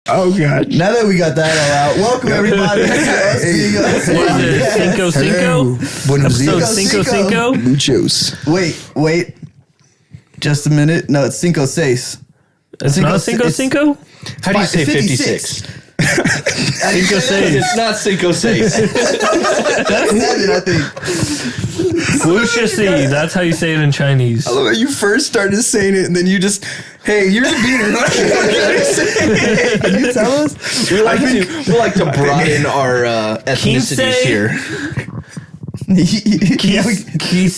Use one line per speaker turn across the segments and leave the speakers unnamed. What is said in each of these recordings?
Oh, God.
Now that we got that all out, welcome everybody to us being us.
What is it? Cinco Cinco?
Buenos
Episode
dias.
Cinco Cinco?
Muchos.
Wait. Just a minute. No, it's Cinco Seis.
It's not Cinco Cinco?
How do you say
56?
56?
Cinco Seis.
It's not Cinco Seis.
That's 7, I think.
Lucia C. That's how you say it in Chinese.
I love how you first started saying it and then you just, hey, you're the beaner.
Can you tell us?
We like to broaden our ethnicities here.
Keys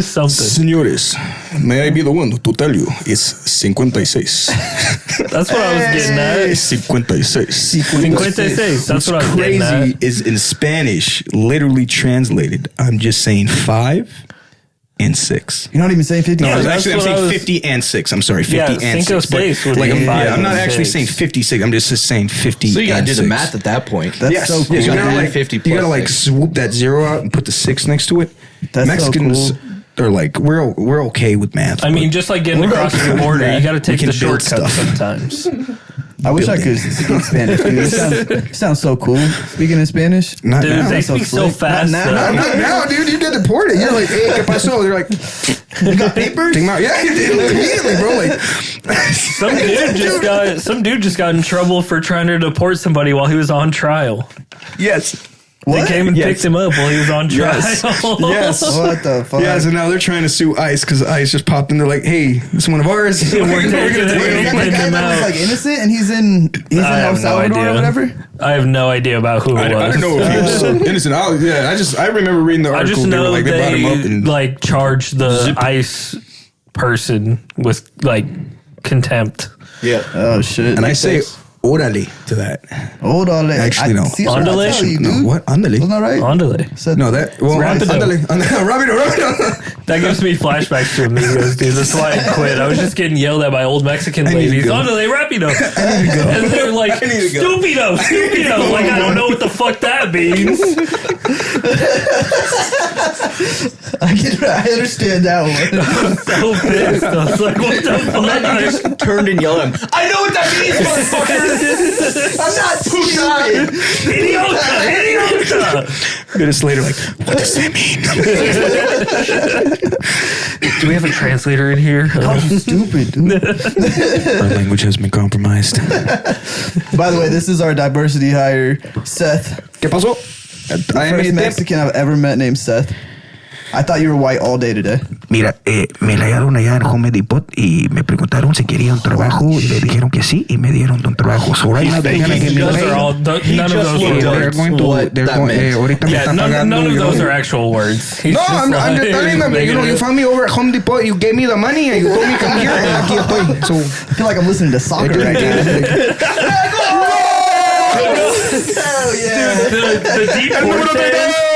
something.
Señores, may I be the one to tell you it's 56.
That's what I was getting at.
56.
56. That's what I was getting
Crazy
at.
is in Spanish, literally translated. I'm just saying 5 and 6.
You're not even saying 50.
No,
Yeah,
actually, I'm saying 50 and 6. I'm sorry, 50 and
Cinco
6. But
Seis would
like,
be five
I'm not
and
actually
6.
saying 56. I'm just saying 50.
So you gotta
and
do the
6.
math at that point.
That's so cool.
Yes, you
gotta
gotta
add
like
50
You
plus
gotta like
6.
swoop that 0 out and put the 6 next to it.
That's
Mexicans
so
are like we're okay with math.
I mean, just like getting across the border, you got to take
can
the
build
shortcut
stuff.
sometimes.
I wish I could speak Spanish, dude. It sounds so cool speaking in Spanish.
not
Dude,
now.
they
so
speak so
slick.
fast.
Not
though.
Not now, dude. You get deported. You're like, hey, ¿qué pasó? They're like,
You got papers?
take 'em out. Yeah, you did immediately, bro. Like,
Some dude just got in trouble for trying to deport somebody while he was on trial.
yes.
They came and
Yes.
picked him up while he was on trial.
Yes. Yes.
What the fuck?
Yeah, so now they're trying to sue ICE because ICE just popped in. They're like, hey, this is one of ours.
We're
gonna
taking
take
it.
it.
Is that the
Taking
guy
him
that was
out.
like innocent and he's in
I
El
have no
Salvador
idea.
or whatever?
I have no idea about who it was.
I don't know if he was innocent. I remember reading the
I
article.
just
They were
know
like, they brought him up
they
and
like charged the ICE person with like contempt.
Yeah.
Oh shit!
and I say orale to that.
hold on.
Actually, no.
See, I'm trying to
Andale?
tell you,
No,
dude.
what? Andale.
Wasn't that right?
Andale.
Said-
No, that. Well,
Rapido.
andale. Rapido.
That gives me flashbacks to amigos, dude. That's why I quit. I was just getting yelled at by old Mexican
need to
ladies.
go.
Andale, rapido. And they're like,
need to go.
stupido. Like, I don't know what the fuck that means.
I understand that one.
So pissed. I was like, what the fuck?
Imagine you just turned and yelled at him. I know what that means, motherfucker.
I'm not stupid.
Idiota.
Minutes later, like, what does that mean?
Do we have a translator in here?
Stupid, dude.
Our language has been compromised.
By the way, this is our diversity hire, Seth.
¿Qué pasó? I am
First
a
Mexican I've ever met named Seth. I thought you were white all day today.
Mira, me la hallaron allá en Home Depot y me preguntaron si quería un trabajo y le dijeron que sí y me dieron un trabajo. So right now they're gonna give me
Those
pay.
are all, none of
just
those
looked
are
up.
They're
words.
going to,
What
they're
that
going,
meant.
ahorita me
Yeah,
están pagando.
none of
you
those
know.
are actual words. He's
No,
just
I'm
like,
just telling them. You know, you found me over at Home Depot. You gave me the money and you told me come here. And aquí estoy. So
I feel like I'm listening to soccer right now. Hell yeah.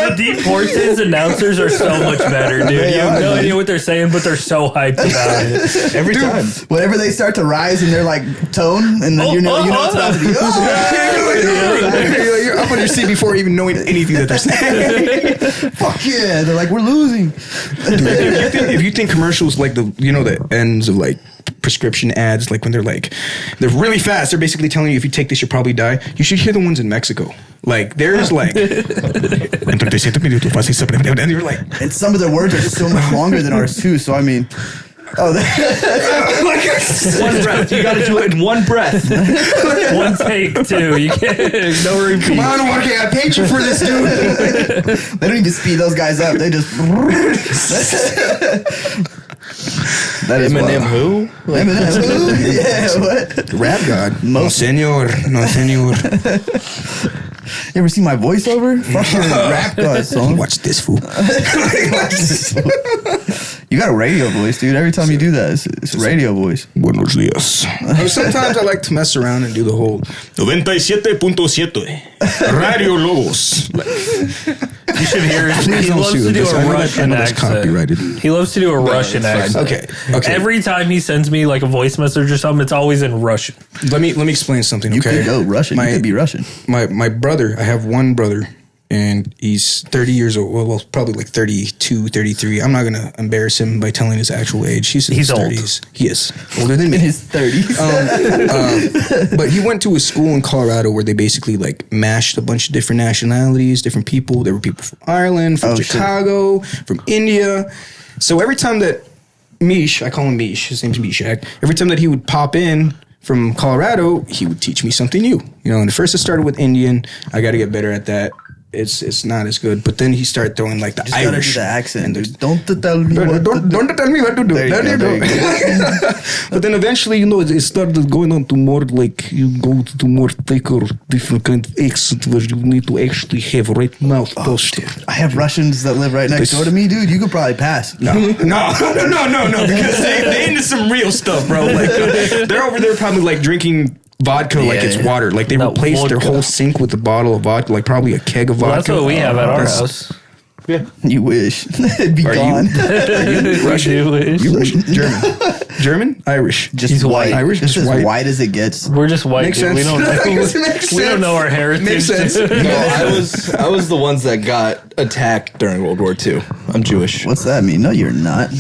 The deporteds announcers are so much better, dude. You have no idea what they're saying, but they're so hyped about it.
Every time.
Whenever they start to rise in their like tone, and then you know it's about to be.
you're up on your seat before even knowing anything that they're saying.
Fuck yeah! They're like, we're losing.
If you think commercials like the ends of like prescription ads, like when they're really fast, they're basically telling you if you take this you'll probably die. You should hear the ones in Mexico. Like there's like and you're like,
And some of their words are so much longer than ours too. So I mean,
One breath. You got to do it in one breath.
One take, too. You can't, no repeat.
come on, okay, I paid you for this, dude.
they don't even speed those guys up. They just. That is
Eminem
wild.
who?
Eminem who? Yeah, what?
Rap God. No, senor. No, senor.
You ever see my voiceover? Fucking rap god song.
Watch this fool.
You got a radio voice, dude. Every time you do that, it's a radio voice.
Buenos días. Sometimes I like to mess around and do the whole 97.7 Radio Lobos.
You should hear it.
Please
He
don't
loves
sue
to do
this. I
a
know
Russian
that's
accent.
copyrighted.
He loves to do a Russian
it's fine.
accent.
Okay.
Every time he sends me like a voice message or something, it's always in Russian.
Let me explain something.
You
Okay,
could go Russian. You could be Russian.
My brother. I have one brother. and he's 30 years old. Well, probably like 32, 33. I'm not going to embarrass him by telling his actual age. He's in his
old.
30s. He is older than me.
In his 30s.
But he went to a school in Colorado where they basically like mashed a bunch of different nationalities, different people. There were people from Ireland, from Chicago, from India. So every time that Mish, I call him Mish, his name's Mishak, every time that he would pop in from Colorado, he would teach me something new. You know, and at first I started with Indian. I got to get better at that. It's not as good. But then he started throwing like the
Just
Irish.
gotta do the accent.
And
Dude. Don't tell me what
don't tell me what to do.
There you go.
But then eventually, you know, it started going on to more like you go to more thicker, different kind of accent where you need to actually have right mouth posture.
I have Russians that live right next door to me, dude. You could probably pass.
No, because they into some real stuff, bro. Like they're over there probably like drinking vodka like it's water. Like they replaced their whole sink with a bottle of vodka, like probably a keg of vodka.
That's what we have at our house.
Yeah.
You wish. It'd be gone.
Russian?
You wish.
You Russian? German? Irish.
Just white.
Irish?
Just as
white.
white as it gets.
We're just white.
Makes
Dude. We
sense.
don't know.
Makes
We don't know our heritage.
Makes sense.
No, I was the ones that got attacked during World War II. I'm Jewish.
What's that mean? No, you're not.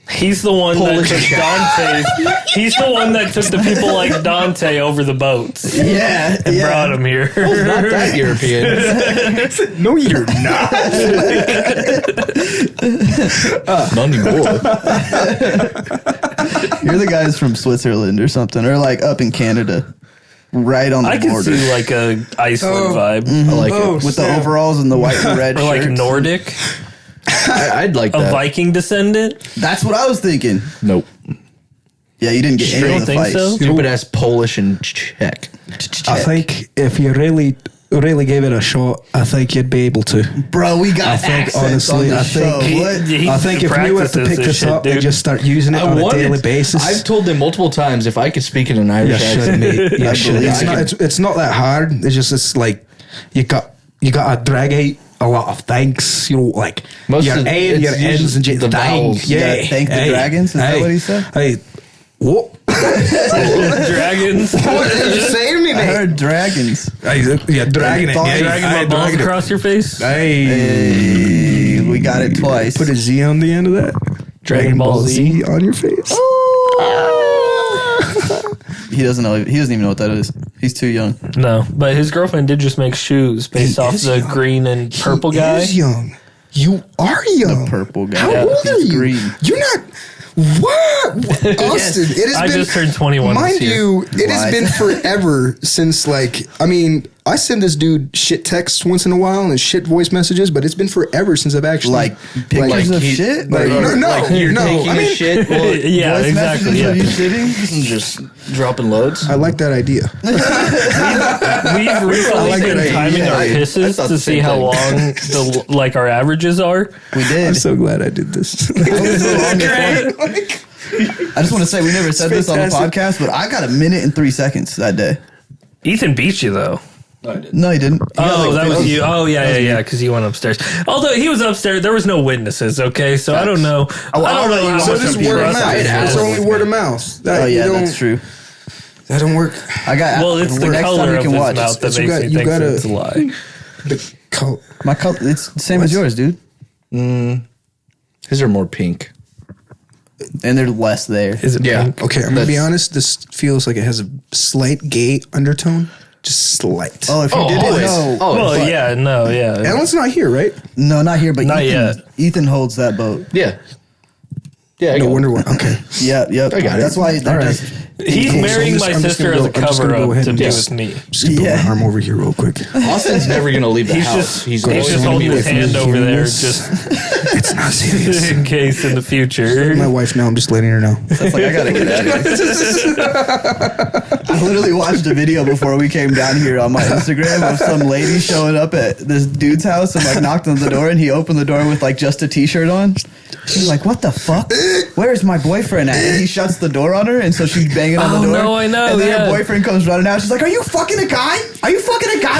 He's the one
Polish
that took Dante's. He's the one that took the people like Dante over the boats
Yeah.
and brought him here.
Not that European.
No, you're not.
Not anymore.
You're the guys from Switzerland or something, or like up in Canada, right on the
I can
border.
see like a Iceland vibe,
I like it.
With the overalls and the white and red
or like
shirts.
Nordic,
I'd like
a
that.
Viking descendant.
That's what I was thinking.
Nope.
Yeah, you didn't get
You
any
don't
of the
think
fights.
so?
Stupid ass Polish and Czech.
I think if you really gave it a shot, I think you'd be able to.
Bro, we got
I think,
accents
honestly,
on the
I think-
show. What?
I think if we were to pick this up and just start using it on a daily basis.
I've told them multiple times if I could speak in an Irish
Yeah,
accent.
mate. Yeah,
believe
it's
I
not. It's not that hard. It's like you got to drag out a lot of things. You know, like
Most
your
of-
A and your
it's
N's and
usually the vowels.
You gotta thank the dragons? Is that what he said?
Hey, what?
Dragons.
What did you say to me,
I
mate?
heard dragons.
Hey, yeah, dragging it. Yeah,
Dragging my balls
dragging it.
across your face.
Hey,
Hey, we got it twice.
put a Z on the end of that. Dragon Ball Z on your face.
He doesn't know. He doesn't even know what that is. He's too young.
No, but his girlfriend did just make shoes based
He
off
is
the
young.
green and purple
He
guy.
is young. You are young.
Purple guy.
How
Yeah,
old are
he's
you?
green.
You're not. What? Austin, it has
I
been,
just turned 21
Mind
this year.
you, it has
Why?
been forever since, like, I mean, I send this dude shit texts once in a while and shit voice messages, but it's been forever since I've actually.
Like pictures of
he-
shit.
like, no,
Like you're taking
I
a
mean,
shit. Well,
Yeah,
voice
exactly.
messages
Yeah.
of you shitting.
just dropping loads.
I like that idea.
We've recently
like
been
that idea.
timing our
I
hisses
thought
to
the
see
same
how
thing.
long the our averages are.
We did.
I'm so glad I did this.
I just want to say we never said this on the
fantastic.
podcast, but I got a minute and 3 seconds that day.
Ethan beat you though.
No, he didn't. He got
Oh,
like
that was
50.
you. Oh, yeah, because you went upstairs. Although he was upstairs, there was no witnesses. Okay, so I don't know. I don't know. how
So
much
this
of
is word of
trust
mouth.
it
It's
is.
only word of mouth. That,
Oh
you
yeah,
don't-
that's true.
That don't work.
I got.
Well, it's the
next time
color
you
of
can
his
watch.
mouth that
You
makes
got-
me
you
think
gotta-
it's a lie.
The color.
My cup. It's the same as yours, dude.
His are more pink.
And they're less there.
Is it pink?
Okay, I'm gonna be honest. This feels like it has a slight gay undertone. Just slight.
Oh, if you didn't
always.
know.
Oh,
Well,
but-
yeah, no, yeah.
Alan's not here, right?
No, not here, but
Not
Ethan,
yet.
Ethan holds that boat.
Yeah. Yeah. I
No
got
wonder
it.
why. Okay.
Yep.
I got it.
That's why they're
All right.
just.
He's
Cool, so
marrying
I'm
my
just
sister
gonna
as a
go- I'm just gonna
cover
go
up
ahead
to
and
be
just-
with me.
Just gonna put
Yeah.
my arm over here real quick.
Austin's never gonna leave the
He's
house.
just
He's
he's
always
just
gonna
holding
be
his
with me.
hand over there,
Yes.
just
It's not serious.
in case in the future.
My wife now. I'm just letting her know.
That's like I gotta get out of here. I literally watched a video before we came down here on my Instagram of some lady showing up at this dude's house and like knocked on the door and he opened the door with like just a t-shirt on. She's like, "What the fuck? Where's my boyfriend at?" And he shuts the door on her, and so she bangs banging on the door.
No, I know.
And then
yeah.
her boyfriend comes running out. She's like, "Are you fucking a guy? Are you fucking a guy?"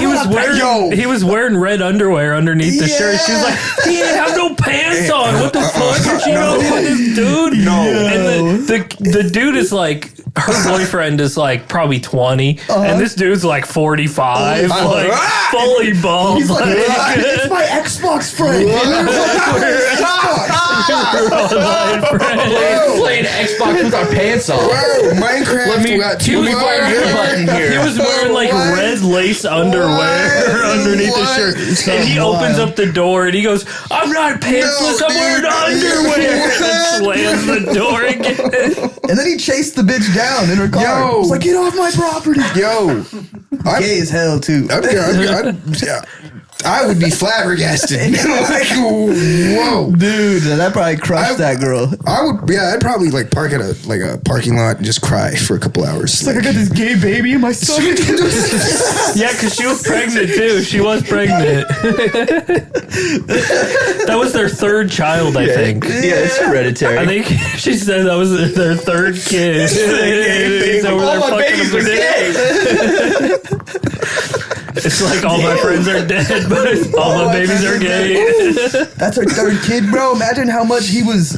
He was wearing red underwear underneath the shirt. She's like, he didn't have no pants on. What the fuck? Did she know with this dude?
No.
And the dude is like, her boyfriend is like probably 20, and this dude's like 45, like fully bald.
He's like, "It's my Xbox friend."
Playing Xbox with our pants on.
Whoa, Minecraft got too
button here.
He was wearing like red lace underwear underneath the shirt, and he opens up the door and he goes, "I'm not pantsless, I'm wearing underwear," and then slams the door again.
And then he chased the bitch down in her car.
Yo.
He's like, "Get off my property."
Yo,
Gay as hell too.
I would be flabbergasted. Like, whoa,
Dude, that probably crushed that girl.
I would, I'd probably like park at a parking lot and just cry for a couple hours.
It's like, I got this gay baby in my stomach.
Yeah, because she was pregnant too. She was pregnant. That was their third child, I think.
Yeah, it's hereditary.
I think she said that was their third kid.
All my babies are gay.
It's like all my friends are dead, but all my babies are gay.
That's her third kid, bro. Imagine how much he was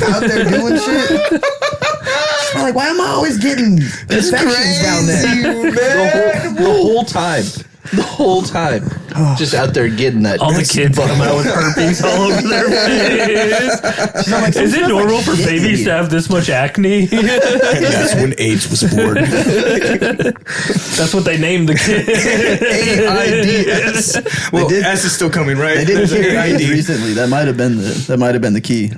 out there doing shit. I'm like, why am I always getting infections down there?
The whole time. Just out there getting that.
All the kids come out with herpes all over their face.
Like,
Is it normal for babies to have this much acne?
That's when AIDS was born.
That's what they named the kid.
AIDS. Well, S is still coming, right?
They did hear AIDS recently. That might have been the key.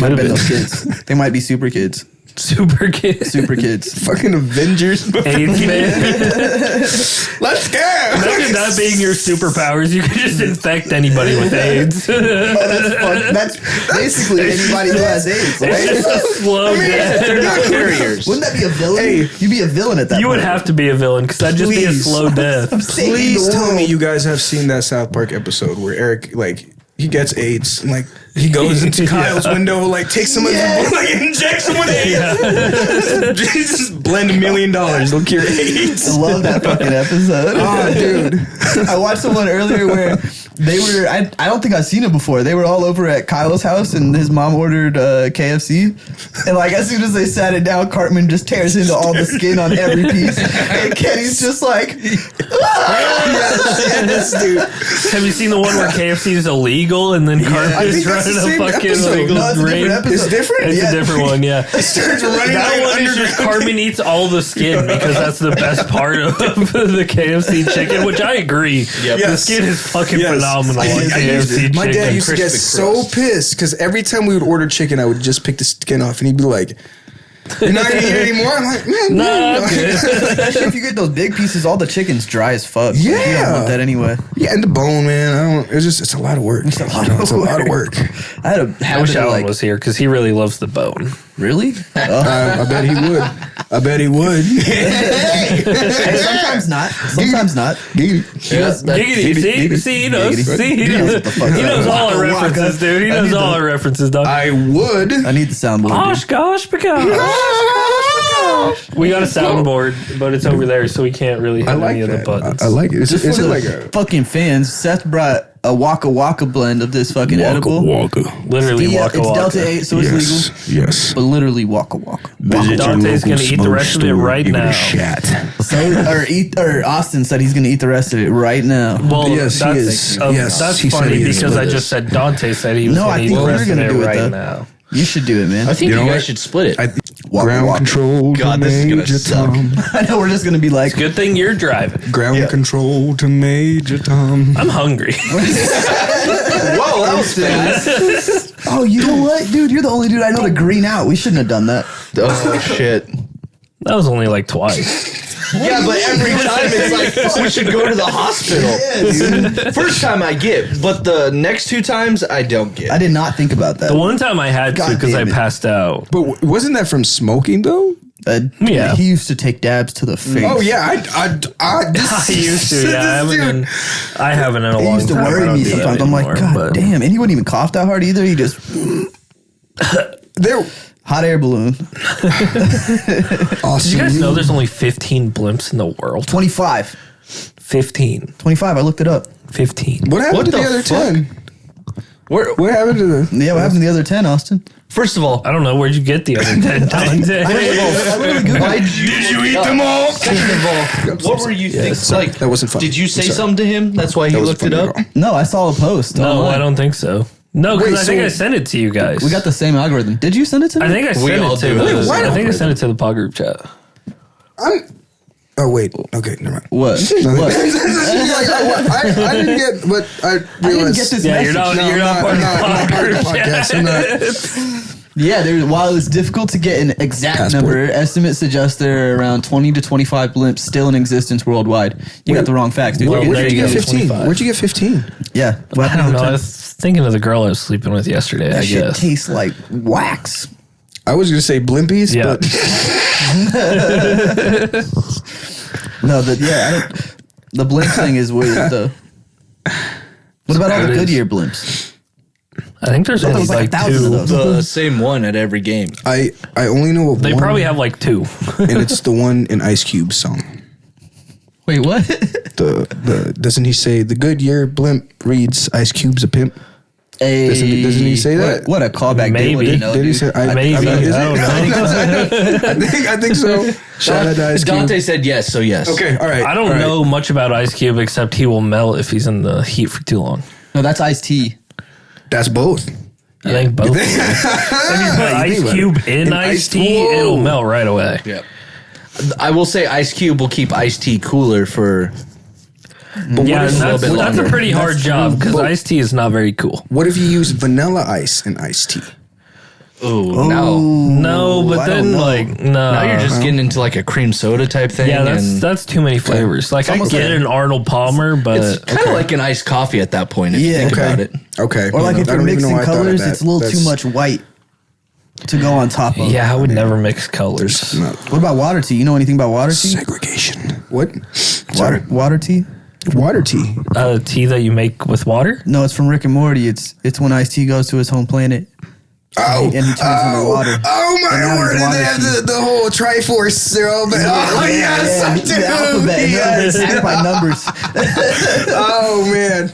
Might have been those kids. They might be super kids.
Super kids.
Super kids.
Fucking Avengers.
AIDS man.
Let's go.
Imagine that being your superpowers. You could just infect anybody with AIDS.
That's fun. That's basically anybody who has AIDS, right?
It's just a slow death.
They're not carriers.
Wouldn't that be a villain?
Hey.
You'd be a villain at that
You
point.
would have to be a villain because that'd just be a slow death.
Please tell me you guys have seen that South Park episode where Eric, like, he gets AIDS and, like, he goes into Kyle's window, like, takes some of his, like, injects him with AIDS. Just blend $1 million. They'll cure AIDS.
I love that fucking episode.
Oh, dude.
I watched someone earlier where they were, I don't think I've seen it before. They were all over at Kyle's house and his mom ordered KFC. And like, as soon as they sat it down, Cartman just tears into all the skin on every piece. And Kenny's just like,
Yes, dude.
Have you seen the one where KFC is illegal and then Cartman is running a fucking illegal
No, it's a
ring?
different episode.
It's different?
It's
Yeah.
a different one, yeah.
Starts running
That
like
one is just Cartman eats all the skin because that's the best part of the KFC chicken, which I agree.
Yep.
The
Yes.
skin is fucking
Yes.
phenomenal
I
on
used
KFC
it. My
chicken.
dad used to get
crispy
so
crust.
pissed because every time we would order chicken, I would just pick the skin off and he'd be like, "You're not gonna eat it anymore?" I'm like, "Man,
Nah,
no."
I'm good.
especially if you get those big pieces, all the chicken's dry as fuck. You don't
Yeah.
want that anyway.
Yeah, and the bone, man. It's a lot of work. It's a lot of work.
I had a
I
habit
wish
of
Alan
like,
was here because he really loves the bone.
really?
I bet he would. I bet he would.
Hey, sometimes not. Sometimes not.
Giggity, see, he knows.
Giggity.
See, he
He knows
knows.
what the fuck
He
that
knows
is.
all our
Waka waka.
references, dude. He
I
knows
need
all
the-
our references, dog.
I would.
I need the soundboard.
Gosh, gosh, we got a soundboard, but it's over there, so we can't really hit
I like
any of the
that.
buttons.
I like it. Is
Just
it
for the
like a
fucking fans, Seth brought a Waka Waka blend of this fucking edible.
Literally, Waka
It's
Waka.
Delta 8, so it's legal.
Yes.
But literally Waka Waka.
Dante's gonna eat the rest of it right now.
Or Austin said he's gonna eat the rest of it right now.
Well,
Yes, he
that's,
is. Yes,
that's
he said
funny
he is.
because I just said Dante said he was
No,
going
I
to eat
think
the
we're
rest of
gonna
it
do it,
right
though.
now.
You should do it, man.
I think
You
you
know
guys
what?
should split it.
ground
Waka.
control
God,
to
this is gonna
Major
suck.
Tom.
I know we're just gonna be like,
Good thing you're driving.
Ground control to Major Tom.
I'm hungry.
Whoa, that was fast.
oh, you know what, dude? You're the only dude I know to green out. We shouldn't have done that.
Oh, shit.
That was only like twice.
Yeah, but every time it's like, we should go to the hospital. First time I get, but the next two times I don't get.
I did not think about that.
The one time I had to
God
because I
damn it.
passed out.
But wasn't that from smoking though?
Yeah.
He used to take dabs to the face.
Oh yeah, I
I used to, yeah. I haven't in a
It
long
used to
time. I
worry
don't
me
do that
sometimes. I'm like,
anymore,
God
but-
damn. And he wouldn't even cough that hard either. He just,
there.
Hot air balloon.
Awesome.
Did you guys know there's only 15 blimps in the world?
25.
15.
25. I looked it up.
15.
What happened
What
to the
the
other
fuck?
10? What happened to the?
Yeah, what happened to the other 10, Austin?
First of all,
I don't know. Where'd you get the other 10 times?
why did you eat them all? Second of all, what were you thinking?
sorry.
Like,
That wasn't funny.
Did you say
I'm sorry.
something to him? That's why he
That
looked it
wasn't
up.
funny at
No, I saw a post.
No,
online.
I don't think so. No, because
Wait,
I think
so-
I sent it to you guys.
We got the same algorithm. Did you send it to me?
I think I
We
sent
all
it to
do.
the.
Wait,
what
I think I sent it to the pod group chat.
Oh wait. Okay, never mind.
What?
No,
What?
I didn't get, but I realized.
I didn't get this
Yeah,
message.
you're not.
No,
you're not part of the
I'm
pod
not part of the
group
podcast.
chat.
I'm not.
Yeah, while it was difficult to get an exact
Passport.
number, estimates suggest there are around 20 to 25 blimps still in existence worldwide. You got the wrong facts, dude.
Well,
Look at
Where'd
there
you
you
get
go,
15?
25.
Where'd you get 15?
yeah. What
I
happened
don't
to
know.
the
I
10?
was thinking of the girl I was sleeping with yesterday.
That
I
shit
guess.
tastes like wax.
I was gonna say blimpies,
Yeah.
but
No, the blimp thing is weird, though. What about all the
It is.
Goodyear blimps?
I think there's
There
only
was like
like
1,000 of
two.
those.
The same one at every game.
I only know of
They
one,
probably have like two.
and it's the one in Ice Cube's song.
Wait, what?
The doesn't he say the Goodyear blimp reads Ice Cube's a pimp? Doesn't he say that?
What a callback.
Maybe.
Didn't know,
Did he
dude.
say?
Maybe.
is
I
it?
don't know.
I think so. Shout out to Ice Cube.
Dante said yes, so yes.
Okay, all right.
I don't
all right.
know much about Ice Cube except he will melt if he's in the heat for too long.
No, that's Ice-T.
That's both.
I think both. If you put Ice Cube in iced tea,
Whoa.
it'll melt right away.
Yeah. I will say Ice Cube will keep iced tea cooler for.
But
Yeah,
what
and
if,
that's a
longer.
pretty hard job because
But-
iced tea is not very cool.
what if you use vanilla ice in iced tea?
Oh, no.
No, but
I
then
don't know.
like no.
Now you're just getting into like a cream soda type thing.
yeah,
and
that's too many flavors. Like I
almost
get
like-
an Arnold Palmer, but
it's kind of like an iced coffee at that point if you
Yeah.
think
Okay.
about it.
Okay.
Or like if
I
you're
don't even know
mixing
why I thought of
colors,
that.
it's a little too
That's
much white to go on top of.
yeah, I would never mix colors.
not
What about water tea? You know anything about water tea?
segregation. What? Sorry.
Water tea?
Water tea.
Tea that you make with water.
No, it's from Rick and Morty. It's when Ice-T goes to his home planet.
Oh,
And he turns into water.
Oh
And now
my word!
there's
And
water
they have
tea.
the whole Triforce. They're all. Oh yes, I do.
The alphabet.
Yes.
Attacked by numbers.
Oh man.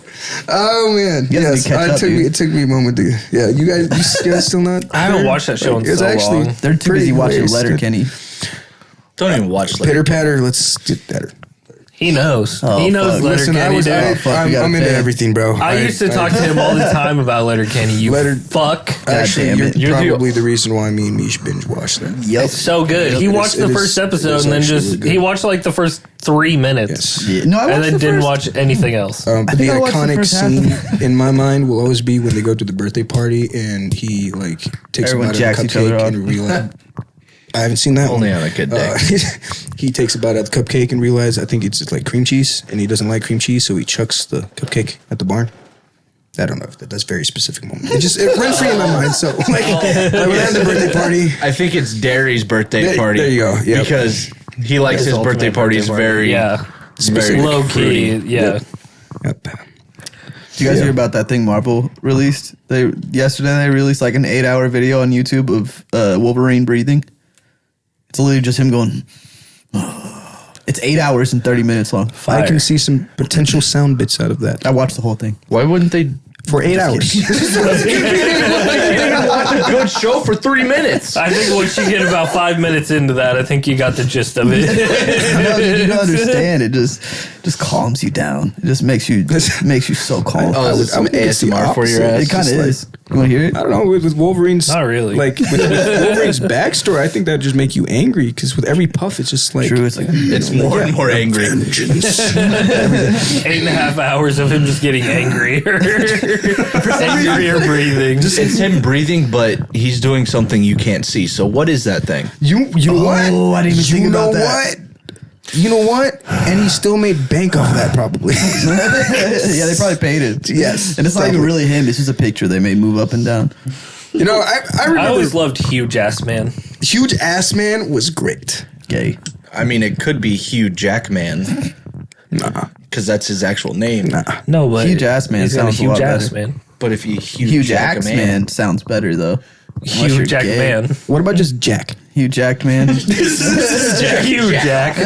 Oh man.
You guys
Yes.
need to catch up, dude.
It took me a moment to. Yeah. You guys still not?
I haven't
there?
watched that show in
It's
so
actually
long.
They're too busy
pretty
watching
wasted.
Letterkenny.
Don't even watch like
Pitter patter. Let's get better.
He knows.
Oh,
he knows
fuck.
Listen,
Letterkenny.
I was.
dude.
fuck, we gotta
I'm into
pay.
everything, bro.
I used to talk to him all the time about Letterkenny. You fuck.
Actually,
damn it.
you're
You're the-
probably the reason why me and Mish binge watched that.
Yep.
It's so good. He
It
watched
is-
the
it
first
is- it
episode
is
and then
actually
just
really good.
he watched like the first 3 minutes.
Yes.
Yeah. No, I watched
And then
the
didn't
first-
watch anything else.
The
think I watched the
iconic
first half
scene
of
in my mind will always be when they go to the birthday party and he like takes
Everyone
a bite
jacks
of
each
the
other
cupcake
off.
and realize. I haven't seen that
Only
one.
on a good day.
He takes a bite of the cupcake and realizes I think it's just like cream cheese and he doesn't like cream cheese, so he chucks the cupcake at the barn. I don't know if that's a very specific moment. It runs free in my mind. So like when I'm at the birthday party.
I think it's Derry's birthday party.
There you go. Yep.
Because he likes his
ultimate
birthday parties
birthday party.
very
Yeah.
Specific.
Low key. Yeah.
Yep.
Did you guys hear about that thing Marvel released? Yesterday they released like an 8-hour video on YouTube of Wolverine breathing. It's literally just him going. It's 8 hours and 30 minutes long.
I can see some potential sound bits out of that
I watched the whole thing.
Why wouldn't they
for 8 hours.
watch a good show for 3 minutes?
I think once you get about 5 minutes into that, I think you got the gist of it.
No, you don't understand. It just calms you down. It just makes you so calm.
Oh, is it some
I think it's the
ASMR for your
opposite.
ass?
It kind of
just
is. You want to hear it?
I don't know with Wolverine's
Not really.
like with Wolverine's backstory. I think that just make you angry because with every puff, it's just like
True. It's like
It's more and more angry.
vengeance.
8.5 hours of him just getting angrier. Angrier breathing.
It's him breathing, but he's doing something you can't see. So what is that thing?
You know what?
Oh, I didn't even think about that.
You know what? And he still made bank off of that probably.
yeah, they probably paid it.
Yes,
And it's not even
probably.
really him. It's just a picture they made move up and down.
You know, I
I
remember
always loved Huge Ass Man.
Huge Ass Man was great.
Gay.
I mean, it could be Hugh Jackman.
Nah.
Because that's his actual name.
No, but
Huge Ass Man
he's got a
sounds a lot
huge ass
better.
man.
But if you Hugh
Huge
Jackman,
Axeman sounds better though. Unless
Hugh
you're
Jackman.
What about just Jack?
Hugh Jackman.
Hugh Jack.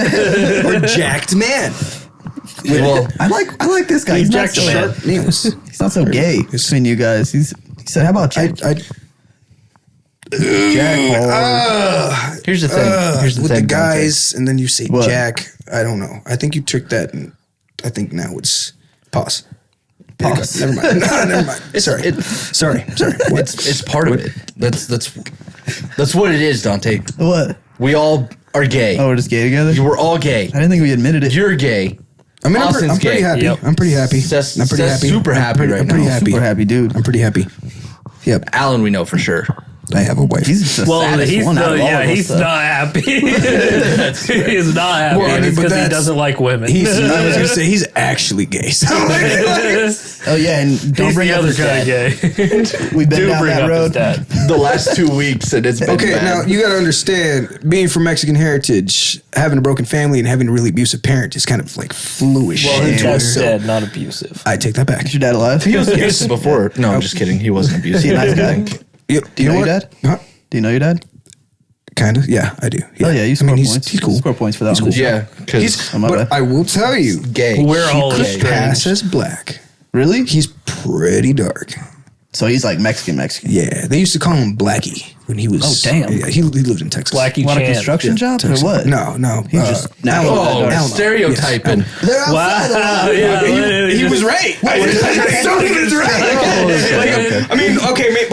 Or jacked man?
Well,
I like this guy. He's not so
Jackman.
Sharp nails.
He's not so gay between you guys. He said, "How about Jack?" Jack Hall.
here's the thing. Here's the
with
thing,
the guys, and then you say
What?
Jack. I don't know. I think you tricked that, and I think now it's pause.
Pause.
Never mind. No, never mind. Sorry. Sorry. What?
It's part of it. That's what it is, Dante.
What?
We all are gay.
Oh, we're just gay together.
We're all gay.
I didn't think we admitted it.
You're gay.
I mean,
Austin's
I'm pretty
gay.
happy.
Yep.
I'm pretty happy.
Seth's-
I'm pretty
Seth's
happy.
super happy right
I'm pretty
now.
happy.
Super happy dude.
I'm pretty happy. Yep.
Alan, we know for sure.
I have a wife.
He's the
Well,
saddest
he's
one out of all of us,
he's
though.
not happy. He's not happy.
Well, I mean,
it's
but
because he
that's-
doesn't like women.
I was gonna say he's actually gay. So
Oh yeah, and don't
He's
bring
the
up
other
his
kind of
dad.
gay.
We've been
Do
down
bring
that
up his
road.
dad.
The last 2 weeks, and it's been
okay,
bad.
now you got to understand, being from Mexican heritage, having a broken family, and having a really abusive parent is kind of like fluish.
Well, his
into it,
dad's
so
dead, not abusive.
I take that back.
Is your dad alive?
He was abusive before. No, I'm just kidding. He wasn't
Is he a
abusive.
nice guy?
Do
you know your
what?
dad?
Huh?
Do you know your dad?
Kind of. Yeah, I do.
Oh yeah, you score
he's,
points.
He's cool.
You score points for that one.
Yeah, because
He's,
Oh, my
but
bad.
I will tell you,
gay.
We're all
could
gay.
pass as black.
Really?
He's pretty dark.
So he's like Mexican.
Yeah, they used to call him Blackie when he was.
Oh, damn.
Yeah, he lived in Texas.
Blackie
Want a
Chan.
construction job or
Texas.
what?
No.
He just natural.
Oh,
Alamo.
stereotyping.
Wow. Yeah,
He was right. Tony was right. I mean,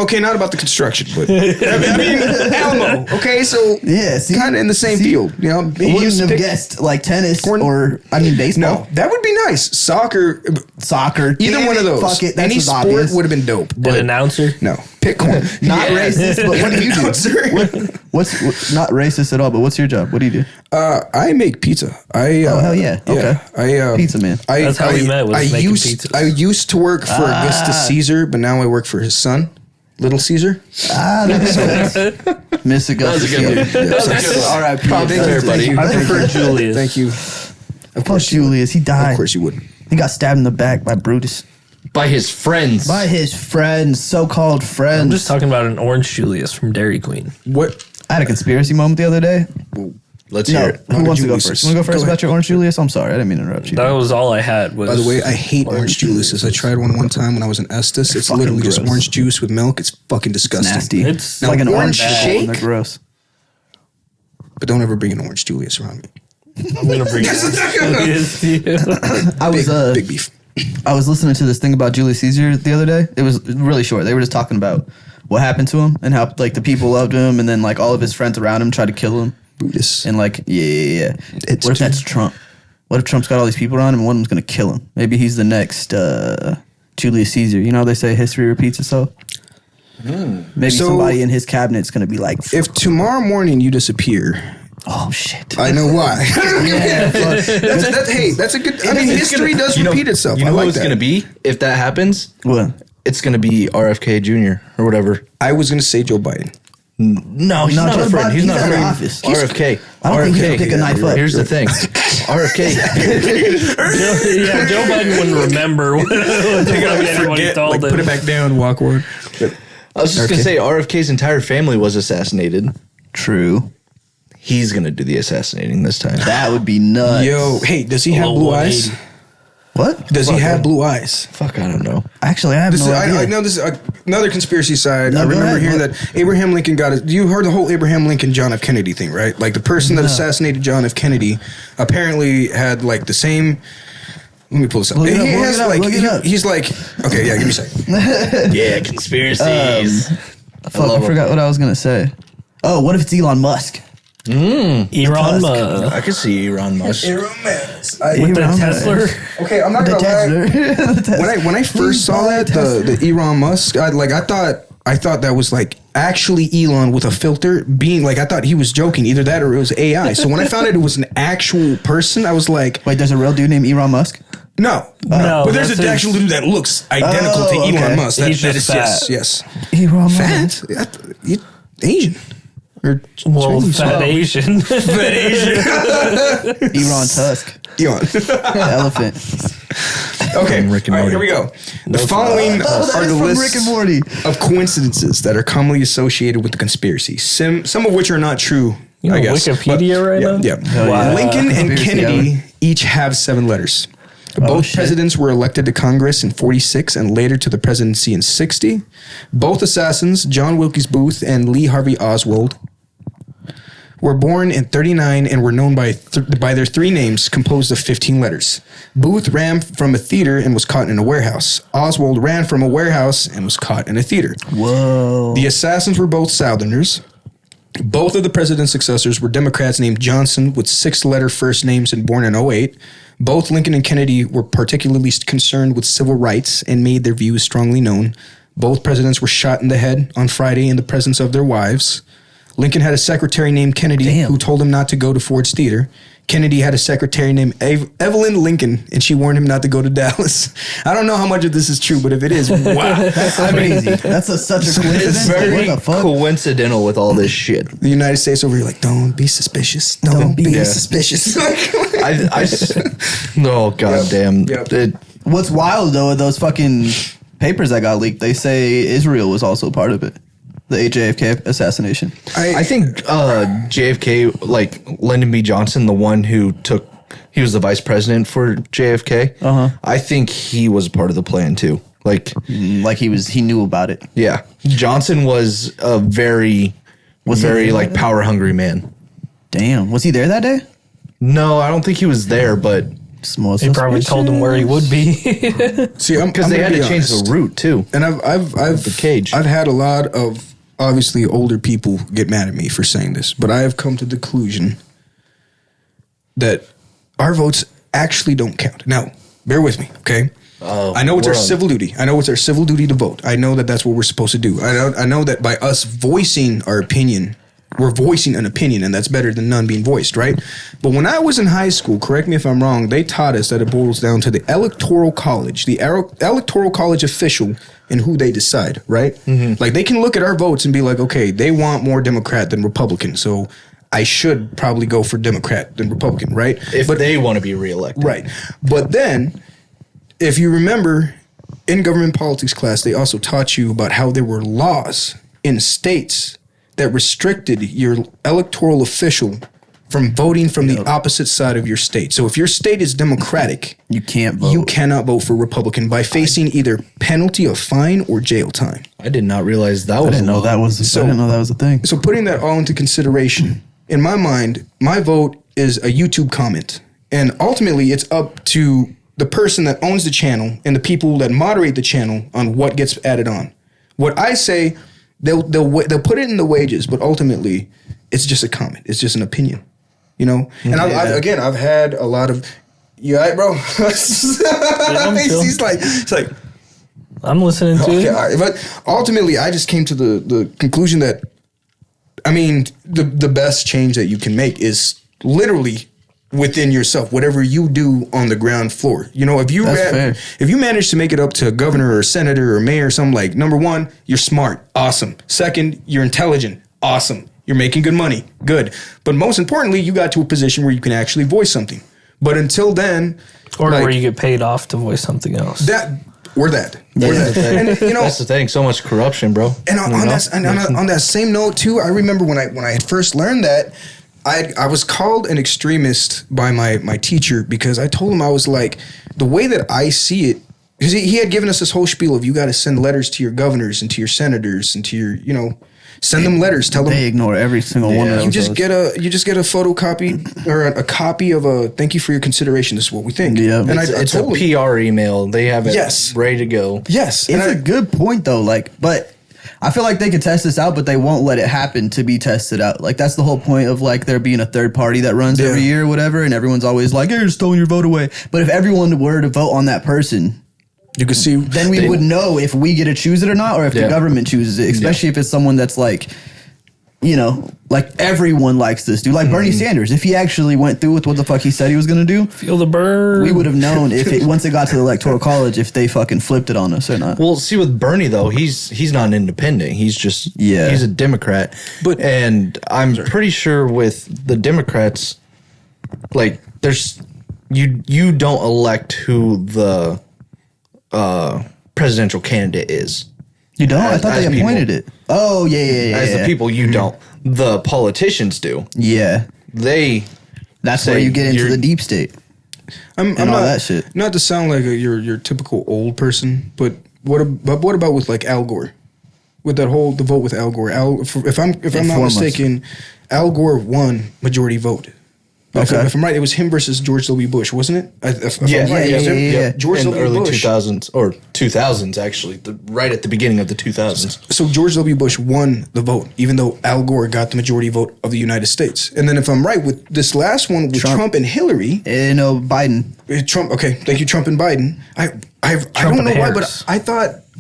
okay, not about the construction, but I mean, Alamo. Okay, so
Yeah, see,
kind of in the same field. You know,
I
he
wouldn't
used to
have
pick-
guessed like tennis
Corn-
or baseball.
No, that would be nice. Soccer,
Soccer.
either
Damn
one of
it,
those.
Fuck it. That's
Any
what's
sport
obvious.
would have been dope.
An
But
announcer.
no, pick corn.
Not racist, but what do you do?
Announcer.
What's not racist at all? But what's your job? What do you do?
I make pizza.
Oh, hell yeah. Okay. Pizza man.
That's how we met, was making pizzas.
I used to work for Augustus Caesar, but now I work for his son, Little Caesar.
That makes sense. Miss Augustus.
That was a good one.
Caesar.
That was a good one.
R.I.P.
Thanks, everybody.
I prefer Julius.
Thank you.
Of course, Julius. He died.
Of course you would.
He got stabbed in the back by Brutus.
By his friends.
By his friends, so-called friends.
I'm just talking about an orange Julius from Dairy Queen.
What?
I had a conspiracy moment the other day.
Let's hear
No,
it.
who wants to go
Julius.
first? You want to go first
Go
about
ahead.
your orange Julius? I'm sorry, I didn't mean to interrupt you.
That was all I had. Was
By the way, I hate orange Julius. I tried one time when I was in Estes. It's
fucking
literally just
gross.
orange juice with milk. It's fucking disgusting.
nasty.
It's
It's like an
orange
orange
shake?
shake. They're gross.
But don't ever bring an orange Julius around me.
I'm gonna bring Julius to you.
I was
Big beef.
I was listening to this thing about Julius Caesar the other day. It was really short. They were just talking about what happened to him and how like the people loved him, and then like all of his friends around him tried to kill him.
Brutus.
And like yeah.
It's
What if
too-
that's Trump? What if Trump's got all these people around him and one of them's gonna kill him? Maybe he's the next Julius Caesar. You know how they say history repeats itself. Maybe
So-
somebody in his cabinet's gonna be like,
If tomorrow morning you disappear,
oh shit.
I know why.
Yeah, fuck.
That's a good. I mean, history does
You know-
repeat itself.
You know
I
who
like
it's
that.
going to be if that happens?
What?
It's going to be RFK Jr. or whatever.
I was gonna say Joe Biden.
No, he's
No,
not
Joe
a friend.
Biden,
He's
he's
not a
out of
friend.
office.
RFK.
I don't think he'll pick a knife up.
Here's the thing. RFK.
Yeah, Joe Biden wouldn't remember what anybody told
like
him.
put it back down, walk forward.
I was just going to say RFK's entire family was assassinated.
True.
He's going to do the assassinating this time.
That would be nuts.
Yo, hey, does he have
Low
blue eyes?
180.
What?
Does he have blue eyes?
Fuck, I don't know.
Actually, I have
This
no
is,
idea.
I know this is another conspiracy side.
No,
I
go
remember
ahead.
hearing that Abraham Lincoln got it. You heard the whole Abraham Lincoln John F. Kennedy thing, right? Like the person that assassinated John F. Kennedy apparently had like the same. Let me pull this up.
Look it up,
He
look
has,
it up,
like,
look it up.
he's like, okay, yeah, give me a second.
Yeah, conspiracies.
Fuck, I forgot what I was gonna say. Oh, what if it's Elon Musk?
Elon
Tusk.
Musk.
I could see Elon Musk.
With the
Elon
Tesla.
Okay, I'm not
The
gonna lie.
Tesla. The Tesla.
When I first saw that the Elon Musk, I thought that was like actually Elon with a filter being like I thought he was joking, either that or it was AI. So when I found out it was an actual person, I was like,
Wait, there's a real dude named Elon Musk?
no,
No,
but there's
that's
an
his-
actual dude that looks identical to
Oh,
Elon
okay.
Musk. That,
He's
that
just
is
fat.
yes.
Elon Musk.
Fat? You Asian or
Well,
Chinese?
fat Asian.
Elon Tusk.
Elon.
The elephant.
Okay,
Rick and
all right,
Morty.
here we go. The following
that
are
is
the
from
list
Rick and Morty.
of coincidences that are commonly associated with the conspiracy. Some of which are not true.
You know
I guess.
Wikipedia right now?
Yeah.
yeah.
Lincoln and
Conspiracy
Kennedy each have 7 letters. Both
shit.
presidents were elected to Congress in 46 and later to the presidency in 60. Both assassins, John Wilkes Booth and Lee Harvey Oswald, were born in 39 and were known by their 3 names composed of 15 letters. Booth ran from a theater and was caught in a warehouse. Oswald ran from a warehouse and was caught in a theater.
Whoa.
The assassins were both Southerners. Both of the president's successors were Democrats named Johnson with 6-letter first names and born in 08. Both Lincoln and Kennedy were particularly concerned with civil rights and made their views strongly known. Both presidents were shot in the head on Friday in the presence of their wives. Lincoln had a secretary named Kennedy who told him not to go to Ford's Theater. Kennedy had a secretary named Evelyn Lincoln, and she warned him not to go to Dallas. I don't know how much of this is true, but if it is, wow.
That's crazy. That's such a coincidence.
It's very
What the fuck?
coincidental with all this shit.
The United States over here like, don't be suspicious. Don't be suspicious.
Oh, goddamn.
Yep.
What's wild though, those fucking papers that got leaked, they say Israel was also part of it. The JFK assassination.
I think JFK, like Lyndon B. Johnson, the one who he was the vice president for JFK. I think he was part of the plan too. Like
he knew about it.
Yeah, Johnson was a very like power hungry man.
Damn, was he there that day?
No, I don't think he was there, but
He probably told him where he would be.
See,
because they had to change the route too.
And I've
the cage.
I've had a lot of obviously older people get mad at me for saying this, but I have come to the conclusion that our votes actually don't count. Now, bear with me, okay? I know it's our civil duty. I know it's our civil duty to vote. I know that that's what we're supposed to do. I know that by us voicing our opinion, we're voicing an opinion, and that's better than none being voiced, right? But when I was in high school, correct me if I'm wrong, they taught us that it boils down to the electoral college, the electoral college official, and who they decide, right? Mm-hmm. Like, they can look at our votes and be like, okay, they want more Democrat than Republican, so I should probably go for Democrat than Republican, right?
But they want to be reelected.
Right. But then, if you remember, in government politics class, they also taught you about how there were laws in states that restricted your electoral official from voting from the opposite side of your state. So if your state is Democratic,
you can't vote.
You cannot vote for Republican by facing either penalty of fine or jail time.
I did not realize that was.
I didn't know that was a thing.
So putting that all into consideration, in my mind, my vote is a YouTube comment, and ultimately it's up to the person that owns the channel and the people that moderate the channel on what gets added on. What I say, they'll put it in the wages, but ultimately it's just a comment. It's just an opinion, you know. And I've had a lot of, you all right, bro? He's like,
I'm listening to you.
All right. But ultimately, I just came to the conclusion that, I mean, the best change that you can make is literally within yourself, whatever you do on the ground floor. You know, if you manage to make it up to a governor or a senator or mayor or something, like, number one, you're smart, awesome. Second, you're intelligent, awesome. You're making good money, good. But most importantly, you got to a position where you can actually voice something. But until then,
or where you get paid off to voice something else.
And, you know,
that's the thing. So much corruption, bro.
And on that same note too, I remember when I had first learned that, I was called an extremist by my teacher because I told him, I was like, the way that I see it, because he had given us this whole spiel of, you got to send letters to your governors and to your senators and to your, you know, send them letters. Tell them
they ignore every single one of them.
You just get a photocopy or a copy of a thank you for your consideration. This is what we think.
Yeah,
and
it's a PR email. They have it ready to go.
Yes,
it's a good point though. Like, but I feel like they could test this out, but they won't let it happen to be tested out. Like, that's the whole point of, like, there being a third party that runs every year or whatever, and everyone's always like, you're just throwing your vote away. But if everyone were to vote on that person,
you can see,
then we would know if we get to choose it or not, or if the government chooses it, especially if it's someone that's like, you know, like everyone likes this dude. Like Bernie Sanders, if he actually went through with what the fuck he said he was going to do,
feel the burn.
We would have known once it got to the electoral college if they fucking flipped it on us or not.
Well, see, with Bernie though, he's not an independent. He's just he's a Democrat. And I'm pretty sure with the Democrats, like, there's you don't elect who the presidential candidate is.
You don't? I thought they
as
appointed
people.
it. Oh, yeah.
As the people, you don't. The politicians do.
Yeah. That's where
say
you get into
you're-
the deep state.
I'm
all
not,
that shit.
Not to sound like your typical old person, but what about with like Al Gore? With the vote with Al Gore. If I'm not
Inform us.
mistaken, Al Gore won majority vote.
Okay.
If I'm right, it was him versus George W. Bush, wasn't it? If I'm
Yeah,
right, it was him.
yeah.
George
in the
W.
early
Bush.
2000s, or 2000s actually, right at the beginning of the 2000s.
So George W. Bush won the vote, even though Al Gore got the majority vote of the United States. And then if I'm right with this last one with Trump and Hillary,
No, Biden.
Trump. Okay, thank you, Trump and Biden. I don't
and
know why,
Harris.
but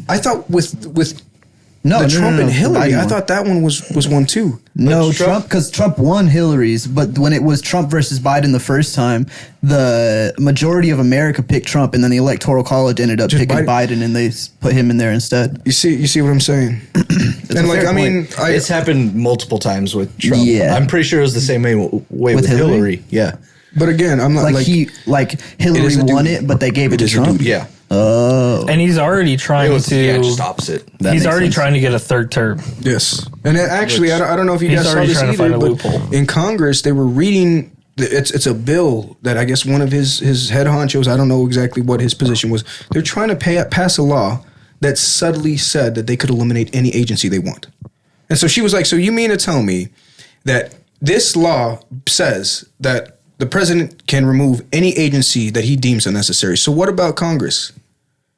I thought with
No,
Trump and
the
Hillary,
Biden
I
one.
thought that one was one too.
No,
Trump-
because Trump won Hillary's, but when it was Trump versus Biden the first time, the majority of America picked Trump, and then the Electoral College ended up
Just
picking
Biden.
Biden, and they put him in there instead.
You see what I'm saying? And like,
fair
I mean,
It's happened multiple times with Trump.
Yeah.
I'm pretty sure it was the same way with
Hillary?
Hillary. Yeah.
but again, I'm not like,
Hillary
is a
won
duty.
it, but they gave it to
is a
Trump.
duty.
Yeah.
Oh,
And he's already trying
It was
to.
just opposite.
That
He's
makes
already
sense.
trying to get a third term.
yes. And it, actually, I don't know if you
He's
guys saw
already
this
trying to find
either,
a
but
loophole.
in Congress they were reading. It's a bill that I guess one of his head honchos. I don't know exactly what his position was. They're trying to pass a law that subtly said that they could eliminate any agency they want. And so she was like, "So you mean to tell me that this law says that the president can remove any agency that he deems unnecessary? So what about Congress?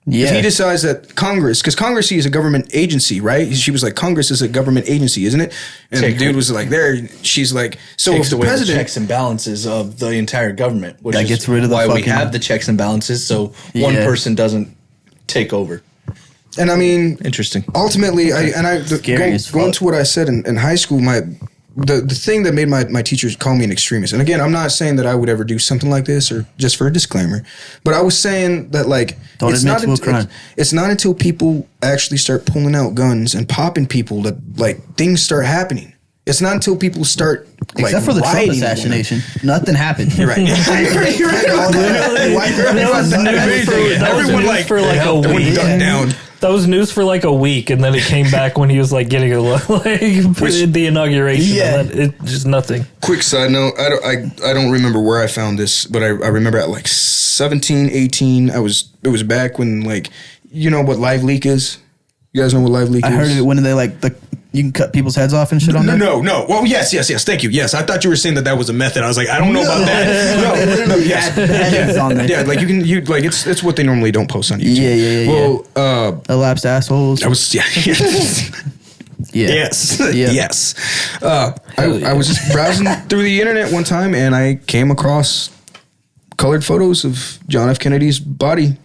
yeah.
If he decides that Congress, because Congress is a government agency, right? She was like, Congress is a government agency, isn't it?" And the dude was like, there. She's like, so if
Takes
the
away the
president,
checks and balances of the entire government, which
That
is
gets rid of the
why we
fucking-
have the checks and balances, so one
Yeah.
person doesn't take over.
and I mean,
Interesting.
ultimately,
Scary as
going
fuck.
to what I said in high school, the thing that made my teachers call me an extremist. And again, I'm not saying that I would ever do something like this, or just for a disclaimer, but I was saying that like
Don't admit to a crime.
it's not until people actually start pulling out guns and popping people that like things start happening. It's not until people start like
Except for the Trump
rioting
assassination, nothing happened.
You're right. You're right.
That was
Everyone
news
like
for like a
everyone
week.
ducked down.
That was news for like a week, and then it came back when he was like getting the inauguration.
Yeah.
And then it just nothing.
Quick side note, I don't remember where I found this, but I remember at like 17, 18, it was back when like, you know what Live Leak is? You guys know what Live Leak
I
is?
heard it when they you can cut people's heads off and shit on there.
No. Well, yes. Thank you. Yes, I thought you were saying that was a method. I was like, I don't know about that. No, yes.
The head is on there.
Yeah, like you like it's what they normally don't post on YouTube.
Yeah.
Well,
Elapsed assholes.
I was
Yeah.
Yes.
Yeah.
Yes. I was just browsing through the internet one time and I came across colored photos of John F. Kennedy's body.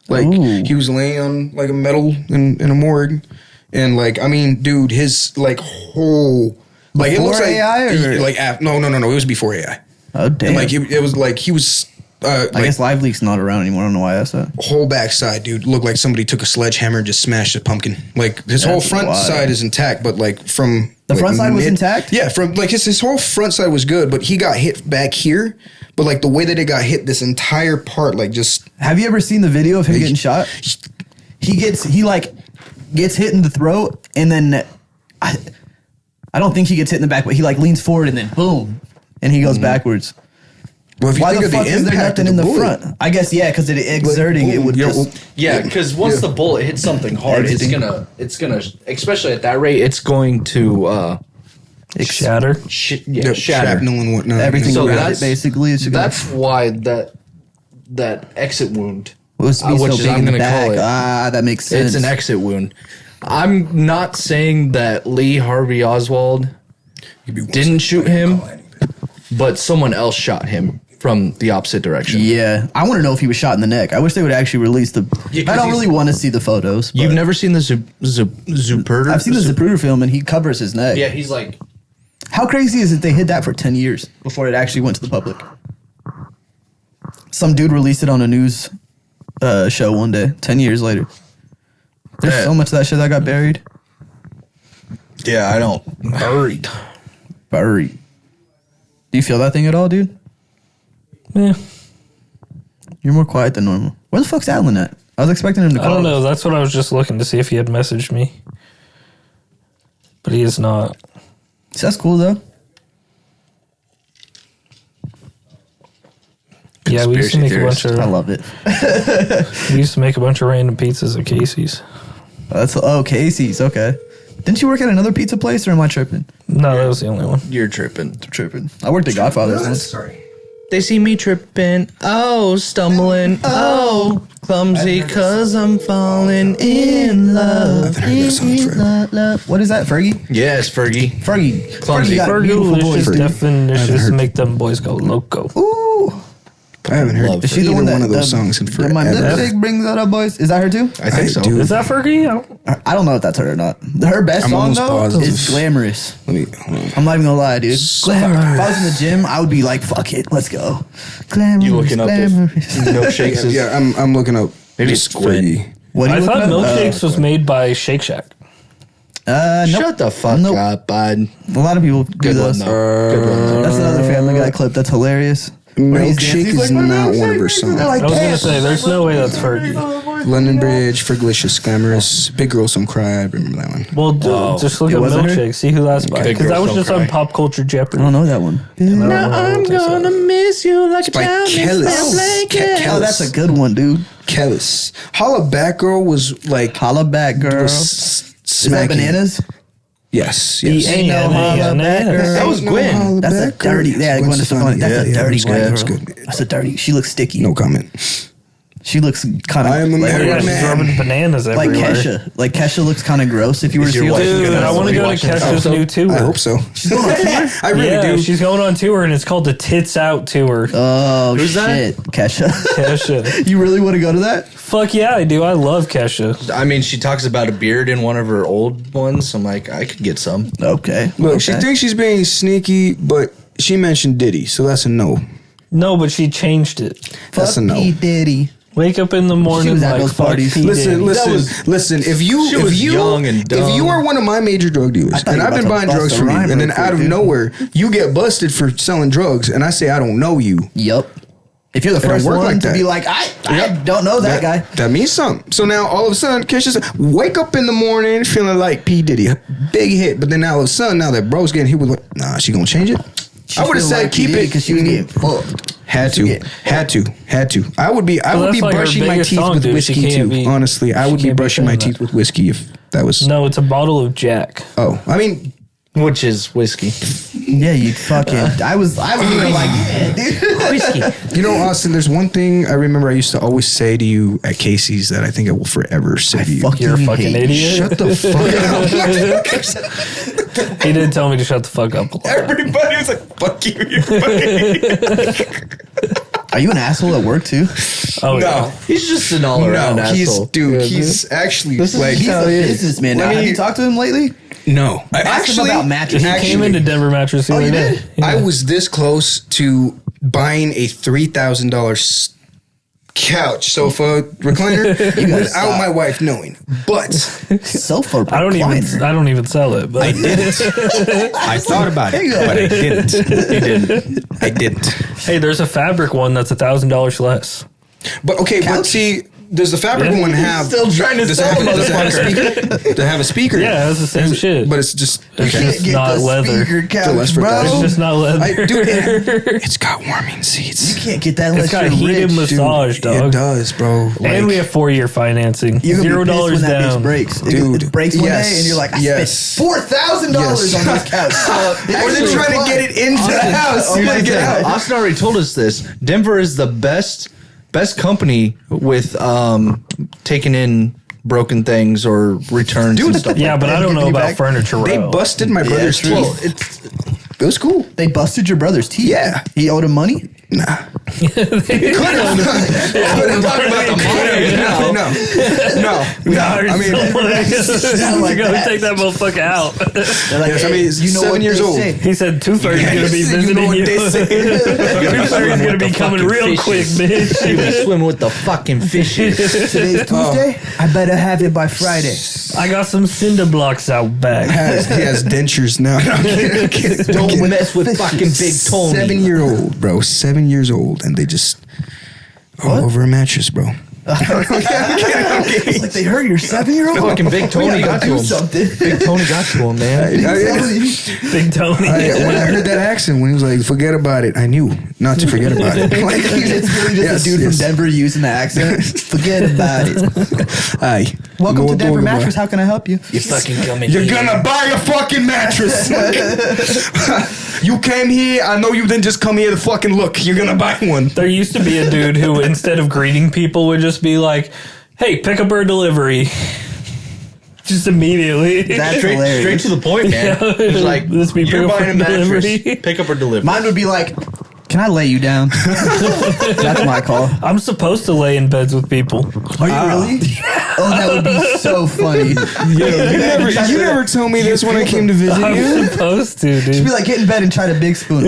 Like
Ooh.
he was laying on like a metal in a morgue. And like, I mean, dude, his like whole like
Before
it looks like
AI or-
like no, it was before AI.
Oh damn.
And like it was like he was
I guess Live Leak's not around anymore. I don't know why I asked that.
whole backside, dude, looked like somebody took a sledgehammer and just smashed a pumpkin. Like his whole
That's
front
wild.
side is intact, but like from
The
like,
front side was intact?
Yeah, from like his whole front side was good, but he got hit back here. But like the way that it got hit, this entire part, like just
Have you ever seen the video of him getting shot? He gets hit in the throat, and then I don't think he gets hit in the back, but he like leans forward and then boom, and he goes backwards.
well, if you
Why
think
the
of
fuck is there
impact
nothing
of
in the
bullet,
front? I guess yeah, because it exerting it would
yeah,
just.
well,
Yeah, because once the bullet hits something hard, it's gonna, especially at that rate, it's going to
Shatter.
shatter.
shrapnel and whatnot.
Everything
So
around
that's-
it basically is gonna-
That's why that exit wound,
was to be
which
so
is
big
I'm
in the
gonna call
back.
it.
That makes sense.
It's an exit wound. I'm not saying that Lee Harvey Oswald
You'd be one
didn't
second
shoot
away from
him,
calling.
but someone else shot him from the opposite direction.
Yeah, I want to know if he was shot in the neck. I wish they would actually release the.
Yeah, 'cause
I don't
he's-
really want to see the photos.
You've
but
never seen the Zuperter?
I've seen the Zapruder film, and he covers his neck.
Yeah, he's like,
How crazy is it they hid that for 10 years before it actually went to the public? Some dude released it on a news show one day, 10 years later. There's
Yeah.
so much of that shit that got buried.
yeah, I don't.
Buried.
Buried. Do you feel that thing at all, dude?
Yeah.
You're more quiet than normal. Where the fuck's Alan at? I was expecting him to
I
call.
don't know. That's what I was just looking to see if he had messaged me. But he is not.
That's cool though.
Yeah, we used to make a bunch
I
of.
love it.
We used to make a bunch of random pizzas at Casey's.
Casey's. Okay. Didn't you work at another pizza place, or am I tripping?
No, that was the only one.
You're tripping.
Tripping. I worked at Godfather's once.
Sorry.
They see me tripping, oh, stumbling, oh, clumsy, cause I'm falling in love.
What is that, Fergie?
Yes, Fergie.
Fergie.
Clumsy.
Fergie got a beautiful voice.
Fergalicious definitions
heard.
make them boys go loco.
Ooh.
I haven't heard
Love
Is she the
either
one
one
that
of those songs in forever.
My lipstick brings out a voice. Is that her too?
I think so.
do.
Is that Fergie?
I don't know if that's her or not. Her best
I'm
song
almost
though
positive.
is "Glamorous."
Let me. Hold on.
I'm not even gonna lie, dude. Glamorous. If I was in the gym, I would be like, "Fuck it, let's go." Glamorous.
You looking up if
glamorous.
milkshakes is
Yeah, I'm looking up.
Maybe
just
it's Gwen.
Fergie.
What are
I
you
thought
looking at?
Milkshakes was made by Shake Shack.
Nope.
Shut the fuck
Nope.
up, bud.
A lot of people do
Good one
those.
though. Good one though.
That's another Family Guy clip. That's hilarious. Where he's dancing,
Milkshake
he's
is
like,
not
"Milkshake,"
one of her
and
songs.
they're like,
I was gonna
"Damn."
say, there's no way that's Fergie.
London Bridge, Fergalicious, Glamorous, Big Girls Don't Cry. I remember that one.
Well, just look
It
at
wasn't her?
Milkshake. See who that's by.
Big
Because that
Girls
was
Don't
just on
Cry.
Pop Culture
I
Jeopardy.
don't know that one.
I'm gonna
miss you like
By Kellis.
Oh, that's a good one, dude.
Kellis. Holla Back Girl was like
Holla back, girl.
was
Is that
smacking.
Bananas?
Yes.
Ain't no holla back, girl.
That was Gwen.
That's a dirty. Yeah, Gwen Stefani. That's a dirty
it was
white
good, it
girl.
was good.
That's a dirty. She looks sticky.
No comment.
She looks kind of.
I am a
like,
married
Yeah, she's
man.
rubbing bananas
like
everywhere.
Kesha. Like Kesha looks kind of gross if you were to
Is
see
your
her.
wife
Like,
Dude,
gonna-
I want to
you
go to
watching
Kesha's new tour.
I hope so. I really
yeah,
do.
she's going on tour, and it's called the Tits Out Tour.
oh
Who's that?
shit, Kesha.
Kesha.
You really want to go to that?
Fuck yeah, I do. I love Kesha.
I mean, she talks about a beard in one of her old ones. I'm like, I could get some.
Okay.
Look, she
okay.
thinks she's being sneaky, but she mentioned Diddy, so that's a no.
No, but she changed it.
That's a
Fuck
no.
P. Diddy.
Wake up in the morning
was at
like
those
fuck
parties.
P.
Listen,
Diddy.
listen. If
She
you
was young and dumb.
if you are one of my major drug dealers,
thought
and
you were
I've been
about
buying
to
drugs
bust a
from you,
rhyme
and then
real quick,
out of
dude.
nowhere you get busted for selling drugs, and I say I don't know you.
Yup. If you're the
don't
first
work
one
like
to
that.
be like, I don't know that guy.
That means something. So now all of a sudden, Kesha's wake up in the morning feeling like P Diddy, big hit, but then now all of a sudden, now that bro's getting hit with, nah, she gonna change it. I would have said keep it
because she was getting fucked.
Had to. I would be
that's
be
like her
brushing my
biggest
teeth
song,
with
dude. She
whiskey
can't
too.
be-
Honestly, I
she
would be
can't be
brushing my
saying
teeth
that.
with whiskey if that was.
No, it's a bottle of Jack.
Oh, I mean,
Which is whiskey.
Yeah, you fucking. I was even like, yeah, dude.
you know, Austin. There's one thing I remember I used to always say to you at Casey's that I think I will forever say to you.
You're a fucking
hate-
idiot.
Shut the fuck up.
He did tell me to shut the fuck up.
Everybody was like, "Fuck you." You're fucking.
Are you an asshole at work too?
Oh,
No.
yeah.
He's just an all-around
No,
asshole.
he's actually like.
He's a businessman. Now,
Let
have
me-
you talked to him lately?
No, I
Ask him about mattresses.
He came into Denver Mattress the
Oh,
other
you
day.
did?
Yeah.
I was this close to buying a $3,000 couch, sofa, recliner without
stop.
my wife knowing. But
Sofa.
I don't even sell it, but
I didn't. I thought about it, but I didn't. I didn't.
hey, there's a fabric one that's $1,000 less.
But okay, but
Couch?
see, does the fabric
Yeah.
one have?
Still trying to
does
sell
it have, does it have a
motherfucker.
speaker? Does it have a speaker?
Yeah, it has the same shit.
But it's just
It's
okay.
just not leather.
speaker
So less
couch,
for
bro.
that.
It's just not leather.
Dude, it's got warming seats.
You can't get that unless
It's got
you're
heated
rich.
massage, dog.
It does, bro.
And we have 4-year financing.
You're gonna be pissed
$0
when that bitch
down.
breaks.
Dude,
It breaks one
yes,
day, and you're like, I
yes.
spent $4,000 on this couch.
Or they're trying to get it into the house. You gotta get out.
Austin already told us this. Denver is the best company with taking in broken things or returns and stuff.
Yeah, but I don't know
Give you
about
back.
Furniture Row.
They busted my brother's
true.
teeth.
Well, it's
It was cool.
They busted your brother's teeth.
Yeah.
He owed him money.
Nah. Couldn't talk about the money. No. I mean,
you gotta take that motherfucker out.
They're like,
Yes, I mean, he's
you know
7
what
years
they
old.
say.
He said Tooth Fairy's gonna be
You
visiting
know what
you.
they say.
Tooth Fairy's gonna be coming real quick,
You be
bitch.
swimming with the fucking fishes.
Today's Tuesday. I better have it by Friday.
I got some cinder blocks out back.
He has dentures now. No, I'm kidding.
Don't mess with fucking Big Tony.
7-year-old, bro. 7 years old, and they just all over a mattress, bro.
It's like they hurt your 7-year-old.
Fucking Big Tony got to
do
him.
something.
Big Tony got to him, man.
Big Tony.
When I heard that accent, when he was like, "Forget about it," I knew not to forget about it. Like,
It's really just a dude from Denver using the accent. Forget about it.
Aye.
Welcome to Denver
Go,
Mattress. How can I help you?
You fucking coming
You're
here.
gonna buy a fucking mattress. You came here. I know you didn't just come here to fucking look. You're gonna buy one.
There used to be a dude who, instead of greeting people, would just be like, "Hey, pick up or delivery." Just immediately.
That's
Straight
hilarious.
to the point, man.
Yeah.
He's like,
This be
you're
pick up
buying a
or
mattress.
delivery.
Pick up or deliver.
Mine would be like, can I lay you down? That's my call.
I'm supposed to lay in beds with people.
Are you really? Oh, that would be so funny.
You never told me this when I came to visit you.
I'm supposed to,
Be
dude.
like, get in bed and try to big spoon.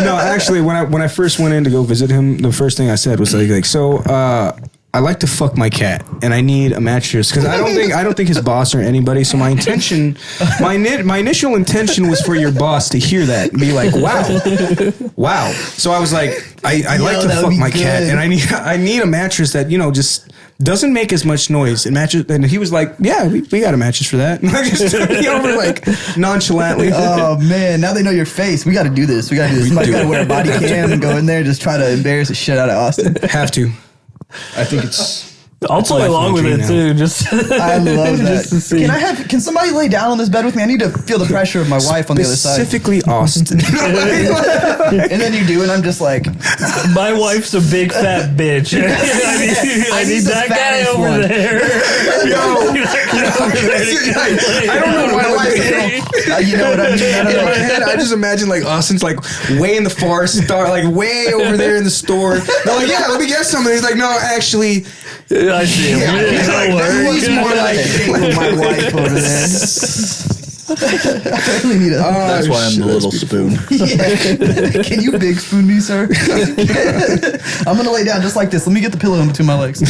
No, actually, when I first went in to go visit him, the first thing I said was like, so I like to fuck my cat, and I need a mattress because I don't think his boss or anybody. So my initial intention was for your boss to hear that and be like, wow. So I was like, I like to
that would
fuck
be
my cat,
good.
and I need a mattress that just doesn't make as much noise and matches. And he was like, yeah, we got a mattress for that. And I just took me over like nonchalantly.
Oh man, now they know your face. We got to do this. Somebody got to wear a body cam and go in there and just try to embarrass the shit out of Austin.
Have to. I think it's.
I'll play along with it too. Just
I love that.
Just to see.
Can somebody lay down on this bed with me? I need to feel the pressure of my wife on the other side.
Specifically Austin.
And then you do, and I'm just like,
My wife's a big fat bitch. I need
the
that guy
fattest
over
one.
there.
I don't know why.
you know what I mean? I
In
don't
my
know.
head, I just imagine like Austin's like way in the far star, like way over there in the store. They're like, yeah, let me get something. He's like, no, actually,
I see him.
he's like, he's more like.
With my wife over there. I really need a.
That's why I'm the little spoon.
Yeah. Can you big spoon me, sir? I'm gonna lay down just like this. Let me get the pillow in between my legs.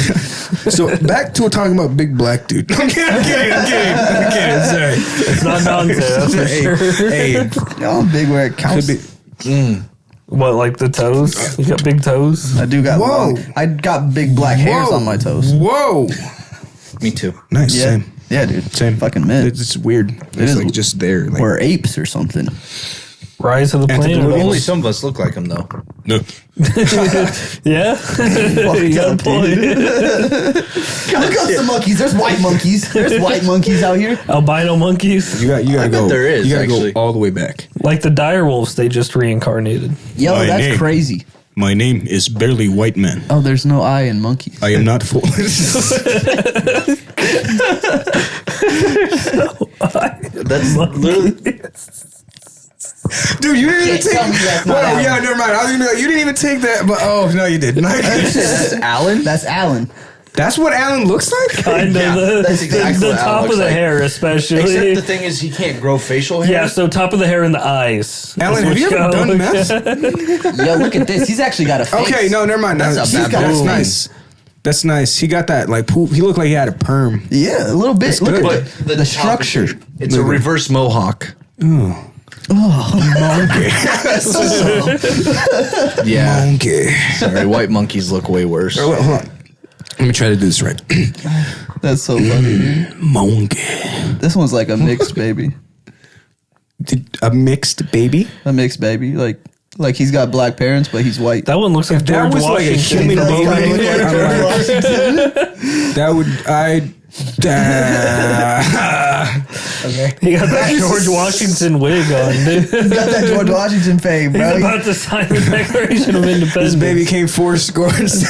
So back to talking about big black dude. I'm kidding. Sorry.
It's not nonsense, that's for sure.
Hey,
I'm big where it counts.
could be.
What, like the toes? You got big toes?
I do got
Whoa.
I got big black hairs on my toes.
Whoa.
Me too.
Nice.
Yeah.
Same.
Yeah, dude.
Same.
Fucking men.
It's weird. It's
is.
like just there. Like,
We're apes or something.
Rise of the planet.
Antediluvians.
Only some of us look like him, though.
no.
Yeah? You got a point.
Look up the monkeys. There's white monkeys. There's white monkeys out here.
Albino monkeys.
You got to
bet
go.
there is,
You got to
actually.
go all the way back.
Like the dire wolves, they just reincarnated.
Yo,
My
that's
name.
crazy.
My name is Barely White Man.
Oh, there's no I in monkey.
I am not full.
That's literally.
Dude, you didn't even
Can't tell me
take.
that's not
Well,
Alan.
yeah, never mind. I was gonna be like, you didn't even take that, but oh no, you didn't.
That's Alan?
That's Alan.
That's what Alan looks like.
Kind of.
Yeah, that's exactly
the
what Al
top
looks
of the
like.
hair, especially.
Except the thing is, he can't grow facial hair.
Yeah, so top of the hair and the eyes.
Alan, have you ever done meth?
Yo, look at this. He's actually got a face.
Okay, no, never mind.
That's
No,
a
he's
bad
got- That's
boom.
nice. That's nice. He got that like poop. He looked like he had a perm.
Yeah, a little bit. Look
good.
at
But
the
top
structure.
is- It's a reverse mohawk.
Monkey.
Yeah.
Monkey.
Sorry, white monkeys look way worse.
Hold on. Let me try to do this right.
That's so funny. Dude.
Monkey.
This one's like a mixed baby.
A mixed baby.
A mixed baby. Like he's got black parents, but he's white.
That one looks like
That
George
was like a
Washington.
human
That's
baby.
kinda look like
I'm
George
like,
Washington.
that would okay.
He got that George Washington wig on, dude.
He's got that George Washington fame,
He's
bro.
about to sign the Declaration of Independence.
This baby came 4 scores.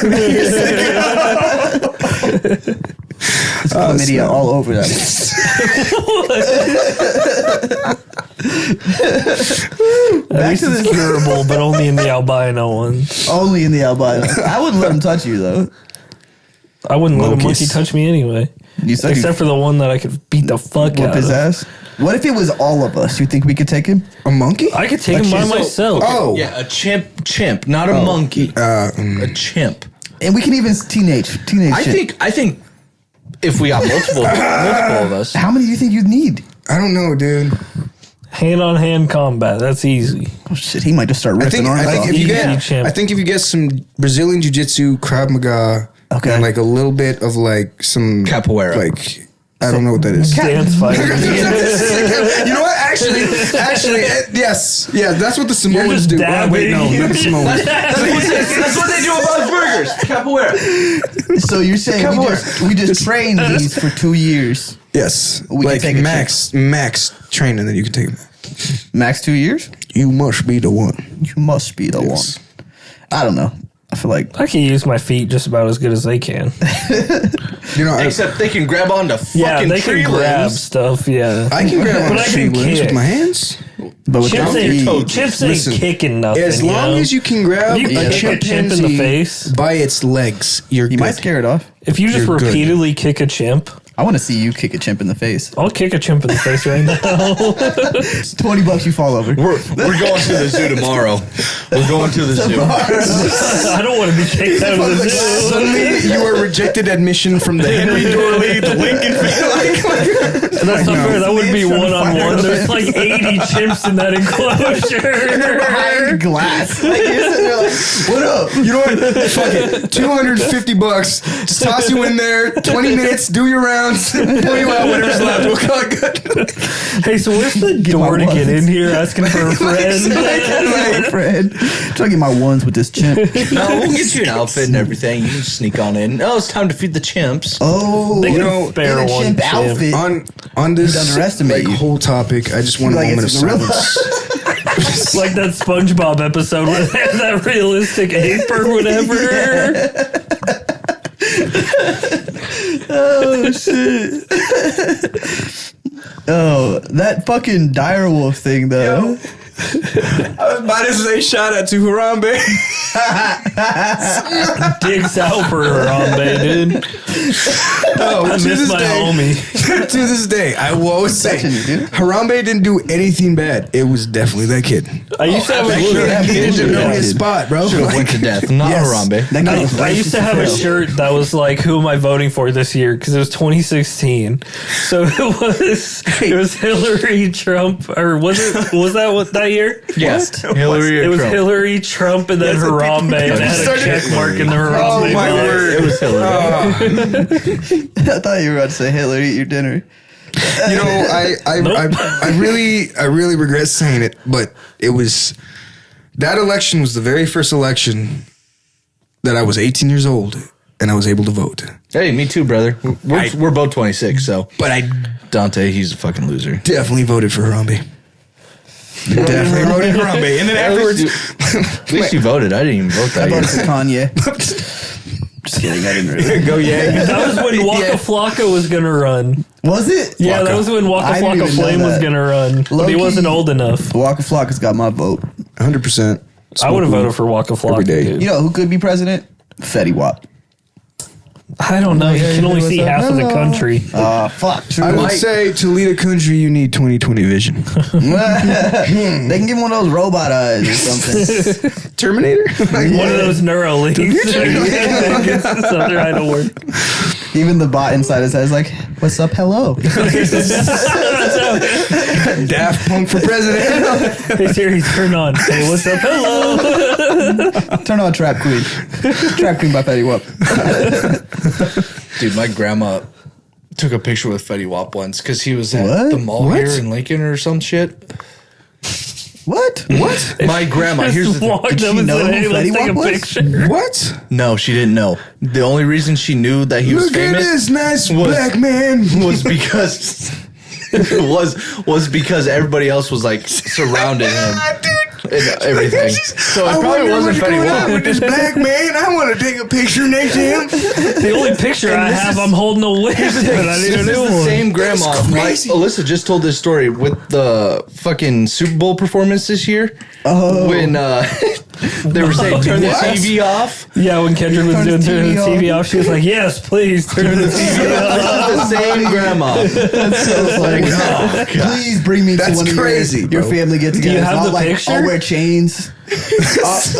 It's chlamydia all over that.
At least it's curable, but only in the albino one.
Only in the albino. I wouldn't let him touch you though.
I wouldn't let a
Monkeys.
monkey touch me anyway.
You said
Except for the one that I could beat the fuck
whip
out
his
of.
ass. What if it was all of us? You think we could take him?
A monkey?
I could take him by myself.
Oh.
Yeah, a chimp, not a monkey. A chimp.
And we can even teenage
I
shit.
think if we got multiple of us,
How many do you think you'd need?
I don't know, dude.
Hand-on-hand combat. That's easy.
Oh shit, he might just start ripping arms off.
Champ.
I think if you get some Brazilian Jiu-Jitsu, Krav Maga,
Okay.
and like a little bit of like some
Capoeira.
like I don't know what that is.
Dance fighter.
You know what? Actually, yes, yeah, that's what the Samoans do. Oh, wait, no, not the Samoans.
That's what they do about burgers. Capoeira.
So you're saying we just trained these for 2 years?
Yes,
We can
like
take a
max train, and then you can take them.
Max 2 years?
You must be the one.
You must be the
Yes.
one. I don't know. I feel like
I can use my feet just about as good as they can.
You know,
Except they can grab onto fucking
Yeah, they
tree
can grab
limbs.
stuff. Yeah,
I can grab on
But I
tree
can
limbs
kick.
with my hands.
but with
Chips
your
ain't,
feet,
Chips ain't
Listen,
kicking nothing.
As long as you can grab
You
a
kick a chimp in the
chimpanzee
face.
by its legs, you're
you
good.
might scare it off.
If you just
You're good.
repeatedly kick a chimp,
I want to see you kick a chimp in the face.
I'll kick a chimp in the face right now.
$20 you fall over.
We're going to the zoo tomorrow. We're going to the zoo.
I don't want to be kicked out of the zoo.
Suddenly, you are rejected admission from the Henry Dorley, the Lincoln.
That's not fair. That would be one-on-one. There's like 80 chimps in that enclosure.
Behind glass. Like you're sitting there like,
What up? You know what? Fuck it. $250. Just toss you in there. 20 minutes. Do your rounds. Pull you out. Whatever's left. We'll call it good.
Hey, so where's the door to get in here asking for a friend?
hey, friend. Trying to get my ones with this chimp.
No, we'll get you an outfit and everything. You can sneak on in. Oh, it's time to feed the chimps.
Oh,
They
You
can
know,
spare
in a
one
chimp
chimp.
outfit.
On this
You'd underestimate you.
whole topic, I just want
Like
a moment of
it's a gorilla.
silence.
Like that SpongeBob episode where they have that realistic ape or whatever.
Oh shit. Oh, that fucking direwolf thing though.
I was about to say shout out to Harambe.
Dicks out for Harambe, dude.
No,
I
to
miss
this
my
day,
homie.
to this day, I will always say
Touching you, dude.
Harambe didn't do anything bad. It was definitely that kid.
I used to have a
He
shirt.
didn't know his spot, bro.
Should have went to death. Not
Yes.
Harambe.
That guy was
I used to have a shirt that was like, "Who am I voting for this year?" Because it was 2016, so it was Hillary, Trump, or was that year?
Yes. Hillary or
It was
Trump.
Hillary, Trump, and then Harambe, and it had a check mark in the Harambe.
Oh my
box.
word!
It was Hillary.
I thought you were about to say Hillary, eat your dinner.
You know, I really regret saying it, but it was that election was the very first election that I was 18 years old and I was able to vote.
Hey, me too, brother. We're both 26, so.
But I
Dante, he's a fucking loser.
definitely voted for Harambe. Definitely voted for Harambe, and then afterwards,
At least you voted. I didn't even vote
I
that
voted
year.
for Kanye. Just kidding, I didn't really.
go yeah.
That was when Waka Flocka was gonna run.
Was it?
Yeah, that was when Waka
I didn't
Flocka
even know
Flame was
that.
gonna run, but he
Low-key.
wasn't old enough.
Waka Flocka's got my vote.
100%.
I would have voted for Waka Flocka.
Every day.
Dude.
You know who could be president? Fetty Wap.
I don't know. You can only see half of the country.
Fuck. True.
I would say to lead a country, you need 20/20 vision.
They can give him one of those robot eyes or something.
Terminator.
One of those Neuralink. So trying to work.
Even the bot inside his head is like, "What's up? Hello."
Daft Punk for president.
Hey Siri, turn on. Hey, what's up? Hello.
Turn on Trap Queen. Trap Queen by Fetty Wap.
Dude, my grandma took a picture with Fetty Wap once because he was at
What?
the mall
What?
here in Lincoln or some shit.
What?
What?
My grandma, here's the thing.
Walked
Did
up
she
and
know
said, "Hey,
who
let's
Fetty
take a
Wap was?
picture."
What?
No, she didn't know. The only reason she knew that he was
Look at
famous
this nice
was-
black man.
was because was because everybody else was like surrounding him and everything. So it probably wasn't Fetty Wap.
with this black man. I want to take a picture next to him.
The only picture I have, I'm holding a whip, and I need
This
a
is
new
the
one.
same grandma.
That's
Like
crazy.
Alyssa just told this story with the fucking Super Bowl performance this year.
Oh.
When they were saying turn the
What?
TV off.
Yeah, when Kendrick was
Turn
doing
the
turning the
TV
TV off, she was like, "Yes, please turn the TV off."
The same grandma.
So like, please bring me
That's
to one
crazy,
of your
bro.
family get-togethers.
have
I'll,
the picture?
I'll wear chains.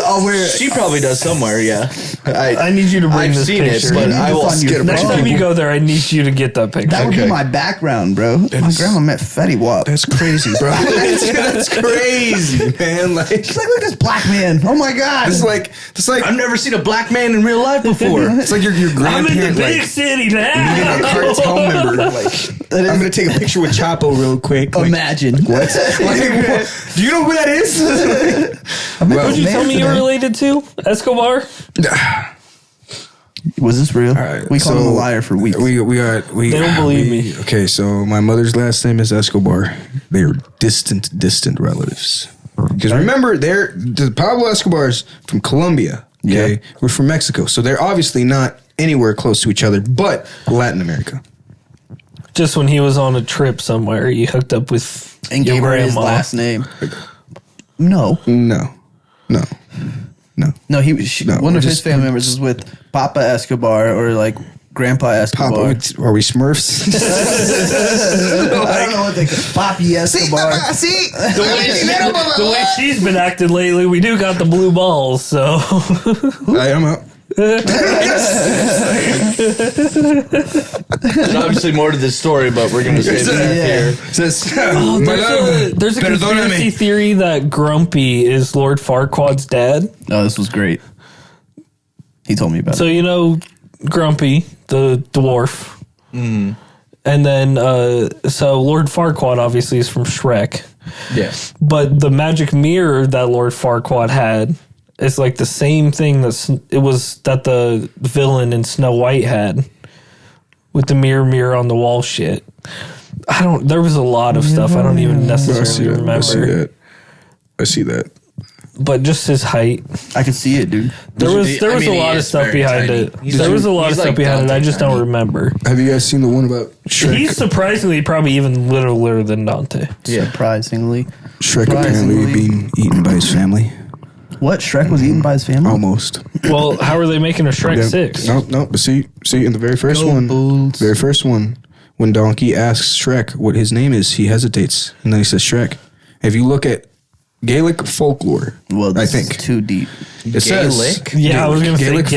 I'll wear it.
She probably does somewhere. Yeah,
I need you to bring
I've
this
seen
picture.
it, but
You need
I
to
will
find your
skip
Next
phone.
time you go there, I need you to get that picture.
That would
Okay.
be my background, bro. My grandma met Fetty Wap.
That's crazy, bro. That's crazy, man. Like,
She's like, look at this black man. Oh my god.
it's like
I've never seen a black man in real life before.
it's like your
I'm in the
grandparent
big
like
city
meeting
now.
a cartel member. Like, I'm gonna take a picture with Chapo real quick. Like,
Imagine.
what? Like, do you know who that is? Well,
Would you tell me you're related to Escobar?
Was this real?
right,
We called him a liar for weeks.
We
They don't believe me.
Okay, so my mother's last name is Escobar. They are distant relatives. Because remember, the Pablo Escobars from Colombia. Okay, we're from Mexico, so they're obviously not anywhere close to each other, but Latin America.
Just when he was on a trip somewhere, he hooked up with
and
your
gave her his
grandma.
last name. No.
No.
No, one
we're
of his
just-
family members was with Papa Escobar or like Grandpa Escobar.
Papa, are we Smurfs?
I don't know what they call Papi Escobar.
The way she's been acting lately, we do got the blue balls, so
I'm out.
There's obviously more to this story, but we're going to save it here.
there's a conspiracy theory that Grumpy is Lord Farquaad's dad.
Oh, this was great. He told me about
So
it.
you know Grumpy, the dwarf, and then so Lord Farquaad obviously is from Shrek,
Yes.
but the magic mirror that Lord Farquaad had is like the same thing that the villain in Snow White had with the mirror on the wall shit. There was a lot of stuff I don't even necessarily remember,
I see that.
but just his height.
I could see it, dude.
There was a
he
lot of
is
stuff
very
behind
tiny.
it.
He's
There
like-
was a lot of
he's
stuff
like
behind it. I
Dante
just don't
tiny.
remember.
Have you guys seen the one about Shrek?
He's surprisingly probably even littler than Dante.
Yeah.
Surprisingly.
Shrek apparently being eaten by his family.
What? Shrek was eaten by his family?
Almost.
Well, how are they making a Shrek
Yeah.
6?
No. But see, in the very first
Go
one,
Bulls.
very first one, when Donkey asks Shrek what his name is, he hesitates, and then he says Shrek. If you look at Gaelic folklore,
Well,
I
this
think
is too deep.
it says
Yeah, I was gonna say Gaelic.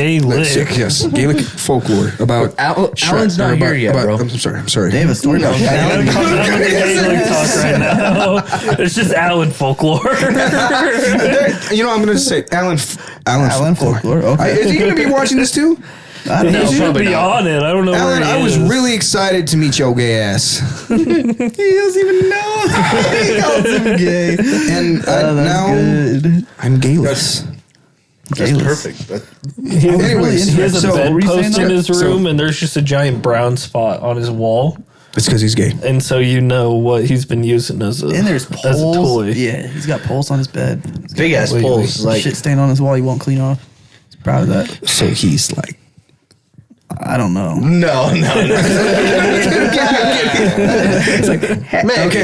Yes, Gaelic folklore about
Alan's
Shrek,
not
or
here yet, bro.
I'm sorry.
They have a story about
Alan
that.
comes out with the Gaelic talk right now. It's just Alan folklore.
You know, I'm going to say Alan
Folklore. Okay.
Is he going to be watching this too?
I don't
He
know.
should
probably
be
not.
on it. I don't know
Alan,
where he
I was
is.
really excited to meet your gay ass.
He doesn't even know. He calls him gay.
And
Oh, that's
now
good.
I'm gayless.
That's
Gayless.
perfect.
He
Anyways,
has a
so-
what were you saying
bedpost in
now?
his
So-
room, and there's just a giant brown spot on his wall.
It's because he's gay.
And so you know what he's been using as a,
And there's
as a
poles.
toy.
Yeah, he's got poles on his bed.
Big ass
Wait,
poles. Like,
Shit stain on his wall he won't clean off. He's proud of that.
So he's like,
I don't know.
no.
okay,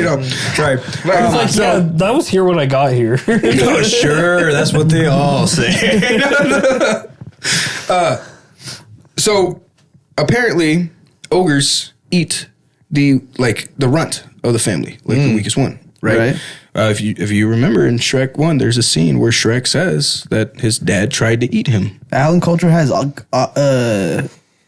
no, right.
It's like, yeah, that was here when I got here.
Oh, sure, that's what they all say. So apparently, ogres eat the runt of the family, like the weakest one, right? If you remember in Shrek 1, there's a scene where Shrek says that his dad tried to eat him.
Alan culture has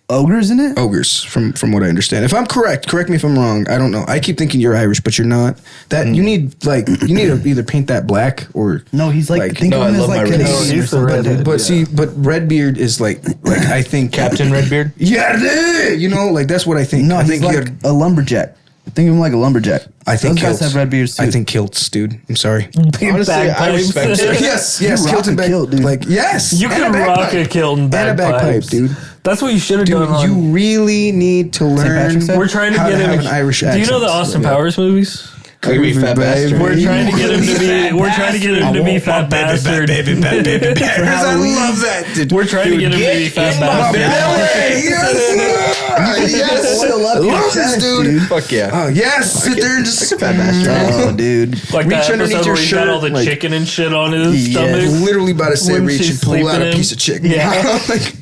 ogres in it?
Ogres, from what I understand. If I'm correct me if I'm wrong. I don't know. I keep thinking you're Irish, but you're not. That you need to either paint that black or
No, he's like think
no,
of him
I
as
love
like
my
Canadian
redheads.
or
He's the
something.
redhead.
But see, Redbeard is like I think
Captain Redbeard?
Yeah, you know, like that's what I think.
No,
I
he's
think
like a lumberjack. Think of him like a lumberjack.
I think
those guys
kilts.
have red beards too.
I think kilts, dude. I'm sorry.
Honestly, I
Bagpipes.
respect it.
yes,
You rock
kilt and
a kilt, dude.
yes,
You
and
can
a
rock
bagpipe.
a kilt and
And a bagpipe,
bagpipes.
dude.
That's what you should have
Dude,
done. On,
you really need to learn.
Patrick's Day?
we're trying to
how
get
to
him.
have an Irish
Do you know the
accent.
Austin Powers movies?
Could be fat bastard.
We're trying to get him to be. We're trying to get him to be fat bastard.
I love that. Dude.
We're trying to get him to be fat bastard.
Yes,
Oil up your
love this,
chest,
dude.
Fuck yeah.
Oh yes, sit there and just
Fat bastard.
Oh, dude.
Like
Reach
that
underneath
episode
your
where he got all the
shirt, like-
chicken and shit on his
Yes.
stomach.
literally about to say
When
reach
she's
and pull out
sleeping
a
in.
piece of chicken.
Yeah.
Like,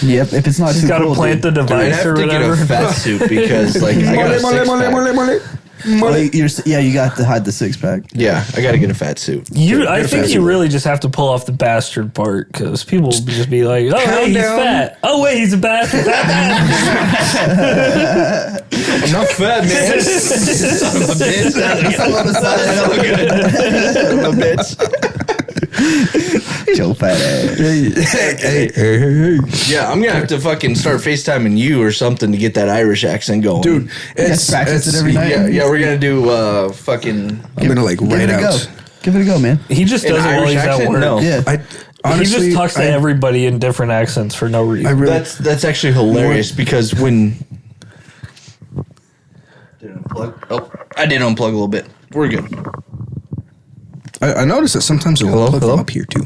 Yep. If it's not
He's
too
got to
cold,
plant
dude.
the
I'd
device
have
or
to get
whatever.
a fat suit because, like, I got a six-pack.
Well, you got to hide the 6-pack.
Yeah, I got to get a fat suit.
I think you really just have to pull off the bastard part because people will just be like, "Oh, hey, he's fat. Oh, wait, he's a bastard."
I'm not fat, man. Son of a bitch. Son of a bitch.
Joe fat ass.
Hey.
Yeah, I'm gonna have to fucking start FaceTiming you or something to get that Irish accent going,
Dude,
Practice it every night.
Yeah, we're gonna do fucking.
I'm gonna like
Give
write
it a go.
out.
Give it a go, man.
He just does it while
Irish
he's at
accent?
work.
No.
Yeah.
Honestly,
he just talks to everybody in different accents for no reason.
That's actually hilarious because when. Did I unplug? Oh, I did unplug a little bit. We're good.
I noticed that sometimes it will unplug from up here too.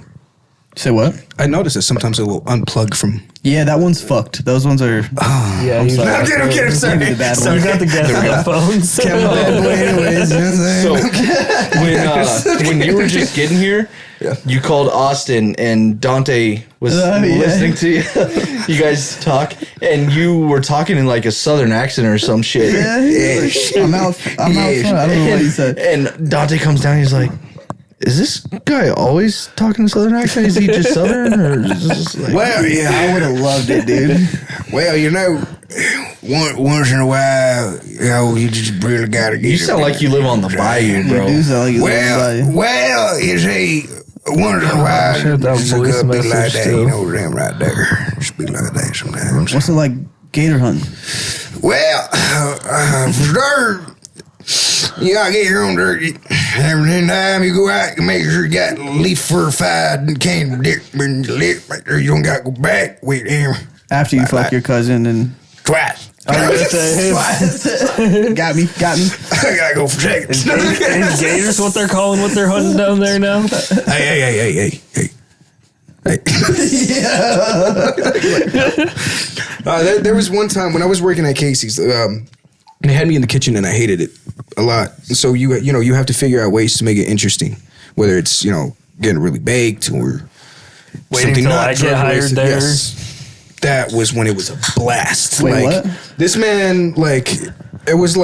Say what?
I noticed that sometimes it will unplug from.
Yeah, that one's fucked. Those ones are.
Yeah,
I'm
he's
sorry.
like,
I'm kidding, sorry.
Maybe the bad
so
one.
you got the guest headphones.
Kevin bad boy anyways, you know what I'm saying?
So when you were just getting here, you called Austin and Dante was listening to you. You guys talk, and you were talking in like a southern accent or some shit.
Yeah. I'm out front. I don't know what he said.
And Dante comes down. He's like, "Is this guy always talking southern accent? Is he just southern, or is this just like?"
Well, yeah,
I would have loved it, dude.
Well, once in a while, you just really gotta get.
You sound like you live on the bayou, bro.
You do sound like you
Well, you see, once in a while,
Shit, that
it's a
voice
good bit like
message
that.
too.
You know them right there. Speak like that sometimes.
What's it like gator hunting?
Well, for sure, you gotta get your own turkey. Every time you go out, you make sure you got leaf fortified and can't dip in your lip right there. You don't gotta go back with him.
After you fuck your cousin and
Twice.
got me.
I gotta go for seconds.
Is gators what they're calling what they're hunting down there now?
Hey. There was one time when I was working at Casey's. They had me in the kitchen and I hated it a lot. So you have to figure out ways to make it interesting, whether it's getting really baked or
Waiting
something
till
not
I get
drug
hired
related.
there.
Yes. That was when it was a blast.
Wait,
like
what?
this man, it's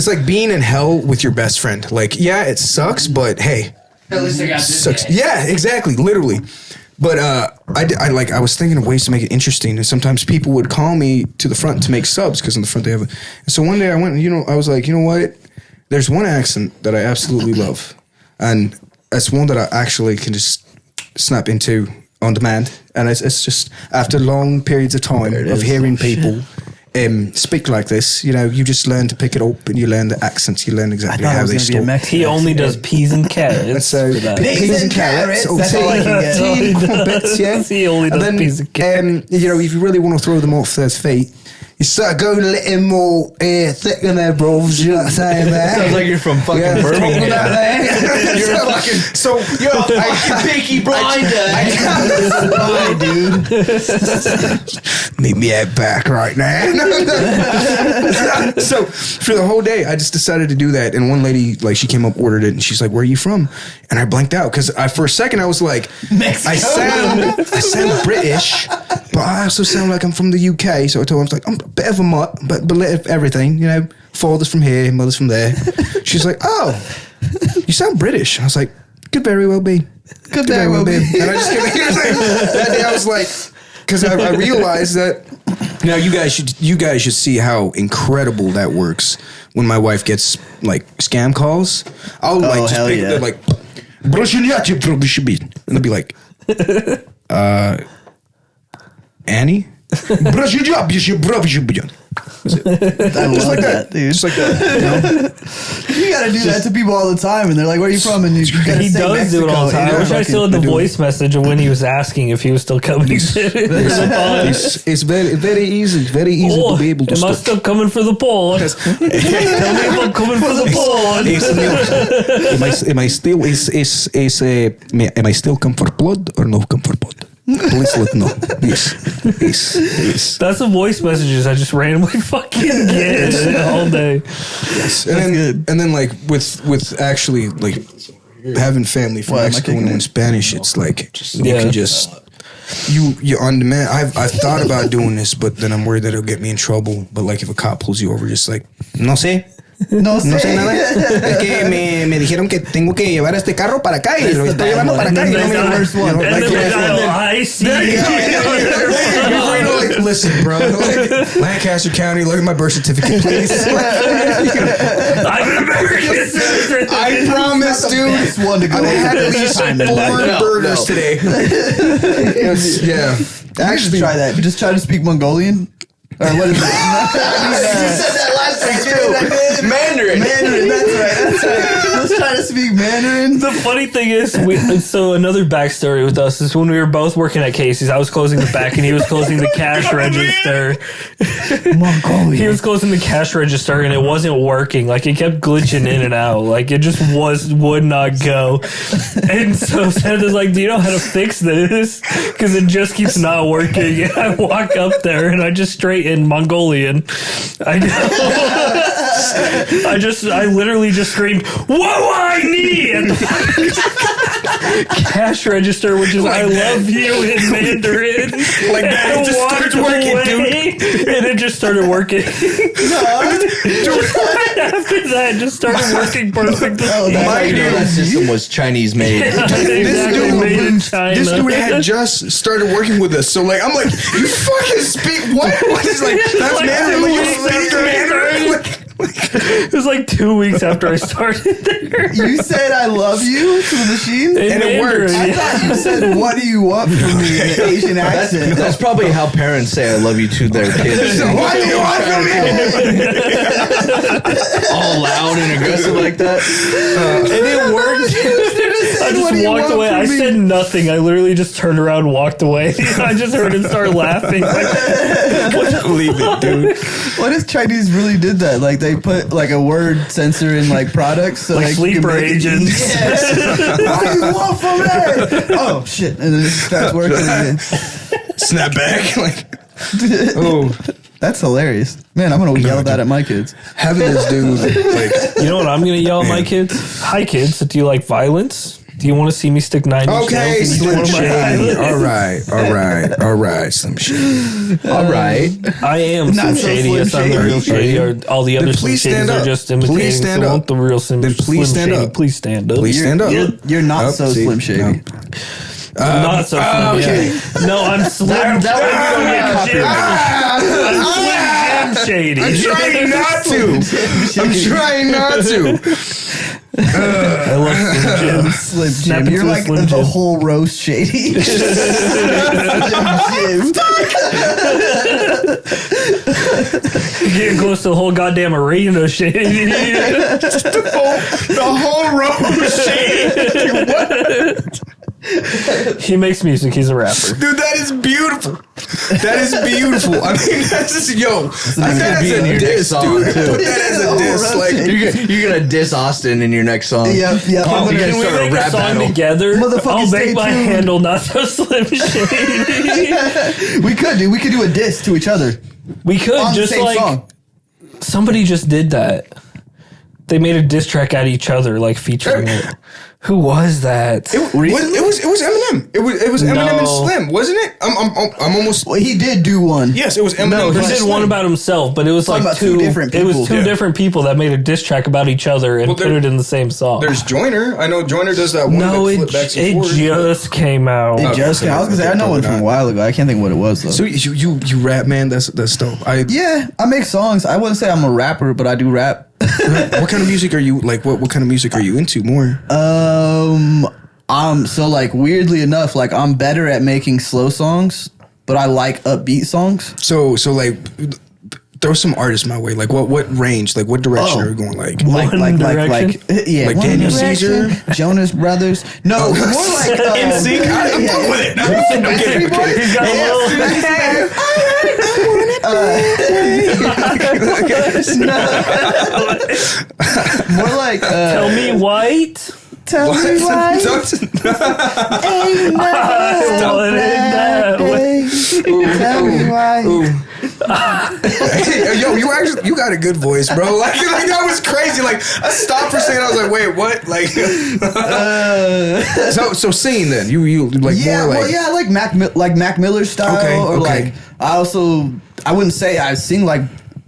like being in hell with your best friend. Like, yeah, it sucks, but hey,
At least I got this
sucks. Yeah, exactly, literally. But I was thinking of ways to make it interesting, and sometimes people would call me to the front to make subs because in the front they have and so one day I went, I was like, you know what? There's one accent that I absolutely love, and that's one that I actually can just snap into on demand, and it's just after long periods of time of hearing people speak like this, you just learn to pick it up and you learn the accents, you learn exactly how they talk.
He only does peas and carrots.
So peas and carrots,
that's all I can get.
tea and crumpets, yeah.
He only does peas and carrots.
If you really want to throw them off their feet, you start going a little more thick in their bros. You know what I'm saying, man?
Sounds like you're from fucking Birmingham.
You're fucking
Peaky Blinder.
Why, dude?
meet me at back right now. So for the whole day, I just decided to do that. And one lady, she came up, ordered it, and she's like, "Where are you from?" And I blanked out because for a second I was like,
Mexico.
I sound British, but I also sound like I'm from the UK. So I told her, I'm a bit of a mutt, but of everything, father's from here, mother's from there. She's like, "Oh, you sound British." And I was like, "Could very well be. Could very well be." And I just that day I was like, because I realized that you guys should see how incredible that works when my wife gets scam calls. I'll just
hell
pick
yeah.
they're like, and they'll be like, Annie?
I love that, dude.
Just like that.
You gotta do that to people all the time, and they're like, "Where are you from?" And you gotta
He
say
does do it all the
Mexico.
time. I wish I still had the voice message of when he was asking if he was still coming.
It's very, very easy. Very easy to be able to
am I
stop.
still coming for the pod? Tell me if I'm coming for the pod.
Am I still come for blood or no come for blood? Please let know. Yes.
That's the voice messages I just randomly fucking get all day.
Yes. And then with actually having family from Mexico and in Spanish, it's you can just you on demand. I've thought about doing this, but then I'm worried that it'll get me in trouble. But if a cop pulls you over, just no sé.
No sé.
No sé nada. Es que me dijeron que tengo que llevar este carro para acá y lo
the
estoy
bad
llevando
one.
para
And
acá.
then
Y no me
there's the
lo-
worst one.
you know,
And
like,
then they
like,
dial, I see.
Like, listen, bro. Like, Lancaster County, look at my birth certificate, please.
I'm an American citizen.
I promise, dude.
Best one to go
I had at least
time in
4
life.
burgers today. It was- yeah.
Actually, try that. Just try to speak Mongolian. Or what is it?
that last time too. Mandarin.
Mandarin. That's right. Let's try to speak Mandarin.
The funny thing is, so another backstory with us is when we were both working at Casey's, I was closing the back and he was closing the cash register.
Mongolian.
He was closing the cash register and it wasn't working. Like it kept glitching in and out. Like it just would not go. And so Seth is like, "Do you know how to fix this? Because it just keeps not working." And I walk up there and I just straight in Mongolian. I know. I literally just screamed, "What do I need?" at the cash register, which is "I love you" in Mandarin.
Like that,
And
it just
walked
starts working,
away, and it just started working. After that, it just started working perfectly.
My that system was Chinese made.
Exactly, made in China.
This dude had just started working with us, so like I'm like, you fucking speak what? What is like that's
Like
Mandarin?
2
Like, you
weeks
speak
after I
Mandarin?
started. It was like 2 weeks after I started there.
You said "I love you" to the machine,
And
it worked.
I thought you said "What do you want from me" in the Asian accent.
That's probably how parents say "I love you" to their kids.
What do you want from me?
All loud and aggressive like that.
And it worked. I
"What do
just
you
walked
want
away.
from
I
me?"
said nothing. I literally just turned around and walked away. I just heard him start laughing.
Believe it, dude.
What if Chinese really did that? Like they put like a word sensor in like products, so
Like
you
sleeper
can make it-
agents.
Yeah. What do you want from me? Oh shit! And then it starts working again.
Snap back. Like, oh,
That's hilarious, man. I'm gonna yell that at my kids.
having this dude like.
You know what I'm going to yell at my kids? Hi, kids. Do you like violence? Do you want to see me stick 9 inch
Okay,
nails in each
Slim
one of my
Shady.
eyelids?
All right, Slim Shady.
All right.
I am
Not
Slim
so
Shady.
Slim
Yes, I'm the
Shady.
real Shady. Or all the other Slim
please
Shadys
stand
are
up.
just imitating.
Please stand
so
up.
won't the real Slim,
Then please
Slim
stand
Shady
up.
please stand up.
Please stand up.
You're not
Oh,
so
see,
Slim Shady.
no.
Not so Slim.
okay.
Yeah. No, I'm Slim.
That way we don't get copyrighted.
I'm Slim Jim Shady.
I'm trying not to. I'm trying not to.
I love Slim Jim.
Slim
Snap
Jim.
into
You're
a
like
Slim
the
Jim.
whole roast Shady. Slim Jim.
Getting close to the whole goddamn arena Shady.
The whole road shade.
He makes music. He's a rapper.
Dude, that is beautiful. That is beautiful. I mean, that's just, yo. Put that
be
as
in
a
your
diss,
next song,
dude.
too.
Put that as a diss. Like,
You're gonna diss Austin in your next song.
Yep.
Oh, you guys
Can we
start a
make a
rap
song
battle.
together?
Motherfucker,
I'll
stay
make my
tuned.
handle not so Slim Shady.
We could do. We could do a diss to each other
We could
on the
just
same
like
song.
somebody just did that. They made a diss track at each other, like featuring it. Who was that?
it was Eminem. It was Eminem and
No.
Slim, wasn't it? I'm almost.
Well, he did do one.
Yes, it was Eminem.
No, he
versus
did one
Slim.
about himself, but it was
Talking
like
about two different
It was
people.
two
Yeah.
different people that made a diss track about each other and
Well,
put
there-
it in the same song.
There's Joyner. I know Joyner does that one.
No,
that
it
flip backs and
it
forwards.
just came out.
It just came. I was gonna say I know one from a while ago. I can't think what it was though.
So you rap, man. That's dope.
Yeah, I make songs. I wouldn't say I'm a rapper, but I do rap.
What kind of music are you like? What kind of music are you into more?
So like weirdly enough, like I'm better at making slow songs, but I like upbeat songs.
So like, throw some artists my way. Like what range? Like what direction are you going? Like
Like
One Direction?
yeah,
Like
One
Daniel
Direction,
Caesar?
Jonas Brothers. No, more like
NSYNC? I'm cool with it.
Backstreet Boys?
He's got
More like
Tell me white.
tell me why ain't
What is that?
Tell me why.
Yo, you got a good voice, bro. Like that was crazy. Like I stopped for a second. I was like, wait, what? Like, so singing then. You like
Yeah,
more like
well, yeah, I like Mac Miller style,
Okay,
or
okay.
like I wouldn't say I sing like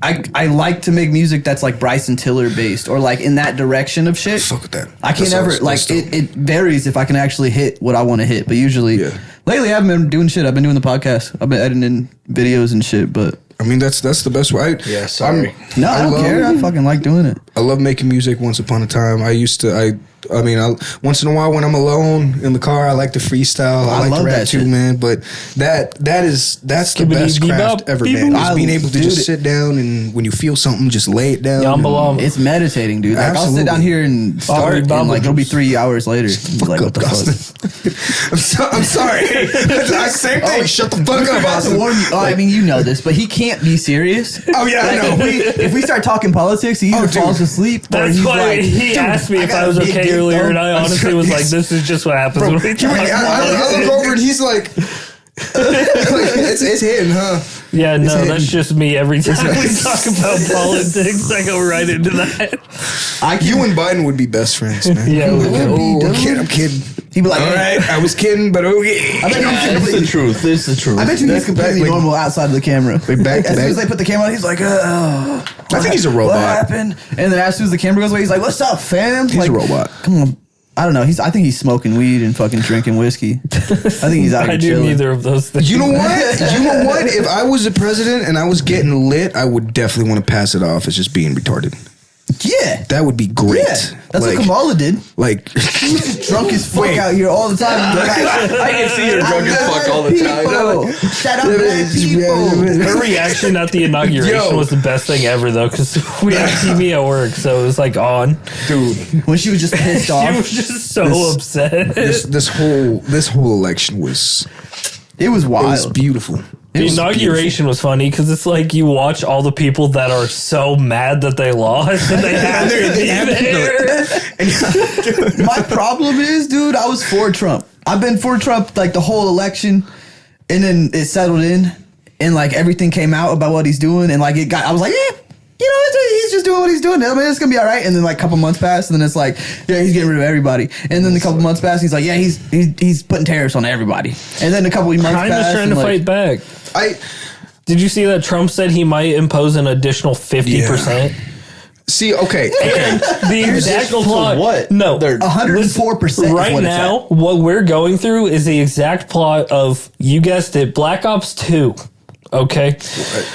I like to make music that's like Bryson Tiller based or like in that direction of shit.
Fuck with that.
I can't ever like it varies if I can actually hit what I want to hit, but usually lately I haven't been doing shit. I've been doing the podcast. I've been editing videos and shit, but
I mean that's the best way.
Sorry.
I don't care. I fucking like doing it.
I love making music. Once upon a time, I mean, once in a while when I'm alone in the car, I like to freestyle. I like to rap too, man. But that's the best craft ever, man. Just being able to just sit down and when you feel something, just lay it down.
It's meditating, dude. Like, I'll sit down here and start, and like it'll be 3 hours later. Like, what the fuck?
I'm sorry. Same thing. Shut the fuck up, Austin.
I mean, you know this, but he can't be serious.
Oh yeah, I know.
If we start talking politics, he either falls asleep or
That's
he's
why
like,
he asked me if I was okay earlier, and I honestly was like, "This is just what happens when we talk."
I look over and he's like, "It's him, huh?"
Yeah, no, that's just me. Every time we talk about politics, I go right into that.
You and Biden would be best friends, man.
Yeah,
I'm kidding.
he'd be like,
All right, I was kidding, but okay.
I bet
It's the truth. It's the truth.
I bet you he's completely normal outside of the camera.
Back to
As soon
back.
as they put the camera on, he's like,
I think he's a robot.
What happened? And then as soon as the camera goes away, he's like, what's up, fam?
He's a robot.
Come on. I don't know. I think he's smoking weed and fucking drinking whiskey. I think he's out here
I do
chilling.
neither of those things.
You know what? If I was the president and I was getting lit, I would definitely want to pass it off as just being retarded.
Yeah.
That would be great.
Yeah. That's what Kamala did.
Like,
Drunk as fuck out here all the time.
I can see her drunk as fuck all the time.
Shut up, black people.
Her reaction at the inauguration was the best thing ever, though, because we had TV at work, so it was like on.
dude,
When she was just pissed
She
off.
was just so upset.
this whole election was
wild.
beautiful.
The inauguration was funny because it's like you watch all the people that are so mad that they lost and they have to be there.
My problem is, dude, I was for Trump. I've been for Trump like the whole election, and then it settled in, and like everything came out about what he's doing, and like I was like, yeah, you know, he's just doing what he's doing. I mean, it's gonna be all right. And then like a couple months passed, and then it's like, yeah, he's getting rid of everybody. And then a couple months passed, he's like, yeah, he's putting tariffs on everybody. And then a couple months passed,
China's trying to fight back. Did you see that Trump said he might impose an additional 50%?
See, okay.
And the exact plot.
what?
No,
They're
104%.
right now, what we're going through is the exact plot of, you guessed it, Black Ops 2. Okay?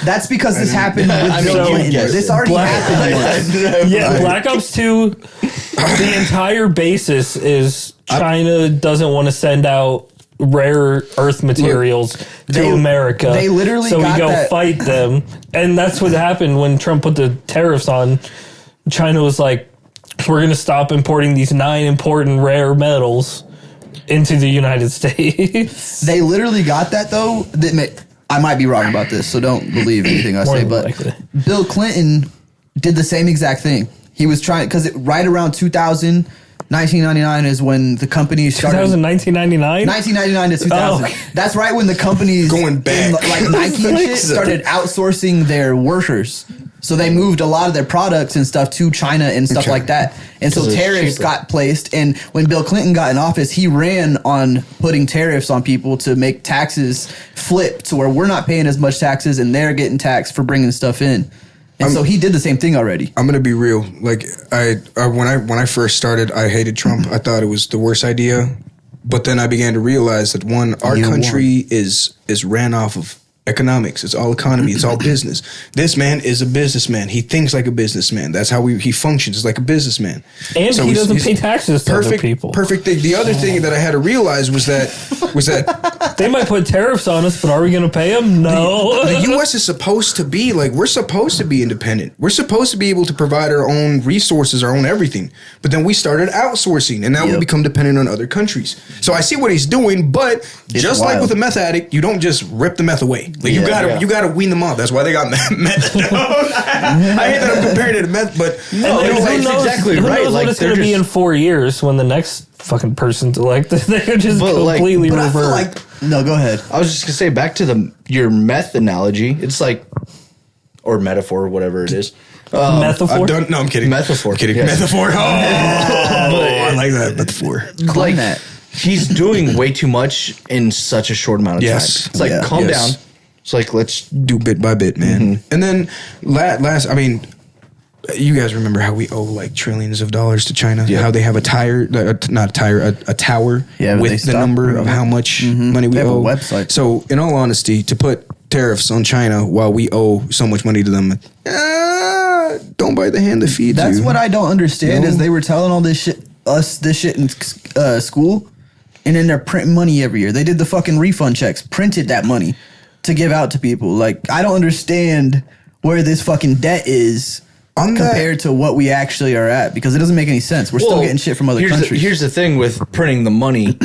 That's because this happened with Bill Clinton. This already happened.
Yeah, Black Ops 2, the entire basis is China doesn't want to send out rare earth materials to America.
They literally
so we
got
go
that.
fight them. And that's what happened when Trump put the tariffs on. China was like, we're going to stop importing these 9 important rare metals into the United States.
They literally got that, though. I might be wrong about this, so don't believe anything I
More
say.
than
But
likely.
Bill Clinton did the same exact thing. He was trying, because right around 2000, 1999 is when the company started.
1999?
1999 to 2000.
Oh.
That's right when the companies
Going back.
like Nike and shit started outsourcing their workers. So they moved a lot of their products and stuff to China and stuff like that. And so tariffs got placed. And when Bill Clinton got in office, he ran on putting tariffs on people to make taxes flip to where we're not paying as much taxes and they're getting taxed for bringing stuff in. And so he did the same thing already.
I'm gonna be real. Like when I first started, I hated Trump. I thought it was the worst idea. But then I began to realize that our country is ran off of economics. It's all economy. It's all business. This man is a businessman. He thinks like a businessman. That's how he functions. Like a businessman.
And
So
he
he's-
doesn't
he's
pay taxes to other people.
Perfect thing. The other thing that I had to realize was that
They might put tariffs on us, but are we going to pay them? No.
the U.S. is supposed to be like, we're supposed to be independent. We're supposed to be able to provide our own resources, our own everything. But then we started outsourcing, and now we become dependent on other countries. So I see what he's doing, but just like with a meth addict, you don't just rip the meth away. Like you gotta wean them off. That's why they got methadone. I hate that I'm comparing it to meth, but
No,
who
who knows,
exactly
who
right.
knows
Like,
what it's going to
they're
be in
just-
4 years when the next fucking person's elected? They're just
But, like-
completely
But I feel
revert.
like, no, go ahead.
I was just gonna say back to your meth analogy. It's like, or metaphor, whatever it is.
Metaphor?
no, I'm kidding.
Metaphor.
I'm kidding.
Yes.
Metaphor. Oh, I like that metaphor.
Like
that.
he's doing way too much in such a short amount of
Yes.
time. It's like
Yeah.
calm
Yes.
down, It's like, let's
do bit by bit, man. And then last, I mean, you guys remember how we owe like trillions of dollars to China?
Yeah.
How they have a tower with the number of how much money we
They have a
owe.
website.
So, in all honesty, to put tariffs on China while we owe so much money to them, don't bite the hand that feeds you.
That's what I don't understand is they were telling all this shit in school, and then they're printing money every year. They did the fucking refund checks, printed that money to give out to people. Like, I don't understand where this fucking debt is compared to what we actually are at, because it doesn't make any sense. We're still getting shit from other countries.
Here's the thing with printing the money.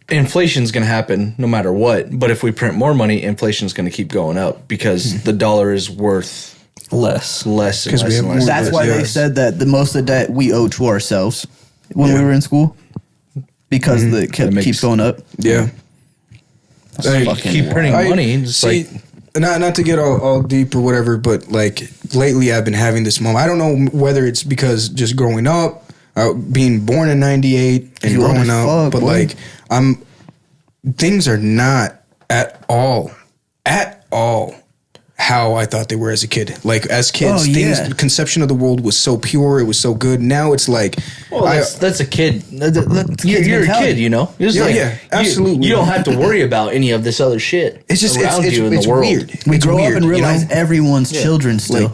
Inflation's going to happen no matter what. But if we print more money, inflation's going to keep going up because the dollar is worth less and less.
That's why they said that the most of the debt we owe to ourselves when we were in school, because the keeps going up.
Yeah.
Keep printing money.
Not to get all deep or whatever, but like lately I've been having this moment. I don't know whether it's because just growing up, being born in '98 and growing up, but like things are not at all how I thought they were as a kid. Like as kids, the conception of the world was so pure, it was so good. Now it's like,
that's a kid. You're a kid, you know.
Absolutely.
You don't have to worry about any of this other shit.
It's just
around you in
it's
the world.
weird.
We
It's
grow
weird,
up and realize everyone's children still,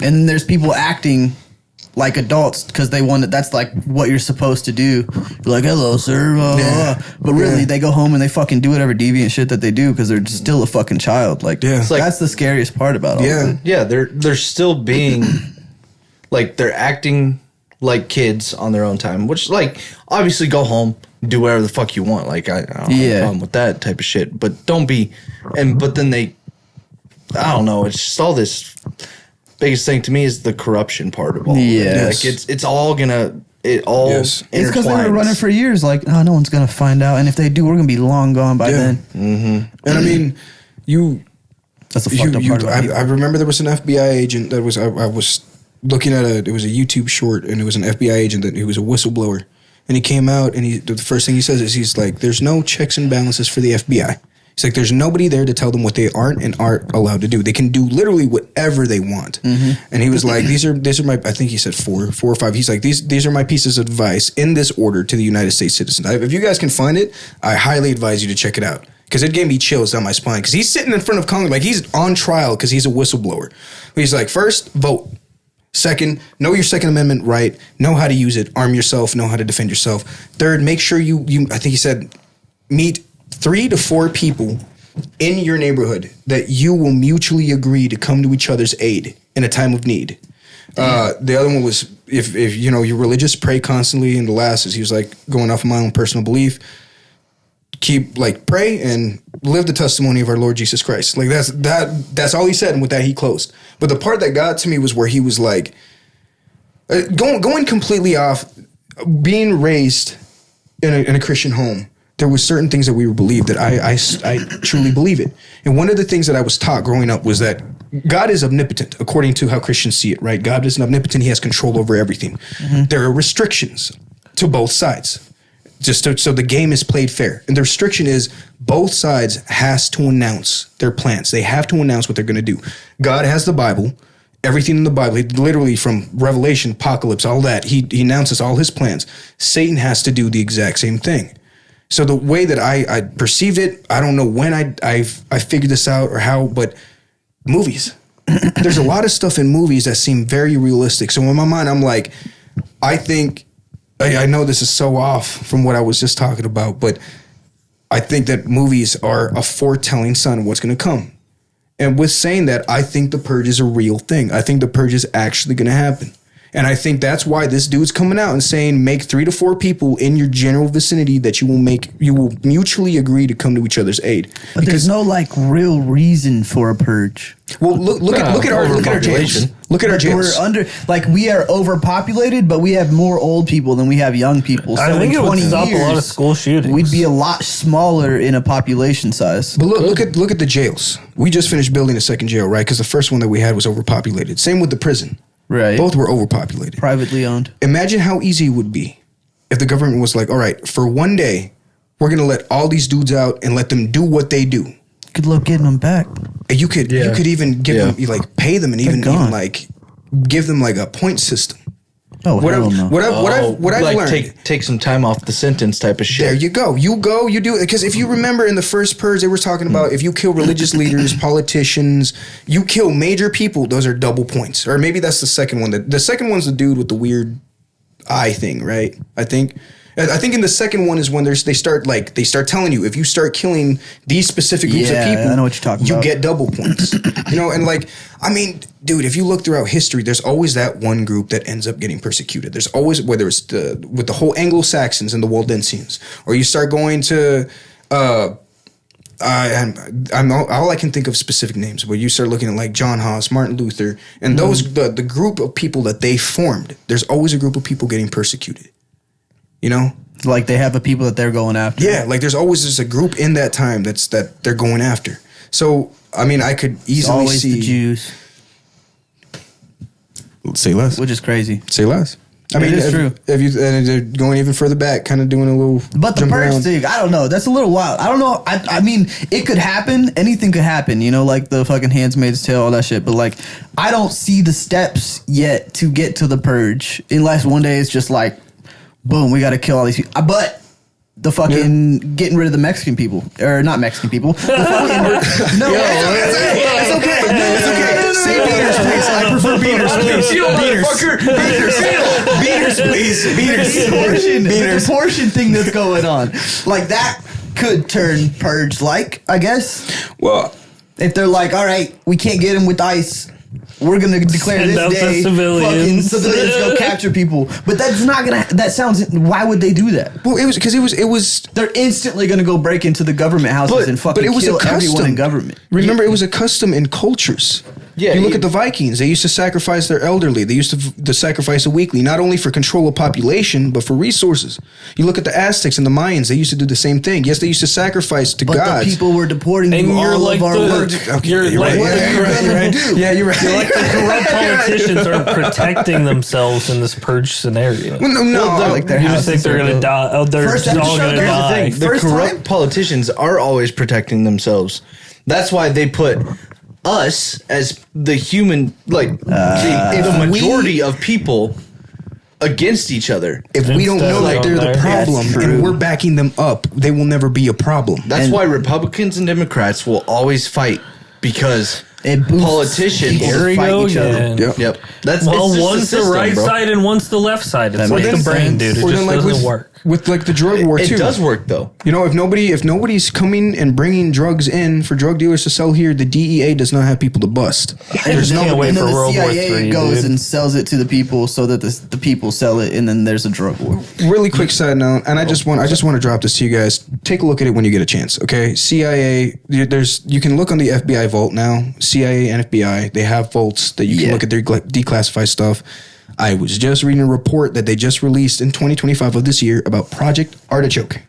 and there's people acting like adults because they want it. That's like what you're supposed to do. You're like, hello, sir. But really, they go home and they fucking do whatever deviant shit that they do because they're still a fucking child. Like, that's the scariest part about all of it.
Yeah, they're still being like, they're acting like kids on their own time, which, like, obviously go home, do whatever the fuck you want. Like, I don't have a problem with that type of shit. But don't be, but then they, I don't know, it's just all this. Biggest thing to me is the corruption part of all.
Yeah,
like it's all gonna It's
because they were running for years. Like, oh, no one's gonna find out, and if they do, we're gonna be long gone by then.
Mm-hmm. And I mean, that's a fucked up part about it. I remember there was an FBI agent that was I was looking at it was a YouTube short, and it was an FBI agent that he was a whistleblower, and he came out and the first thing he says is he's like, "There's no checks and balances for the FBI." He's like, there's nobody there to tell them what they aren't and aren't allowed to do. They can do literally whatever they want. Mm-hmm. And he was like, these are my, I think he said four or five. He's like, these are my pieces of advice in this order to the United States citizens. If you guys can find it, I highly advise you to check it out. Because it gave me chills down my spine. Because he's sitting in front of Congress, like he's on trial because he's a whistleblower. He's like, first, vote. Second, know your Second Amendment right. Know how to use it. Arm yourself. Know how to defend yourself. Third, make sure you I think he said, meet 3 to 4 people in your neighborhood that you will mutually agree to come to each other's aid in a time of need. The other one was if you know you're religious, pray constantly. And the last is he was like, going off of my own personal belief, pray and live the testimony of our Lord Jesus Christ. Like that's all he said, and with that he closed. But the part that got to me was where he was like going completely off, being raised in a Christian home. There was certain things that we believed that I truly believe it. And one of the things that I was taught growing up was that God is omnipotent, according to how Christians see it, right? God is omnipotent. He has control over everything. Mm-hmm. There are restrictions to both sides, so the game is played fair. And the restriction is both sides has to announce their plans. They have to announce what they're going to do. God has the Bible. Everything in the Bible, literally from Revelation, Apocalypse, all that, he announces all his plans. Satan has to do the exact same thing. So the way that I perceived it, I don't know when I figured this out or how, but movies. There's a lot of stuff in movies that seem very realistic. So in my mind, I'm like, I think, I know this is so off from what I was just talking about, but I think that movies are a foretelling sign of what's going to come. And with saying that, I think the purge is a real thing. I think the purge is actually going to happen. And I think that's why this dude's coming out and saying, make 3 to 4 people in your general vicinity that you will mutually agree to come to each other's aid.
But there's no real reason for a purge.
Well, look at our jails. Look at our jails.
We are overpopulated, but we have more old people than we have young people. So
I think it would stop a lot of school shootings.
We'd be a lot smaller in a population size.
But look at the jails. We just finished building a second jail, right? Because the first one that we had was overpopulated. Same with the prison.
Right.
Both were overpopulated.
Privately owned.
Imagine how easy it would be if the government was like, all right, for one day, we're going to let all these dudes out and let them do what they do.
good luck getting them back.
You could even give them, you like pay them and even like give them like a point system.
Oh, hell no.
What I've
like
learned.
take some time off the sentence type of shit.
There you go. You do it. Because if you remember in the first purge, they were talking about if you kill religious leaders, politicians, you kill major people, those are double points. Or maybe that's the second one. The second one's the dude with the weird eye thing, right? I think in the second one is when they start telling you if you start killing these specific groups of people,
I know what you're talking about.
You get double points. And like, I mean, dude, if you look throughout history, there's always that one group that ends up getting persecuted. There's always, whether it's with the whole Anglo-Saxons and the Waldensians, or you start going to all I can think of specific names where you start looking at like John Hus, Martin Luther, and those the group of people that they formed. There's always a group of people getting persecuted.
Like they have a people that they're going after.
Yeah, like there's always just a group in that time that they're going after. So I mean, I could easily
always
see
the Jews.
Say less.
Which is crazy.
Say less. I mean,
it's true.
If you and they're going even further back, kind of doing a little.
But the purge thing, I don't know. That's a little wild. I don't know. I mean, it could happen. Anything could happen. Like the fucking Handmaid's Tale, all that shit. But like, I don't see the steps yet to get to the purge, unless one day it's just like, boom, we got to kill all these people. But the fucking getting rid of the Mexican people, or not Mexican people. The fucking, no, it's okay. No, it's okay. Say beaters, please. I prefer beaters, please. Beaters, please. The proportion thing that's going on, like that could turn purge. Like, I guess.
Well,
if they're like, all right, we can't get him with ICE. We're gonna declare
Send out
this day
the civilians.
fucking civilians go capture people. But that's not gonna. That sounds. Why would they do that?
Well, it was.
They're instantly gonna go break into the government houses and fucking kill everyone in government.
Remember, it was a custom in cultures.
Yeah,
you look at the Vikings. They used to sacrifice their elderly. They used to sacrifice a weekly, not only for control of population, but for resources. You look at the Aztecs and the Mayans. They used to do the same thing. Yes, they used to sacrifice to
but
gods.
The people were deporting
and
you
you're
all
like
of our work.
Okay,
you're like
you're right. Yeah, you're right.
You're like the corrupt politicians are protecting themselves in this purge scenario.
Well, no,
like their
You just think they're gonna die? Oh, they're
First
all
episode,
gonna
here's the
die.
thing.
The
First
corrupt
time?
politicians are always protecting themselves. That's why they put us as the human, like the majority of people against each other.
If we don't know that they're the problem and we're backing them up, they will never be a problem.
That's why Republicans and Democrats will always fight, because politicians
fight each other.
Yep.
That's
one's the right side and one's the left side. It's like the brain, dude. It just doesn't work.
With like the drug war too.
It does work though.
If nobody's coming and bringing drugs in for drug dealers to sell here, the DEA does not have people to bust.
There's no way for World War III.
Goes and sells it to the people so that the people sell it, and then there's a drug war.
Really quick side note, and I just want to drop this to you guys. Take a look at it when you get a chance, okay? CIA, you can look on the FBI vault now. CIA and FBI, they have vaults that you can look at their declassified stuff. I was just reading a report that they just released in 2025 of this year about Project Artichoke.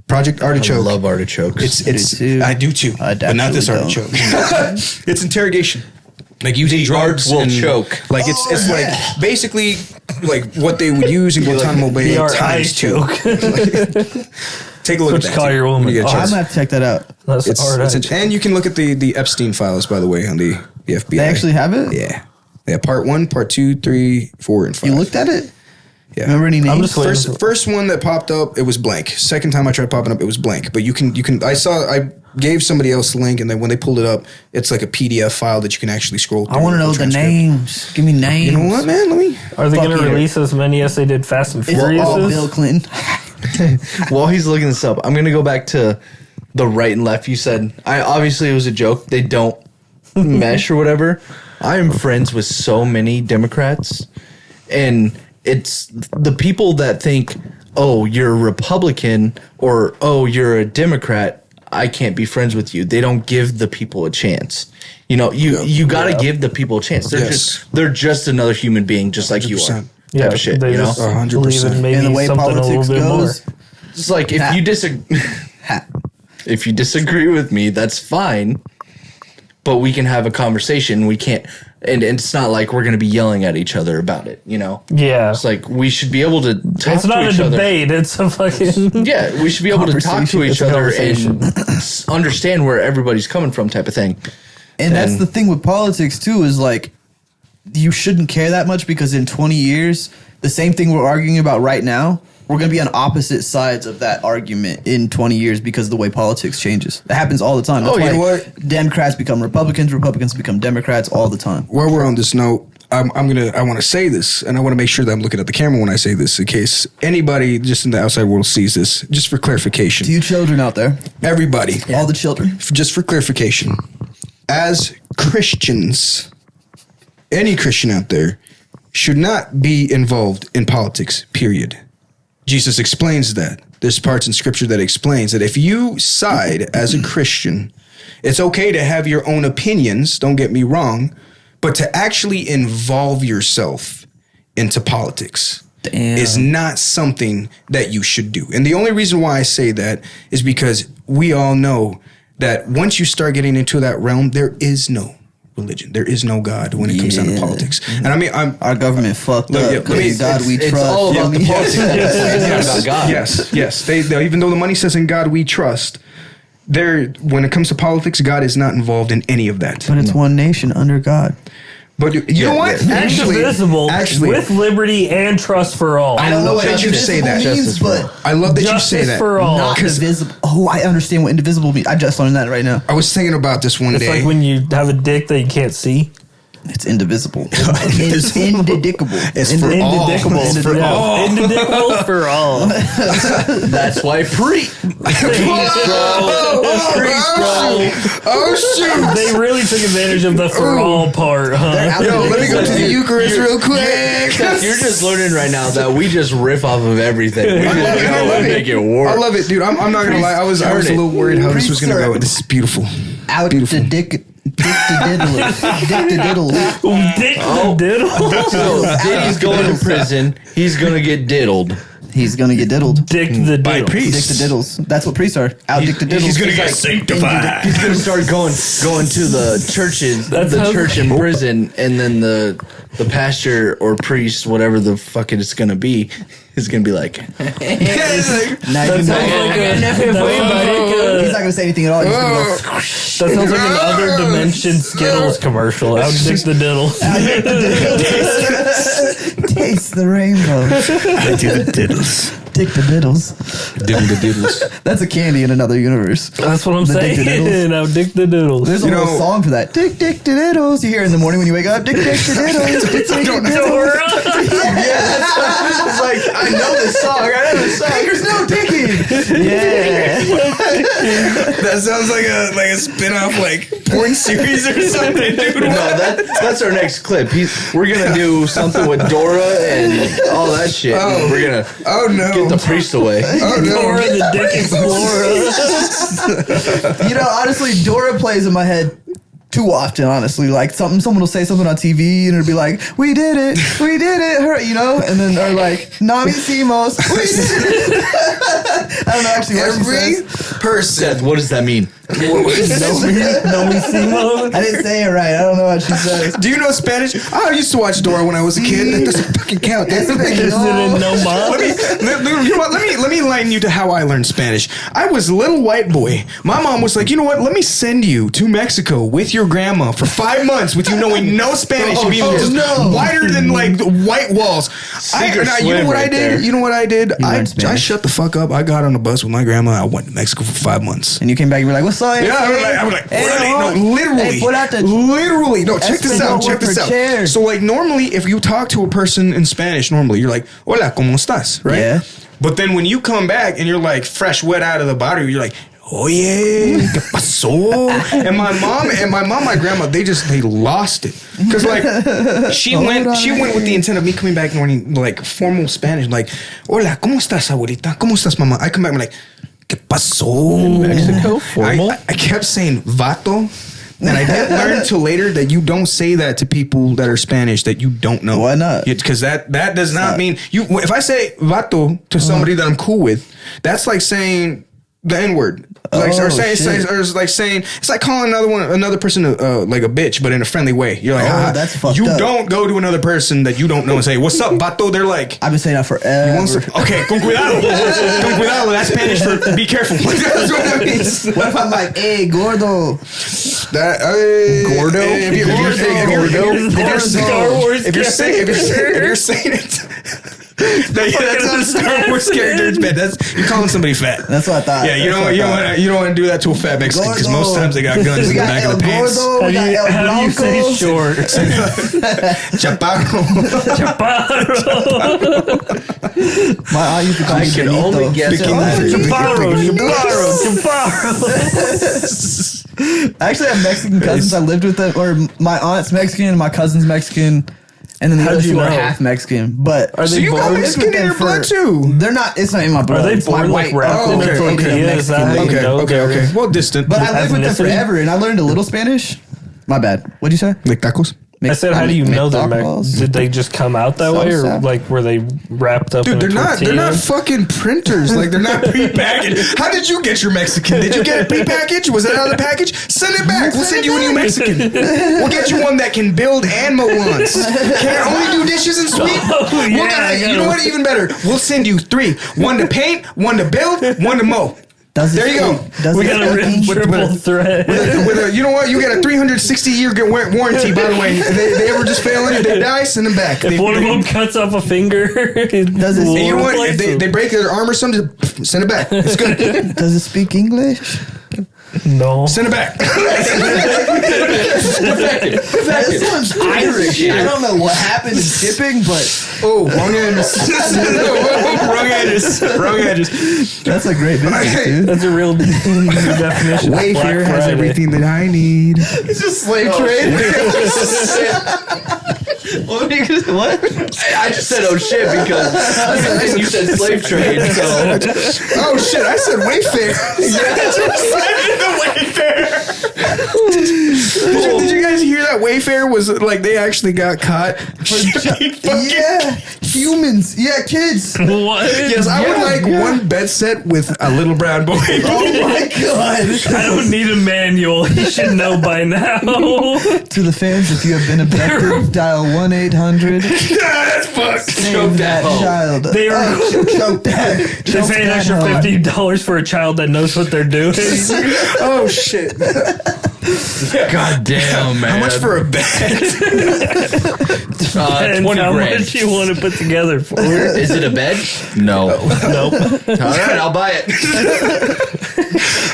Project Artichoke.
I love artichokes.
I do too, but not this artichoke. It's interrogation. Like using drugs
will
and
choke.
Like it's like basically like what they would use in Guantanamo Bay times two. Take a look at that.
Call your woman.
I'm gonna have to check that out.
And you can look at the Epstein files, by the way, on the FBI.
They actually have it?
Yeah. Yeah, part 1, part 2, 3, 4, and 5.
You looked at it?
Yeah.
Remember any names?
First one that popped up, it was blank. Second time I tried popping up, it was blank. But you can. I gave somebody else the link, and then when they pulled it up, it's like a PDF file that you can actually scroll through.
I want to know the names. Give me names.
You know what, man?
Are they going to release as many as they did Fast and Furious?
Bill Clinton.
While he's looking this up, I'm going to go back to the right and left. You said, obviously it was a joke. They don't mesh or whatever. I am friends with so many Democrats, and it's the people that think, oh, you're a Republican or, oh, you're a Democrat, I can't be friends with you. They don't give the people a chance. You got to give the people a chance. They're just another human being, just like 100%. You are.
Yeah,
type of shit,
they just
100%.
Maybe
and the way
something
politics
a little
goes,
bit more.
It's like if you disagree, if you disagree with me, that's fine. But we can have a conversation. We can't. And it's not like we're going to be yelling at each other about it, you know?
Yeah.
It's like we should be able to talk
It's
to
not
each
a
other.
debate. It's a fucking...
Yeah, we should be able to talk to each other and understand where everybody's coming from type of thing.
And that's the thing with politics, too, is like, you shouldn't care that much because in 20 years, the same thing we're arguing about right now, we're going to be on opposite sides of that argument in 20 years because of the way politics changes. That happens all the time. That's
you
why
know what?
Democrats become Republicans, Republicans become Democrats all the time.
While we're on this note, I want to say this, and I want to make sure that I'm looking at the camera when I say this, in case anybody just in the outside world sees this, just for clarification.
To you children out there,
Everybody,
all the children.
just for clarification, as Christians, any Christian out there should not be involved in politics, period. Jesus explains that. There's parts in scripture that explains that if you side as a Christian, it's okay to have your own opinions, don't get me wrong, but to actually involve yourself into politics is not something that you should do. And the only reason why I say that is because we all know that once you start getting into that realm, there is no religion. There is no God when it comes down to politics. And I mean,
Our government fucked
Look,
up.
yeah, let me-
God we
It's
trust.
all about the politics. It's not
yes,
about God.
yes. They, even though the money says in God we trust, when it comes to politics, God is not involved in any of that.
But it's one nation under God.
But you know what?
Indivisible, with liberty and trust for all.
I love that you say that.
Means, but
I love that you
Justice
say that.
for all.
not
Because
divisible. Oh, I understand what indivisible means. I just learned that right now.
I was thinking about this one
It's
day.
like when you have a dick that you can't see.
It's indivisible. It's indedicable.
It's for all.
Indedicable.
It's for all.
Indedicable for all.
That's why
Oh shoot!
They really took advantage of the for all part, huh?
Yo, let me go to the Eucharist real quick.
You're just learning right now that we just riff off of everything. We just go and make it work.
I love it, dude. I'm not gonna lie. I was a little worried how this was gonna go. This is beautiful.
Out
Beautiful.
the dick to diddle. Dick to diddle.
Dick the diddle.
So Diddy's going to prison. He's gonna get diddled.
He's gonna get diddled.
Dick the
By
diddle.
priests.
Dick to diddles. That's what priests are. Out dick to diddles.
He's gonna get sanctified.
He's gonna start going to the churches, church in prison, and then the pastor or priest, whatever the fuck it's gonna be, is gonna be like,
Now you
That
can
sounds
He's not gonna say anything at all. He's gonna go,
that sounds like an other dimension Skittles commercial. Out dick the diddle.
taste the rainbow.
I do the diddles.
Dick the diddles.
Diddle the diddles.
That's a candy in another universe.
That's what I'm
The dick the
saying.
diddles.
Out dick the diddles.
There's a
You
whole
know-
song for that. Dick dick the diddles. You hear it in the morning when you wake up. Dick dick the diddles. Dick dick the diddles.
it's like I know this song. I know this song.
There's no dicking. Yeah.
That sounds like a spin-off like porn series or something, dude.
No, that's our next clip. We're gonna do something with Dora and all that shit.
Oh.
We're gonna
Oh
get the priest away.
Oh no.
Dora the Dick Explorer.
You know, honestly, Dora plays in my head too often, honestly. Like someone will say something on TV and it'll be like, we did it, her, you know? And then they're like, Nami Simos, we did it. I don't know actually what she says.
Seth,
Person.
what does that mean?
No me Simo.
I didn't say it right. I don't know what she says.
Do you know Spanish? I used to watch Dora when I was a kid. That doesn't fucking count.
Is it in no mom?
Let me enlighten you to how I learned Spanish. I was a little white boy. My mom was like, you know what? Let me send you to Mexico with your grandma for 5 months with you knowing no Spanish and being just whiter than like white walls. You know what I did? You know what I did? I
learned Spanish.
shut the fuck up. I got on a bus with my grandma. I went to Mexico for 5 months.
And you came back and you were like, what's up?
Yeah, I was like, literally.
Hey, pull out the-
Literally. No, check this out. Check this out.
Chair.
So, like, normally, if you talk to a person in Spanish, normally you're like, hola, ¿cómo estás? Right?
Yeah.
But then when you come back and you're like fresh, wet out of the bottle, you're like, oye, ¿qué pasó? And my grandma, they lost it. Because, like, she went with the intent of me coming back learning, like, formal Spanish. Like, hola, ¿cómo estás, abuelita? ¿Cómo estás, mamá? I come back and I'm like, ¿qué pasó?
In Mexico? Formal?
I kept saying vato, and I didn't learn until later that you don't say that to people that are Spanish that you don't know.
Why not?
Because that does not mean you. If I say vato to somebody that I'm cool with, that's like saying the N-word. Like,
Oh,
or saying,
shit.
or like saying, it's like calling another person like a bitch, but in a friendly way. You're like,
that's fucked
you
up.
don't go to another person that you don't know and say, "What's up, vato?" They're like,
I've been saying that forever.
"You want some-" okay, con cuidado, con cuidado. That's Spanish for be careful. That's what that means.
What if I'm like, hey, gordo?
That
Gordo?
If you're saying it. That's not a Star Wars character. It's bad. You're calling somebody fat.
That's what I thought.
Yeah, you don't want to do that to a fat Mexican because
Gordo.
most times they got guns in the back of the pants.
Gordo, we got El
How do you say
Blanco.
short?
Chaparro.
My aunt used to call me
I can
Benito.
only guess
Bikini.
on
Chaparro.
I actually have Mexican cousins. I lived with them, or my aunt's Mexican and my cousin's Mexican, and then the
How'd
other
you
two are
know?
half Mexican. But
Are
So
they
you got
born?
Mexican in your blood too?
they're not. It's not in my blood.
Are they
It's my
born like
white-
wrapped
Oh,
in a
okay,
tortilla? Is that how you know
Okay.
they're-
Well, distant.
But I lived with them
Ethnicity?
forever, and I learned a little Spanish. My bad. What'd you say?
like tacos.
I said, how do you know they're
McDonald's?
Mexican? Did they just come out that way, or
Salsa.
like were they wrapped up?
Dude,
in
they're
a
not. They're
tortilla?
not fucking printers. Like they're not prepackaged. How did you get your Mexican? Did you get it prepackaged? Was it out of the package? Send it back. We'll send you a new Mexican. We'll get you one that can build and mow lawns. Can only do dishes and sweep.
Oh,
We'll
yeah,
you know what? Even better. We'll send you 3: 1 to paint, 1 to build, 1 to mow. There you go.
We got a triple threat.
With a, you know what? You get a 360-year warranty. By the way, they ever just fail it, if they die, send them back.
If one of them cuts off a finger,
Does it-
And you know
we'll
what?
replace
If
them.
they break their arm or something, just send it back. It's good.
Does it speak English?
No.
Send it back.
This one's Irish. I don't know what happened in shipping, but
Oh, wrong edges. Wrong edges.
that's a great business,
Okay.
dude.
That's a real definition. of Black Friday.
that I need.
It's just slave trade. What?
I just said oh shit because you said slave trade. So
Oh shit! I said Wayfair. Did you guys hear that Wayfair was like they actually got caught?
Yeah, humans. Yeah, kids.
What?
Yes, I would like one bed set with a little brown boy.
Oh my god.
I don't need a manual. You should know by now.
To the fans, if you have been abducted, dial 1-800.
That's fucked.
Save that child.
They are-
choke that.
They
Choke
pay an
that
extra
hoe.
$50 for a child that knows what they're doing.
Oh shit!
God damn, man.
How much for a bed?
And
20
how
grand.
much you want to put together for it?
Is it a bed? No.
Nope.
All right, I'll buy it.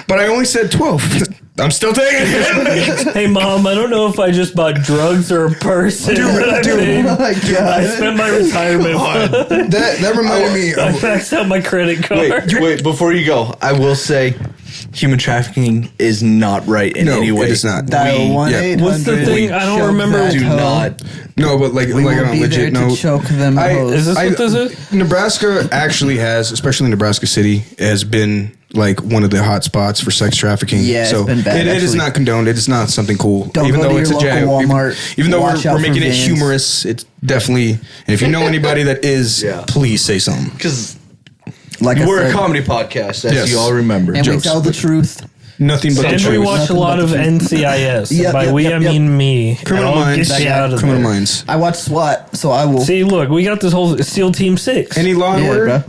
But I only said 12. I'm still taking it.
Hey, Mom, I don't know if I just bought drugs or a person. but I think
Oh my
I
god.
spent my retirement fund.
That reminded me
I
of
maxed out my credit card.
Wait, before you go, I will say human trafficking is not right in any way.
it is not.
Dial 1-800.
What's the thing? I don't
choke
remember.
that
Do
hoe.
not.
No, but like
We
on
will
a
be there
legit
to
note.
choke them hoes.
Is this what this is?
Nebraska actually has, especially Nebraska City, has been like one of the hot spots for sex trafficking.
Yeah, it's
so
been bad,
it is
actually.
not condoned. It is not something cool.
Don't
even
go
though
to
it's
your
a jail.
local Walmart.
Even though
Watch out
we're
for
making it
Villians.
humorous, it's definitely. And if you know anybody that is,
Yeah.
please say something.
Because
Like I
we're a
said,
comedy podcast, as
Yes.
you all remember.
and we
jokes.
tell the truth.
Nothing but the
And we
truth.
watch a
Nothing
lot
but
of
the
NCIS.
Yep,
By
yep,
we,
yep,
I
yep.
mean me.
Criminal
I'll
Minds.
Get you out of
Criminal
there.
Minds.
I watch SWAT, so I will.
See, look, we got this whole SEAL Team 6.
Any law and
Yeah,
order?
bro.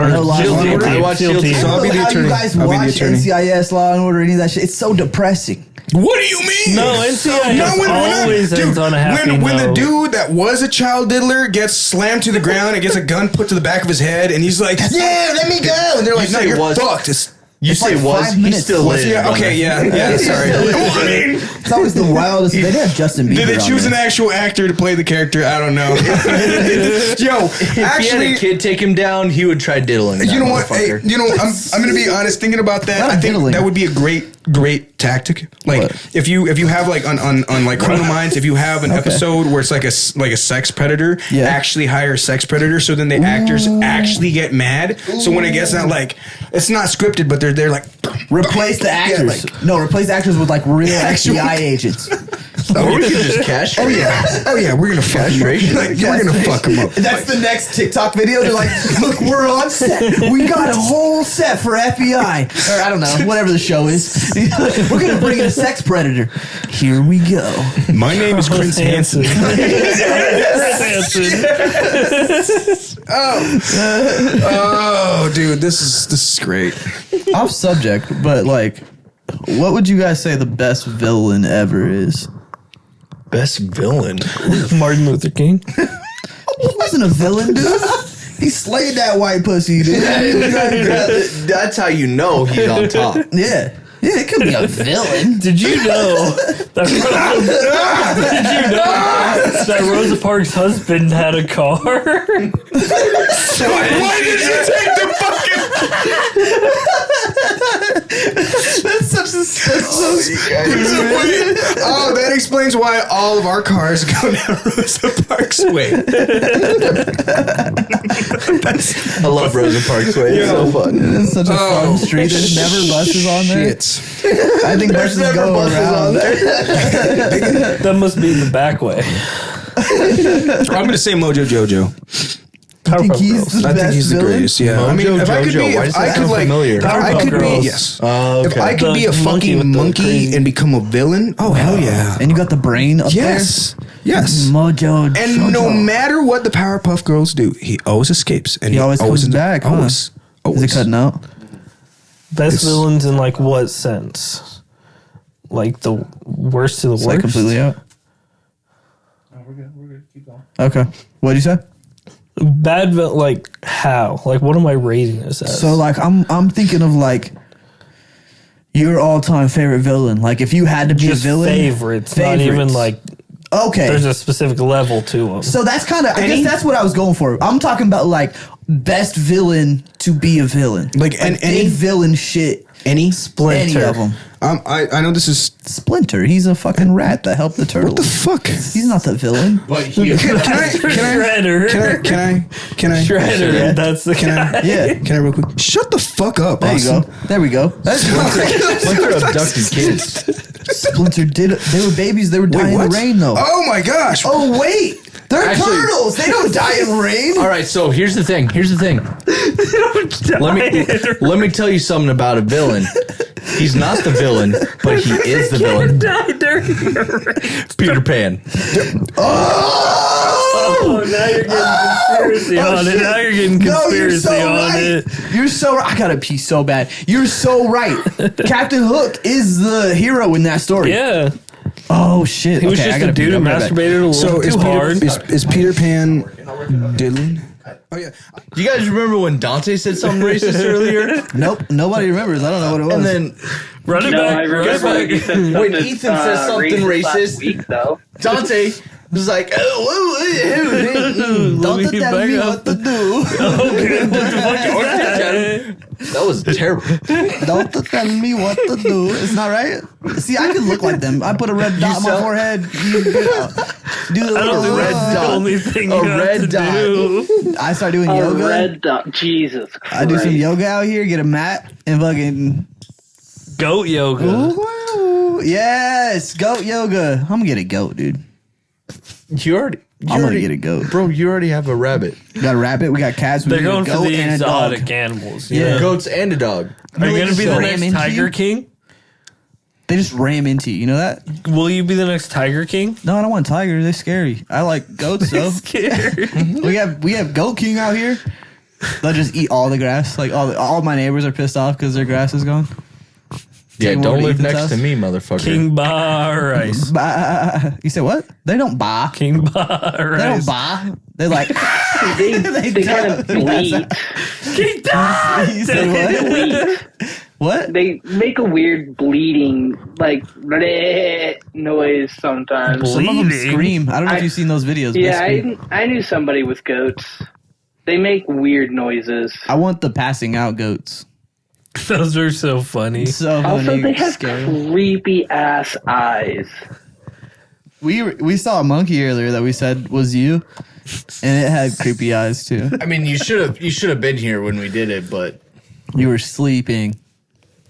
or
no, Law and
SEAL Team
Order.
Team.
I watch SEAL Team.
I
So I'll
don't
be
know
the
how
attorney.
you guys
I'll be the
watch
attorney.
NCIS, Law and Order, any of that shit. It's so depressing.
What do you mean?
No, NCIS
when
always ends on a happy
when the
note.
dude that was a child diddler gets slammed to the ground and gets a gun put to the back of his head, and he's like, "Yeah, let me go," and they're like,
You
"No,
say
you're
was.
fucked." It's
You say
like
was,
5
he
minutes.
still lives.
yeah, okay, yeah, sorry. Well, I mean,
It's always the wildest. They didn't have Justin Bieber.
did they
on
choose an
there.
actual actor to play the character? I don't know. Yo,
If he had
actually,
a kid take him down, he would try diddling. That
you know what? Hey,
motherfucker.
you know, I'm gonna be honest. Thinking about that,
Not
I think
diddling.
that would be a great tactic. Like
What?
if you have like on like Criminal Minds, if you have an episode where it's like a sex predator,
Yeah.
actually hire a sex predator, so then the actors actually get mad. So when it gets out, like it's not scripted, but they're like
Replace the actors.
like-
No, replace the actors with like real
Actual-
FBI agents.
Or we could just cash.
Oh yeah, we're gonna fuck him up. Like, we're gonna fuck him up.
That's the next TikTok video. They're like, look, we're on set. We got a whole set for FBI. Or I don't know, whatever the show is. We're going to bring in a sex predator. Here we go.
My name is Chris Hansen. Oh, dude, this is great.
Off subject, but like, what would you guys say the best villain ever is?
Best villain.
Martin Luther King.
He wasn't a villain, dude. He slayed that white pussy, dude.
That's how you know he's on top.
Yeah. Yeah, it could be a villain.
Did you know that Rosa Parks' husband had a car?
Why did you take the fucking?
That's such a
Oh, that explains why all of our cars go down Rosa Parks Way.
I love Rosa Parks Way. It's so fun.
It's such a fun street. There's never buses on there.
Shit.
I think buses go around.
That must be the back way.
I'm gonna say Mojo Jojo.
I think he's the
I think he's the
villain?
greatest. Yeah, I mean,
Mojo
if I could
Jojo,
be,
why
if
does
I
that
could
sound
like,
familiar?
if I
Powerpuff
could be,
Girls.
yes.
Okay.
If I could be a
The monkey
fucking
with the
monkey
crazy-
and become a villain, oh hell yeah,
And you got the brain up
yes,
there?
yes.
Mojo.
And no matter what the Powerpuff Girls do, he always escapes, and
He always comes back, huh?
Always,
Is it cutting out?
Best
It's-
villains in like what sense? Like the worst to the
It's like
worst?
completely out? We're good. Keep going. Okay. What'd you say?
Bad villain, like how? Like what am I rating this as?
So like I'm thinking of like your all-time favorite villain. Like if you had to be
just
a villain,
favorites, not even like
okay.
there's a specific level to them.
So that's kind of I guess that's what I was going for. I'm talking about like best villain to be a villain.
Like, and
any villain shit.
any
Splinter.
Any of them.
I know this is
Splinter. He's a fucking rat that helped the turtles.
what the fuck.
He's not the villain.
Shredder.
Can I?
Shredder.
Yeah.
That's the
Can
guy.
I?
Yeah.
Can I real quick? Shut the fuck up.
There you
Austin.
go. There we go. That's
Splinter abducted kids.
Splinter did. They were babies. They were dying in the rain though.
Oh my gosh.
Oh wait, they're
Actually-
turtles. They don't die in rain.
All right, so here's the thing. Let me tell you something about a villain. He's not the villain, but he is the villain. Peter Pan.
Oh, now you're getting conspiracy on it. Now you're getting conspiracy on it.
You're so right. I gotta pee so bad. You're so right. Captain Hook is the hero in that story.
Yeah.
Oh shit.
He was
Okay, I
just
gotta
a dude
pee.
who
I'll be right back.
masturbated a little
So
too hard.
is Peter Pan diddling? Oh yeah.
Do you guys remember when Dante said something racist earlier?
Nope. Nobody remembers. I don't know what it was.
And then
Run it
No,
back.
I
Get
remember when
back.
you said something,
When Ethan says something racist.
last week, though.
Dante was like,
Let
don't
me
tell
back
me
up.
what to do.
Okay, what the fuck is that?
that was terrible.
Don't tell me what to do. It's not right. See, I can look like them. I put a red dot on my
sound-
forehead. Do the
I don't
little
think
red
that's the
dot.
only thing you
A
have
red
to
dot.
do.
I start doing
A
yoga.
red dot. Jesus Christ.
I do some yoga out here, get a mat, and fucking.
Goat yoga.
Ooh, yes, goat yoga. I'm gonna get a goat, dude. I'm gonna get a goat.
Bro, you already have a rabbit.
We got a rabbit, we got cats, we
They're
got
going
a
for
goat
the
and a dog.
exotic animals.
Yeah.
Yeah.
Goats and a dog.
Are you
They
going to be
just
the
ram
next
into
Tiger
you?
King?
They just ram into you. You know that?
Will you be the next Tiger King?
No, I don't want tigers. They're scary. I like goats though.
Scared.
we have Goat King out here. They'll just eat all the grass. Like all my neighbors are pissed off because their grass is gone.
Yeah,
Take 'em
don't
over to
live
Ethan's
next
house.
to me, motherfucker.
King Ba Rice.
Bah. You said what? They don't bah.
King Ba
They
Rice.
don't bah. They're like
They kind of bleed.
King Da!
You said what?
Bleed.
What?
They make a weird bleeding, like, bleh noise sometimes.
Bleed.
Some of them
Bleeding.
scream. I don't know if you've seen those videos. But they
Yeah,
scream.
I knew somebody with goats. They make weird noises.
I want the passing out goats.
Those are so funny.
So
Also,
funny,
they have
scary.
creepy ass eyes.
We saw a monkey earlier that we said was you, and it had creepy eyes too.
I mean, you should have been here when we did it, but
You were sleeping.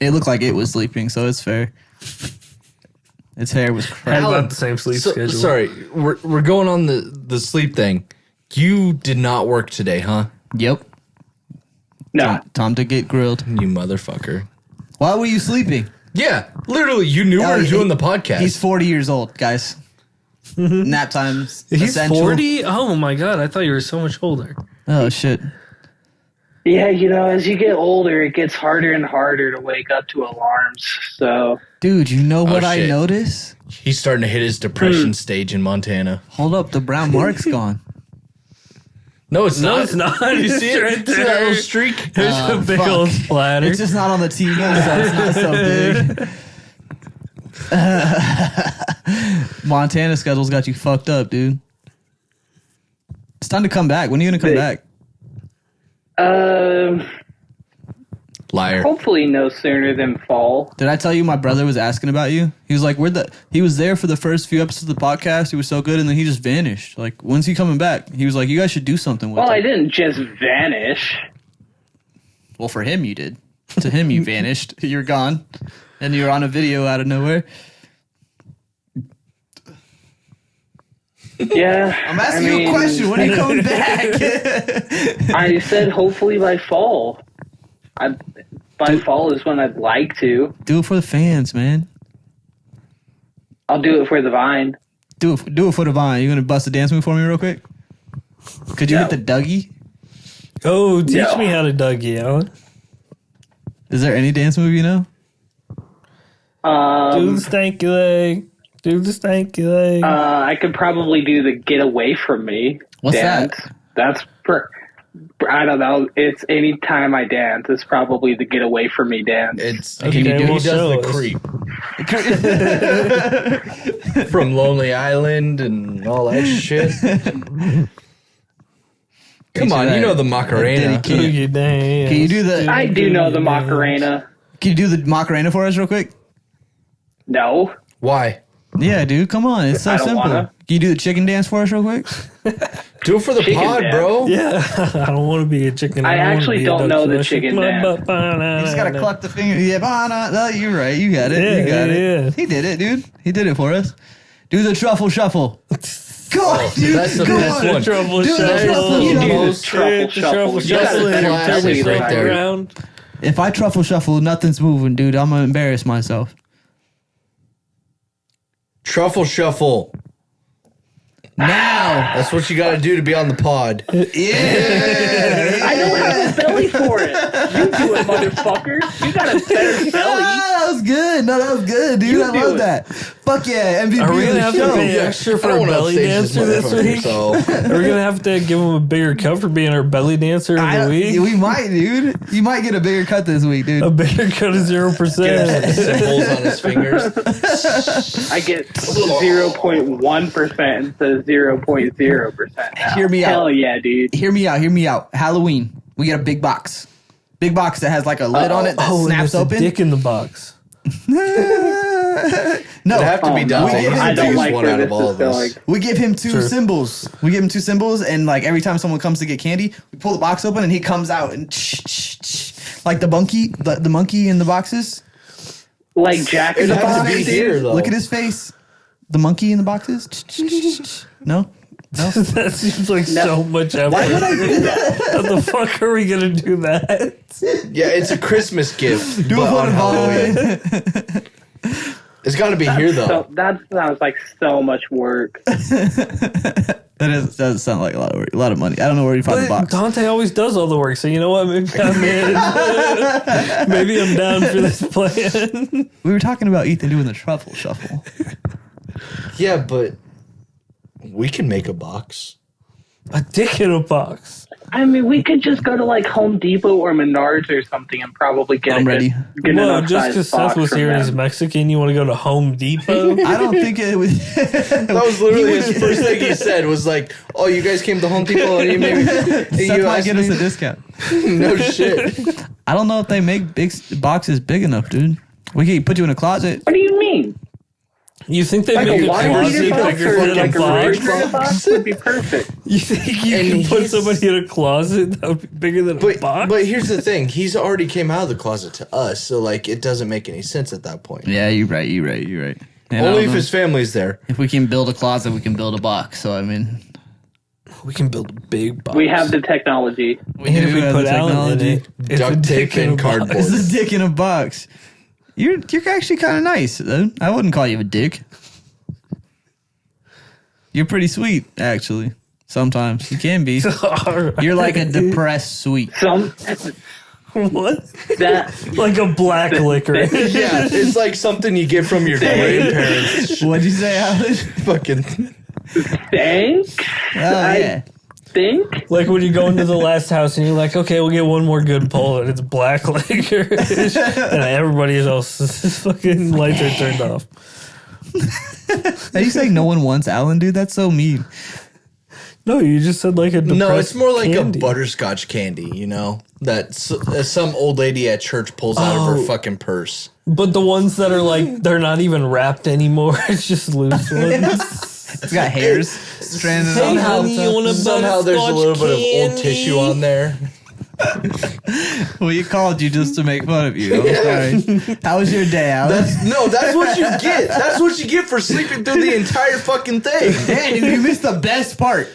It looked like it was sleeping, so it's fair. Its hair was
Had
crazy.
about the same sleep schedule.
Sorry, we're going on the sleep thing. You did not work today, huh?
Yep.
No.
Time to get grilled.
You motherfucker.
Why were you sleeping?
Yeah, literally, you knew we were doing the podcast.
He's 40 years old, guys. Nap time's
He's
essential.
40? Oh my god, I thought you were so much older.
Oh, shit.
Yeah, as you get older, it gets harder and harder to wake up to alarms. So
Dude, you know what I
shit.
noticed?
He's starting to hit his depression stage in Montana.
Hold up, the brown mark's gone.
No, it's
No,
not.
it's not.
You see it?
Right
See that little
there.
streak?
There's a big
fuck.
old splatter.
It's just not on the TV, so it's not so big. Montana schedule's got you fucked up, dude. It's time to come back. When are you gonna come back?
Liar.
hopefully no sooner than fall.
Did I tell you my brother was asking about you? He was like, he was there for the first few episodes of the podcast. He was so good, and then he just vanished. Like, when's he coming back? He was like, you guys should do something with
Well,
him.
I didn't just vanish.
Well, for him, you did. To him, you vanished. You're gone. And you were on a video out of nowhere.
Yeah.
I'm asking you a question. When are you coming back?
I said hopefully by fall. By fall is when I'd like to.
Do it for the fans, man.
I'll do it for the Vine.
Do it for the Vine. You gonna bust a dance move for me real quick? Could you
No.
hit the Dougie?
Oh, teach
No.
me how to Dougie, Alan.
Is there any dance move you know?
Do the stanky leg. Do the stanky leg.
I could probably do the get away from me
What's
dance. That's I don't know. It's any time I dance, it's probably the get away from me dance.
It's
Okay,
he
well,
does
show
the
us.
creep from Lonely Island and all that shit. Come on, you know the Macarena.
Do you dance?
Can you do the?
I do know the Macarena.
Can you do the Macarena for us real quick?
No.
Why?
Yeah, dude. Come on, it's so
I don't
simple.
wanna.
Can you do the chicken dance for us real quick?
Do it for the
Chicken
pod,
dance.
bro.
Yeah, I don't want to be a chicken.
I
wanna
actually
be a
don't
duck
know the
flesh.
chicken dance.
You just gotta cluck the finger. Yeah, no, you're right. You got it.
Yeah,
you got it.
yeah.
He did it, dude. He did it for us. Do the truffle shuffle. Come on, dude.
That's the
Come
best
on.
one.
Truffle
Do the
shuffle.
truffle
You
shuffle.
do the
most
truffle shuffle. You gotta
shuffle.
better
Classic
belly
right there.
Around.
If I truffle shuffle, nothing's moving, dude. I'm gonna embarrass myself.
Truffle shuffle.
Now.
That's what you got to do to be on the pod.
I don't have a belly for it. You do it, motherfucker. You got a better belly.
that was good. No, that was good, dude.
You
I
do
love
it.
that. Fuck yeah, MVP
Are we
of
gonna
the
have
show.
to pay extra for
I
a
don't wanna
belly
upstage
dancer this
motherfucker,
week?
So.
Are we gonna have to give him a bigger cut for being our belly dancer of the week?
We might, dude. You might get a bigger cut this week, dude.
A bigger cut of 0%.
Symbols on his fingers.
I get 0.1% instead of 0.0%. now.
Hear me out.
Hell yeah, dude.
Hear me out. Halloween, we get a big box. Big box that has like a lid on it that
Oh, and
snaps
there's a
open.
dick in the box.
No,
It'd have to be done.
we give
I
him
don't
two,
like
one
where
out of
this
all
is
of us.
going.
we give him two
Sure.
symbols. We give him two symbols, and like every time someone comes to get candy, we pull the box open, and he comes out and like the monkey, the monkey in the boxes.
Like Jack in
It'd
the
have
Box.
to be here, though.
Look at his face. The monkey in the boxes. No.
That seems like so much effort.
Why would I do that?
How the fuck are we gonna do that?
Yeah, it's a Christmas gift.
Do it
but
for
on
the
Halloween.
Vine.
It's got to be here, though.
So that sounds like so much work.
Does sound like a lot of work, a lot of money. I don't know where you find the
But
box.
Dante always does all the work, so you know what? Maybe I'm in. Maybe I'm down for this plan.
We were talking about Ethan doing the truffle shuffle.
Yeah, but we can make a box.
A dick in a box.
I mean, we could just go to like Home Depot or Menards or something and probably get
I'm
a
ready.
Get
Well,
enough
just
size
because
box
Seth was
from
here and he's
them.
Mexican, you want to go to Home Depot?
I don't think it was.
That was literally his first thing he said was like, "Oh, you guys came to Home Depot and you maybe
Seth
you
might
asked
get us
me?"
a discount.
No shit.
I don't know if they make big boxes big enough, dude. We can put you in a closet.
What do you mean?
You think they
Like
make
a
a
water
closet
heater box
bigger
or
than
like
a
a
box?
refrigerator box would be perfect.
You think you
And
can put
he's-
somebody in a closet that would be bigger than a box?
But here's the thing: he's already came out of the closet to us, so like it doesn't make any sense at that point.
Yeah, you're right.
Only if his family's there.
If we can build a closet, we can build a box. So I mean,
We can build a big box.
We have the technology.
And if we put Alan in it, it's a
Duct tape
dick in
and
a
cardboard.
box.
it's a dick in a box. You're actually kind of nice. I wouldn't call you a dick. You're pretty sweet, actually. Sometimes you can be. You're like a depressed sweet.
Some
What?
that
Like a black liquor.
Yeah, it's like something you get from your grandparents.
What'd you say, Alan?
Fucking.
think.
Oh yeah.
Think.
Like when you go into the last house and you're like, okay, we'll get one more good pull, and it's black liquor, and everybody else's fucking lights are turned off.
Are you saying no one wants Alan, dude? That's so mean.
No, you just said like a depressed
No, it's more like
candy.
a butterscotch candy, you know? That some old lady at church pulls out of her fucking purse.
But the ones that are like, they're not even wrapped anymore. It's just loose ones.
It's got hairs stranded on
Hey, honey, you want a
Somehow there's a little bit of old tissue on there.
We called you just to make fun of you. I'm sorry. How was your day, Alan?
That's what you get. That's what you get for sleeping through the entire fucking thing.
Hey, dude, you missed the best part.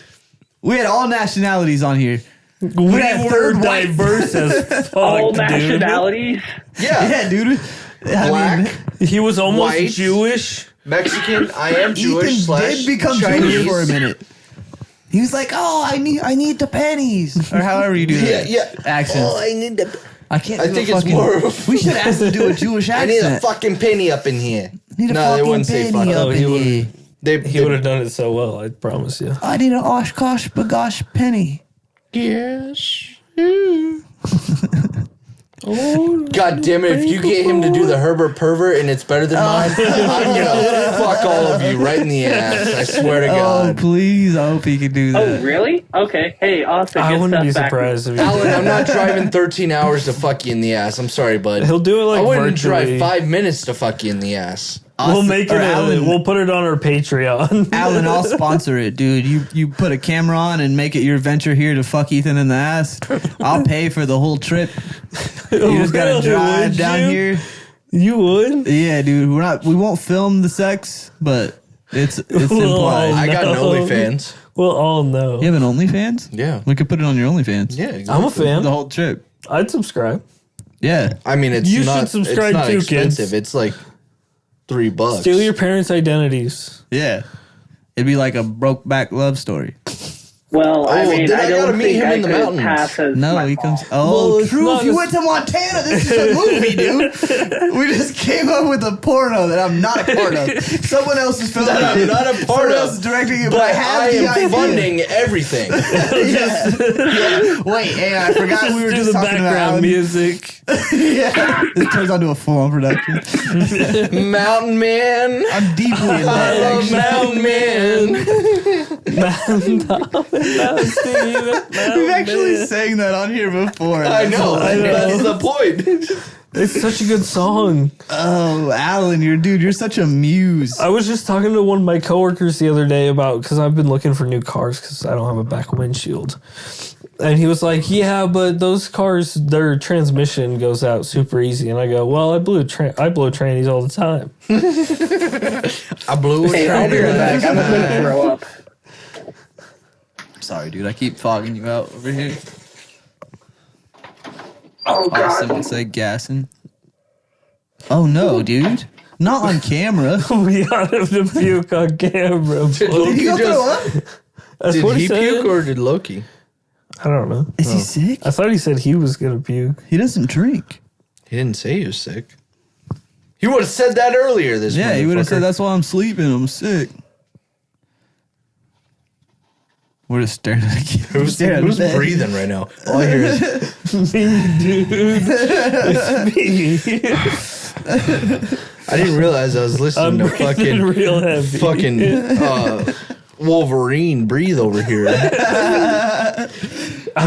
We had all nationalities on here.
We
had
were
third white.
diverse as fuck,
All
dude.
nationalities.
Yeah.
Yeah, dude.
Black,
He was almost
White.
Jewish.
Mexican, I am Jewish
Ethan did become
Chinese.
Jewish for a minute. He was like, "Oh, I need the pennies," or however you do that.
Yeah.
Accent.
Oh, I need the.
I can't.
I
do
think
a
it's
fucking-
more of-
We should ask him to do a Jewish
I
accent.
need a fucking penny up in here.
Need a
No, they
fucking
wouldn't say
penny
fuck.
up
Oh,
in
he would've-
here.
He would have done it so well, I promise you.
I need an Oshkosh bagosh penny.
Yes. God damn it, if you get him to do the Herbert pervert and it's better than mine, I'm gonna fuck all of you right in the ass. I swear to
Oh,
God.
please! I hope he can do that.
Oh, really? Okay. Hey, Austin.
I
get
wouldn't be
stuff back.
surprised if he
Alan, I'm not driving 13 hours to fuck you in the ass. I'm sorry, bud.
He'll do it like
I wouldn't
virtually.
drive 5 minutes to fuck you in the ass.
We'll make it.
Alan,
We'll put it on our Patreon.
Alan, I'll sponsor it, dude. You put a camera on and make it your venture here to fuck Ethan in the ass. I'll pay for the whole trip. You just gotta
Really,
drive
would
down
you?
here.
You would?
Yeah, dude. We won't film the sex, but it's
Well,
implied.
I got an
No.
OnlyFans.
We'll all know.
You have an OnlyFans?
Yeah.
We could put it on your OnlyFans.
Yeah, exactly.
I'm a fan.
The whole trip.
I'd subscribe.
Yeah.
I mean, it's
You
not,
should subscribe
it's not
too,
expensive.
kids.
It's like $3.
Steal your parents' identities.
Yeah. It'd be like a broke-back love story.
Well, I
Oh,
mean,
then
I
I gotta
don't
mean
think
him
I
in the
could
mountains.
pass as
No,
my
he comes.
mom.
Oh,
Well, it's
true.
not
If you
as-
went to Montana, this is a movie, dude. We just came up with a porno that I'm not a part of. Someone else is filming
That I'm
it.
not a part
Someone
of,
else is directing it,
But
I have
I
the
am
idea.
funding everything.
Yeah. Wait, hey, I forgot we were
do
just
the
talking about
background
Alan.
music.
Yeah. It turns into a full-on production.
Mountain Man.
I'm deeply in that,
I love
actually.
Mountain Man.
We've actually sang that on here before.
I know.
I know.
That's the point.
It's such a good song.
Oh, Alan, you're such a muse.
I was just talking to one of my coworkers the other day about, because I've been looking for new cars because I don't have a back windshield. And he was like, yeah, but those cars, their transmission goes out super easy. And I go, well, I blow trannies all the time.
I blew it.
Hey, I'll be right back. I'm gonna throw up.
Sorry, dude. I keep fogging you out over here.
Oh
Austin
God.
would say gassing. Oh no, dude. Not on camera.
We got him to puke on camera.
Did
bro.
Loki
You gonna throw
just,
up?
That's
did
what
he
said.
puke or did Loki?
I don't know.
Is he sick?
I thought he said he was going to puke.
He doesn't drink.
He didn't say he was sick. He would have said that earlier. This
Yeah, he would have
motherfucker.
said, that's why I'm sleeping. I'm sick. We're just staring at the
Who's breathing right now? All I hear is
Me, dude. It's me.
I didn't realize I was listening
I'm
to
breathing real heavy.
fucking Wolverine breathe over here.
I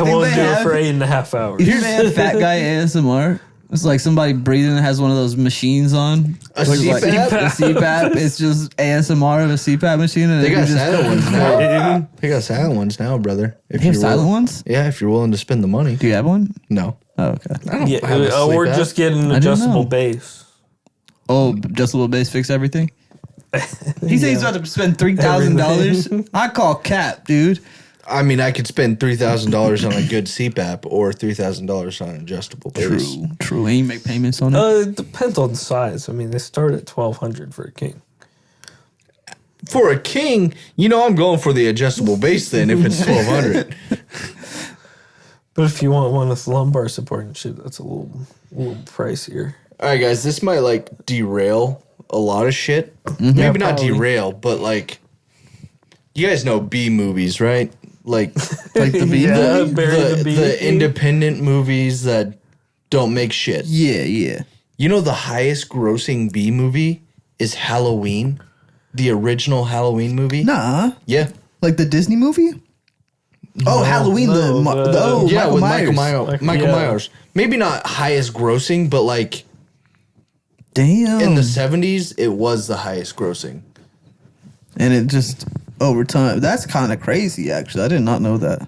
won't
they
do it
have-
for 8.5 hours.
You they have fat guy ASMR? It's like somebody breathing that has one of those machines on.
A
Like
CPAP?
a CPAP. It's just ASMR of a CPAP machine. And
They
you
got
just,
silent ones now. They got silent ones now, brother. If
They have
you're
silent
willing-
ones?
Yeah, if you're willing to spend the money.
Do you have one?
No.
Oh, okay.
I don't
Yeah,
have a
or
sleep app.
just get an
I don't
adjustable
know.
base.
Oh, adjustable base fix everything? He said he's about to spend $3,000. I call cap, dude.
I mean, I could spend $3,000 on a good CPAP or $3,000 on an adjustable base.
True. He ain't make payments on it.
It depends on the size. I mean, they start at $1,200 for a king.
For a king, I'm going for the adjustable base then if it's $1,200.
But if you want one with lumbar support and shit, that's a little pricier.
All right, guys, this might derail a lot of shit. Maybe not derail, but you guys know B movies, right? Like
the B movie?
The independent movies that don't make shit.
Yeah.
The highest grossing B movie is Halloween, the original Halloween movie.
Nah.
Yeah.
Like the Disney movie? Oh, Halloween. Michael
with
Myers.
Michael Myers. Maybe not highest grossing, but
damn.
in the 70s, it was the highest grossing.
And it just over time. That's kind of crazy, actually. I did not know that.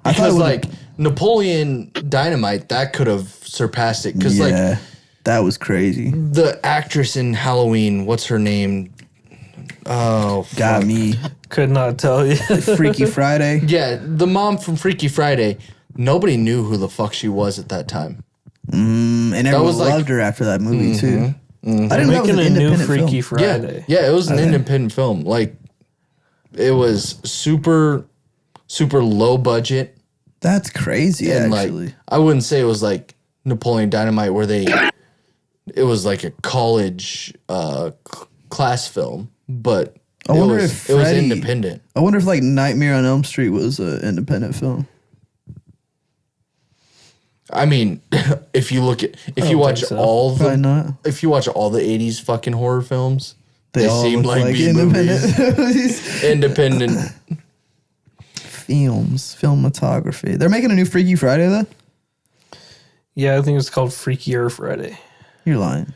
I
Because
thought
Napoleon Dynamite, that could have surpassed it. Because
that was crazy.
the actress in Halloween, what's her name? Oh,
Got me.
Could not tell you.
Freaky Friday.
Yeah, the mom from Freaky Friday. Nobody knew who the fuck she was at that time.
And everyone
was
loved her after that movie, too. I didn't know that was
Making
an
a new
independent
Freaky
film.
Friday.
Yeah, it was an independent film. It was super, super low budget.
That's crazy,
And
actually.
I wouldn't say it was like Napoleon Dynamite where it was like a college class film, but
I wonder
it
if
was
Freddy-
independent.
I wonder if Nightmare on Elm Street was an independent film.
I mean, if you watch
so.
all
Probably not.
if you watch all the 80s fucking horror films, they
all
seem
look
like B movies.
independent
Independent.
films, filmography. They're making a new Freaky Friday, though?
Yeah, I think it's called Freakier Friday.
You're lying.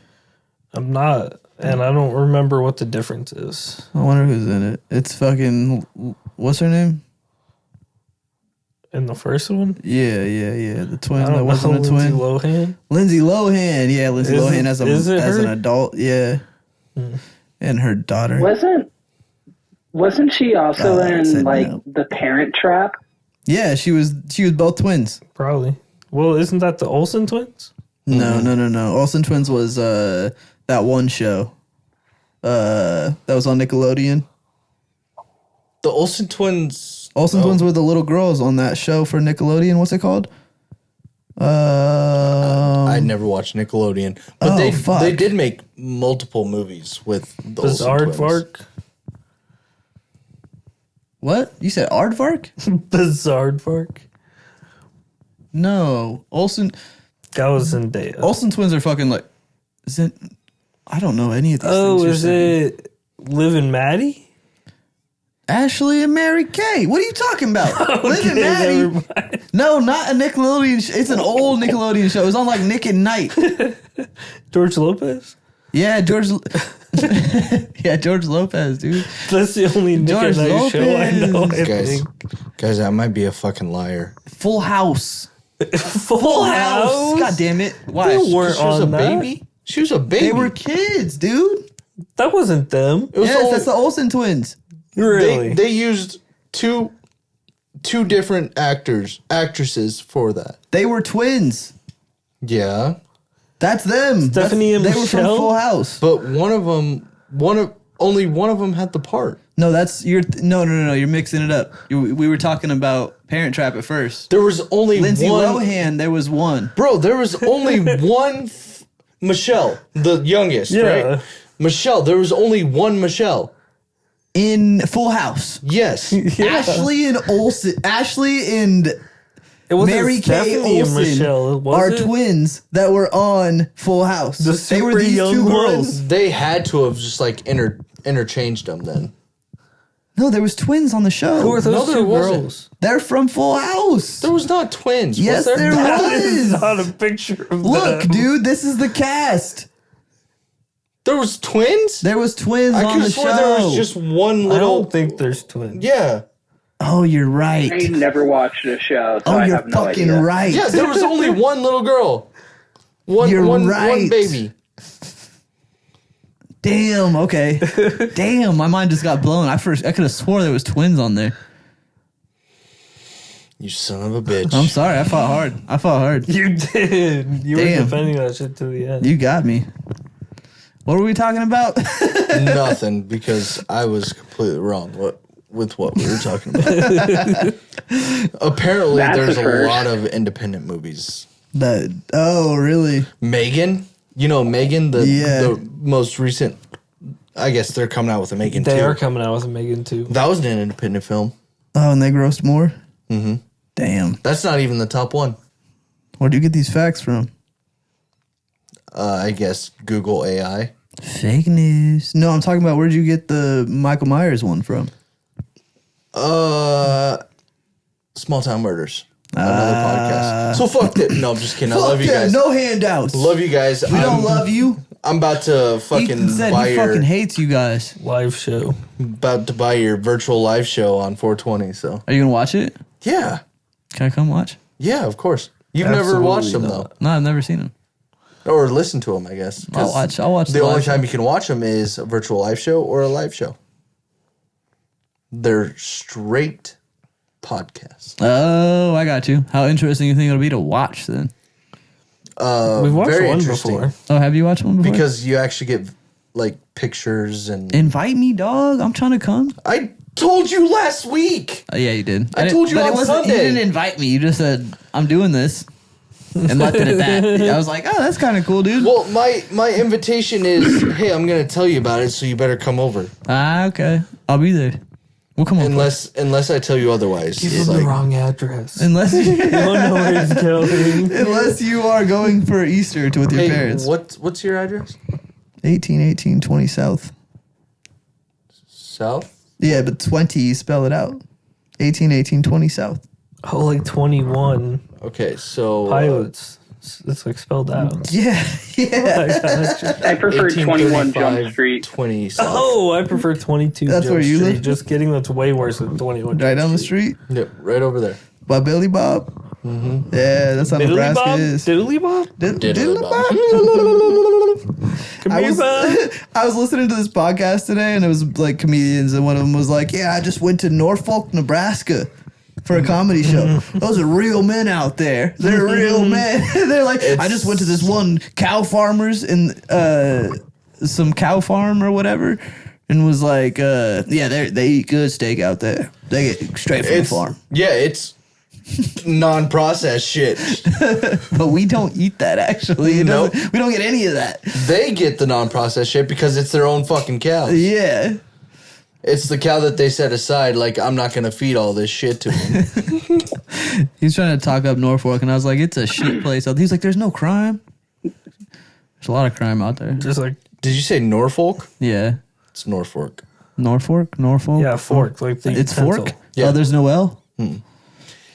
I'm not, and I don't remember what the difference is.
I wonder who's in it. It's fucking... What's her name?
In the first one?
Yeah. The twin
I
that
don't
wasn't
know.
a twin.
Lindsay Lohan?
Lindsay Lohan. Yeah, Lindsay
Is
Lohan
it-
as
is it her?
an adult. Yeah. And her daughter.
Wasn't she also
I
in
said no.
The Parent Trap?
Yeah, she was both twins.
Probably. Well, isn't that the Olsen twins?
No. Olsen Twins was that one show. That was on Nickelodeon.
The Olsen twins.
Olsen Twins were the little girls on that show for Nickelodeon. What's it called?
I never watched Nickelodeon, but
fuck.
they did make multiple movies with the Olsen twins.
Bizarre
What? You said Aardvark?
Bizarre.
No. Olsen
That was Zendaya.
Olsen Twins are fucking is it? I don't know any of these
Oh,
things. you're
is
saying.
it Liv and Maddie?
Ashley and Mary Kay? What are you talking about? Liv and Maddie?
Everybody.
No, not a Nickelodeon. It's an old Nickelodeon show. It was on Nick at Night.
George Lopez?
Yeah, George. Yeah, George Lopez, dude.
That's the only Nick
George
at Night show I know. I
Guys,
think.
guys, I might be a fucking liar.
Full House.
Full House?
God damn it! Why?
They weren't
She was a
on that.
baby. She was a baby.
They were kids, dude.
That wasn't them.
It was
Yes,
only-
that's the Olsen twins.
Really?
They used two different actresses for that.
They were twins.
Yeah,
That's them.
Stephanie and
They were from
Michelle?
Full House.
but only one of them had the part.
No, that's no. You're mixing it up. We were talking about Parent Trap at first.
There was only
Lindsay
one.
Lohan. There was one.
Bro, there was only one. Michelle, the youngest,
Yeah.
right? Michelle, there was only one Michelle.
In Full House.
Yes.
Ashley and Olsen. Ashley and
It wasn't
Mary Kay
Stephanie and
Olsen
Michelle, was
are
it?
twins that were on Full House.
The
They were
super
these
young
two
ones?
girls.
They had to have just interchanged them then.
No, there was twins on the show.
Who are those
No, there
two
wasn't.
girls?
They're from Full House.
There was not twins.
Yes,
was there?
there
That is
was.
not a picture of
Look,
them.
dude, this is the cast.
There was twins?
There was twins
I
on
could
the
have
show.
sworn there was just one
I
little.
don't think there's twins.
Yeah.
Oh, you're right.
I never watched the show, so
Oh,
I
you're
have no
fucking
idea.
right.
Yeah, there was only one little girl.
You're
One
right.
baby.
Damn. Okay. Damn. My mind just got blown. I could have swore there was twins on there.
You son of a bitch.
I'm sorry. I fought hard.
You did. You were
Damn.
defending that shit to the end.
You got me. What were we talking about?
Nothing, because I was completely wrong with what we were talking about. Apparently,
That's
there's
a
a
first.
lot of independent movies.
Oh, really?
Megan, you know Megan,
Yeah.
the most recent. I guess they're coming out with a Megan
They
2.
are coming out with a Megan too.
That was an independent film.
Oh, and they grossed more?
Mm-hmm.
Damn.
That's not even the top one.
Where'd you get these facts from?
I guess Google AI.
Fake news. No, I'm talking about where'd you get the Michael Myers one from?
Small Town Murders. Another podcast. So fuck it. No, I'm just kidding. I love you
Fuck
guys.
that, no handouts.
Love you guys.
We don't love you.
I'm about to
Ethan
fucking
said
buy
he
your
fucking hates you guys.
Live show.
virtual live show on 420. So
Are you gonna watch it?
yeah,
Can I come watch?
yeah, of course. You've never
Absolutely
watched them
not.
No, I've never seen him.
though, or listened to them, I guess. 'Cause
I'll watch
The
the
only
live
time
show.
you can watch them is a virtual live show or a live show. They're straight podcasts.
Oh, I got you. How interesting you think it'll be to watch then?
We've watched
very
one
interesting.
before.
Oh, have you watched one before?
Because you actually get like pictures and
Invite me, dog. I'm trying to come.
I told you last week.
Yeah, you did.
I told you
but
on
it wasn't,
Sunday.
You didn't invite me. You just said, I'm doing this. And left it at that. I was like, oh, that's kind of cool, dude.
Well, my invitation is, hey, I'm gonna tell you about it, so you better come over.
Okay. I'll be there. We'll come on.
Unless I tell you otherwise.
Give
It's
him
like,
the wrong address.
Unless
You don't know where he's going.
unless you are going for Easter with your
hey,
parents.
what's your address?
1820 South.
South?
Yeah, but 20, you spell it out. 1820 South.
Oh, like 21
Okay, so
pilots. It's like spelled out.
Yeah, yeah.
I prefer 21 Jump
1835,
Street.
20 South.
Oh, I prefer 22.
That's
Jump
where you
Street.
live?
Just kidding. That's way worse than 21.
Right
Jump
down the street.
Yep, right over there.
By Billy Bob. Mm-hmm. Yeah, that's how
Diddly
Nebraska
Bob?
is.
Diddly Bob?
Diddly Bob.
Come
I
here,
was,
Bob.
I was listening to this podcast today, and it was like comedians, and one of them was like, "Yeah, I just went to Norfolk, Nebraska, for a comedy show. Those are real men out there. They're real men." They're like, "I just went to this one cow farmers in some cow farm or whatever." And was like, yeah, they eat good steak out there. They get straight from the farm.
Yeah, it's non-processed shit.
But we don't eat that, actually.
Nope.
We don't get any of that.
They get the non-processed shit because it's their own fucking cow.
Yeah.
It's the cow that they set aside, like, I'm not going to feed all this shit to him.
He's trying to talk up Norfolk, and I was like, it's a shit place. He's like, there's no crime. There's a lot of crime out there.
Just like,
Did you say Norfolk?
Yeah.
It's Norfolk.
Norfolk?
yeah, fork. Like the
It's
utensil.
fork?
Yeah.
Oh, there's no L?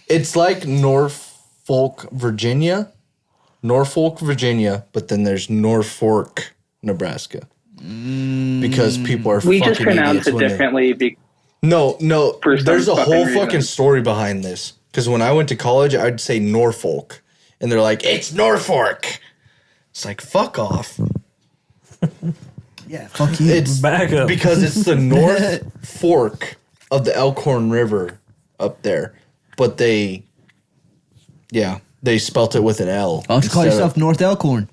It's like Norfolk, Virginia, but then there's Norfolk, Nebraska. Because people are
We
fucking
just pronounce
idiots
it
when they-
differently.
No,
For some
there's a
fucking
whole
reason.
fucking story behind this. Because when I went to college, I'd say Norfolk. And they're like, it's Norfolk. It's like, fuck off.
Yeah, fuck you.
It's
Back up.
because it's the North Fork of the Elkhorn River up there. But they spelt it with an L.
I'll just call
instead
yourself
of-
North Elkhorn.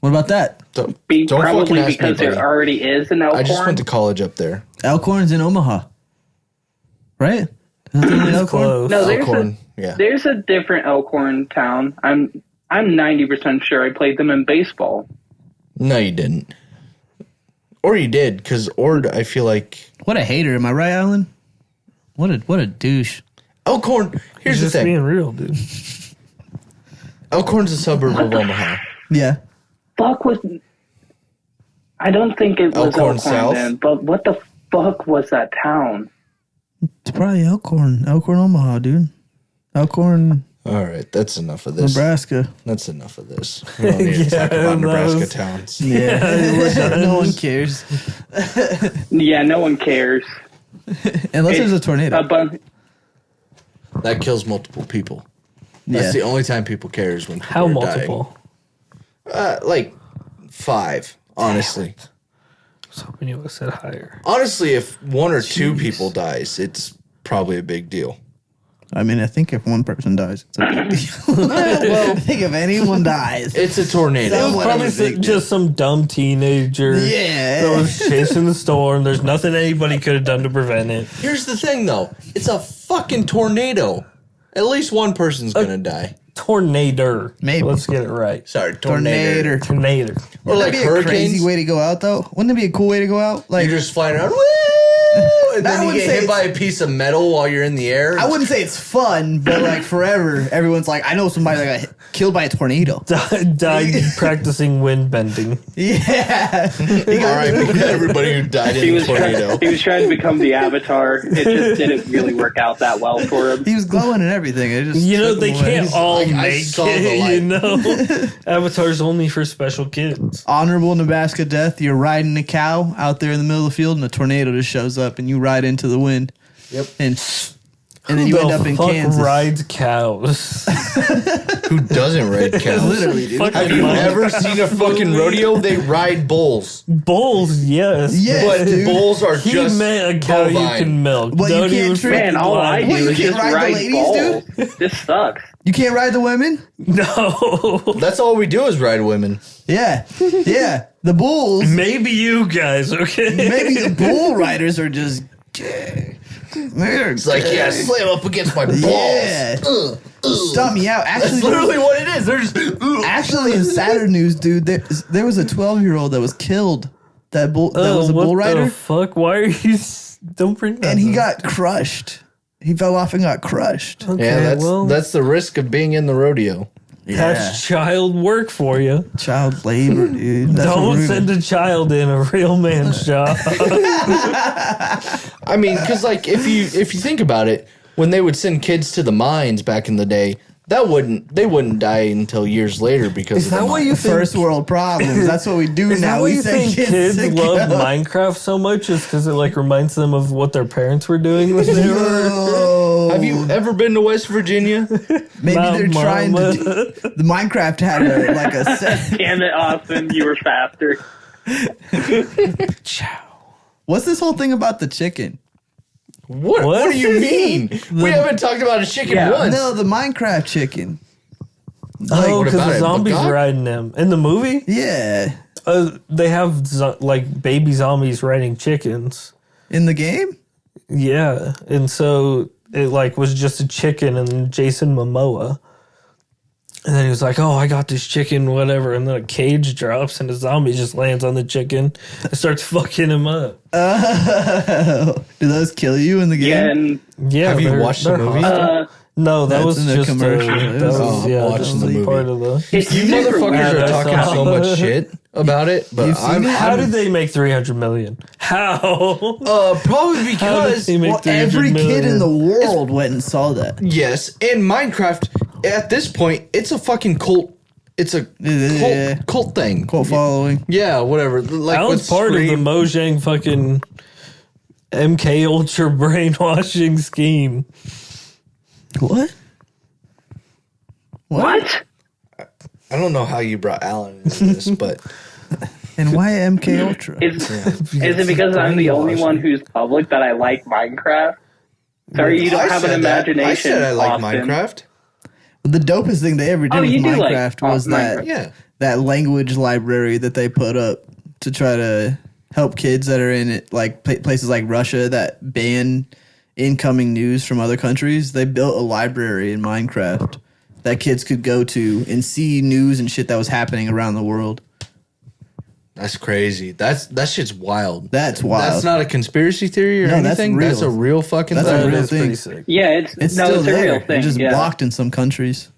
What about that?
Don't
Probably
fucking ask me,
because there
buddy.
already is an Elkhorn.
I just went to college up there.
Elkhorn's in Omaha. Right? Elkhorn?
Close.
No,
Elkhorn, yeah.
there's a different Elkhorn town. I'm 90% sure I played them in baseball.
No, you didn't. Or you did, because Ord, I feel like...
What a hater. Am I right, Alan? What a douche.
Elkhorn, here's
He's
the
just
thing.
being real, dude.
Elkhorn's a suburb of Omaha.
Yeah.
Fuck was. I don't think it was
Elkhorn
Elkhorn
South?
then, but what the fuck was that town?
It's probably Elkhorn. Elkhorn, Omaha, dude. Elkhorn,
All right, that's enough of this.
Nebraska.
That's enough of this. We don't need to talk
Yeah,
about
that
Nebraska
was-
towns.
Yeah. No one cares.
Yeah, no one cares.
Unless there's a
A
tornado.
bunch.
That kills multiple people.
Yeah.
That's the only time people care is when people
How
are
multiple?
dying. Like 5 Honestly.
I was hoping you would have said higher.
Honestly, if one or two people dies, it's probably a big deal.
I mean, I think if one person dies, it's a big deal. Well, I think if anyone dies,
It's a tornado.
It was
Somewhat
probably
of a big
just some dumb teenager that was chasing the storm. There's nothing anybody could have done to prevent it.
Here's the thing, though. It's a fucking tornado. At least one person's gonna die.
Tornado.
Maybe.
Let's get it right.
Sorry, tornado.
Tornado.
Or like
That'd be a
hurricanes.
crazy way to go out, though. Wouldn't it be a cool way to go out? Like,
You're just flying around, woo! And
I
then you
wouldn't
get
say
hit by a piece of metal while you're in the air.
I wouldn't say it's fun, but like forever, everyone's like, I know somebody that got killed by a tornado.
Died practicing wind bending.
Yeah.
All right, everybody who died in the tornado.
He was trying to become the Avatar. It just didn't really work out that well for him.
He was glowing and everything. It just
You know,
took
they
him away.
can't all
like, I
make
saw the
it,
light.
you know? Avatar's only for special kids.
Honorable Nebraska death. You're riding a cow out there in the middle of the field, and a tornado just shows up, and you ride into the wind.
Yep.
And then you
Who
end
the
up in
fuck
Kansas.
rides cows?
Who doesn't ride cows?
Literally, dude.
Fucking
Have you
Minecraft
ever seen a fucking
movie.
rodeo? They ride bulls.
Bulls, yes.
Yes,
But
dude.
bulls are
He
just
meant a cow you
bovine.
can milk.
Well, you
Don't
can't
even
trick-
freaking
Man, all I
lie.
do
Well, you
is
can't
just
ride the
ride
ladies,
balls. This sucks.
You can't ride the women?
No.
That's all we do is ride women.
Yeah. Yeah. The bulls,
Maybe you guys, okay?
maybe the bull riders are just.
It's like, yeah, slam up against my balls.
Yeah. Stop me out.
That's
Actually,
literally what it is. They're just.
actually, in Saturn news, dude, there was a 12-year-old that was killed. That was a
what
bull rider,
the fuck? Why are you... Don't bring that
and he
up.
got crushed. He fell off and got crushed.
Okay,
Yeah,
well,
that's the risk of being in the rodeo.
that's child work for you.
Child labor, dude. That's what
Don't
we're
send
doing.
a child in a real man's job.
I mean, because like if you think about it, when they would send kids to the mines back in the day, they wouldn't die until years later because
Is
of the
that what
mines.
you think?
First world problems. That's what we do
Is that
now.
why
We
you
send
think kids
to
love
go.
Minecraft so much? Is because it like reminds them of what their parents were doing when they were.
Oh.
Have you ever been to West Virginia?
Maybe they're
Mama.
trying to. The Minecraft had a set.
Damn it, Austin, you were faster.
What's this whole thing about the chicken?
What do you mean? We haven't talked about a chicken
Yeah.
once.
No, the Minecraft chicken.
Oh,
what
because
about
the
it?
zombies
Bagok?
riding them in the movie.
Yeah,
They have like baby zombies riding chickens.
in the game.
Yeah, and so it like was just a chicken and Jason Momoa. And then he was like, "Oh, I got this chicken, whatever." And then a cage drops, and a zombie just lands on the chicken and starts fucking him up.
Oh, do those kill you in the game?
Yeah, and
Yeah,
Have you
they're-
watched the
they're
movie?
hostile. No, that
That's
was
in the
just
commercial.
that
It was-
was, yeah,
watching
that
the
was part
movie.
of the.
it's
You
super
motherfuckers
weird.
are
I
talking
saw
so much shit about it, but
You've seen
I'm,
it?
How did they make 300 million? How?
probably
How did
because
they make
Well,
300
every kid
million?
in the world went and saw that.
yes, in Minecraft at this point it's a fucking cult. It's a
Yeah.
cult thing.
Cult following.
Yeah, whatever. Like
That was
with
part of the
Scream.
Mojang fucking MK Ultra brainwashing scheme.
What?
What?
I don't know how you brought Alan into this, but
And why MK Ultra?
Is it because I'm the only one who's public that I like Minecraft? Sorry, you don't
I
have an
said that.
imagination.
I said I like
Austin.
Minecraft.
The dopest thing they ever did
Oh,
with
you do like
Minecraft was that
Minecraft.
Yeah.
that language library that they put up to try to help kids that are in it, like places like Russia that ban incoming news from other countries. They built a library in Minecraft that kids could go to and see news and shit that was happening around the world.
That's crazy. That shit's wild.
That's wild.
That's not a conspiracy theory or
No, that's
anything.
real.
That's a real fucking
That's a
thing.
real
That's pretty
thing.
sick.
Yeah, it's
It's still
a
there.
real thing.
It's just
yeah.
blocked in some countries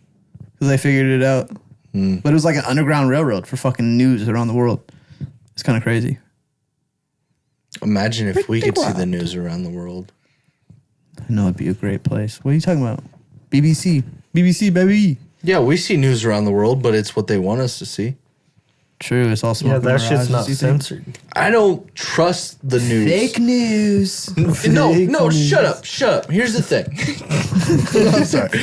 because they figured it out. But it was like an underground railroad for fucking news around the world. It's kind of crazy.
Imagine if we
Pretty
could see
wild.
the news around the world.
I know it'd be a great place. What are you talking about? BBC, baby.
Yeah, we see news around the world, but it's what they want us to see.
True, it's all smoke.
Yeah,
and
that shit's
mirages,
not
you think?
censored.
I don't trust the news.
Fake news.
No,
Fake
no,
news.
shut up. Here's the thing. I'm sorry.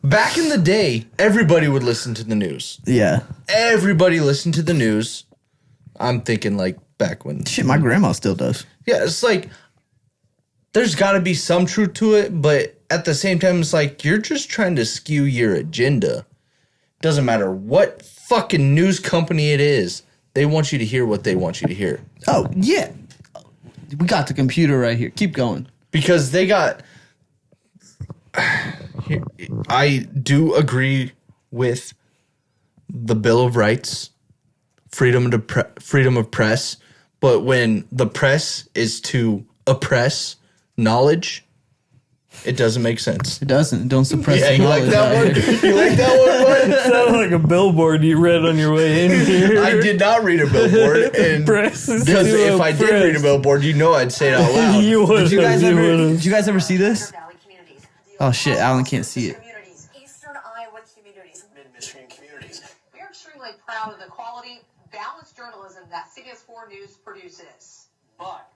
Back in the day, everybody would listen to the news.
Yeah.
Everybody listened to the news. I'm thinking like back when.
Shit, my grandma still does.
Yeah, it's like there's got to be some truth to it, but at the same time, it's like you're just trying to skew your agenda. Doesn't matter what fucking news company it is, they want you to hear what they want you to hear.
Oh, yeah. We got the computer right here. Keep going.
Because they got. I do agree with the Bill of Rights, freedom of press, but when the press is to oppress knowledge, it doesn't make sense.
It doesn't. Don't suppress
Yeah,
the
you like
knowledge
that
out
one?
here.
You like that one, bud?
It sounded like a billboard you read on your way in here.
I did not read a billboard, and
Press is
because
to
if I did
oppress.
read a billboard, you know I'd say it out loud.
You would
Did you guys
have.
ever see this? Oh shit, Alan can't see it.
Eastern Iowa communities, Mid-Michigan communities. We are extremely proud of the quality, balanced journalism that CBS 4 News produces. But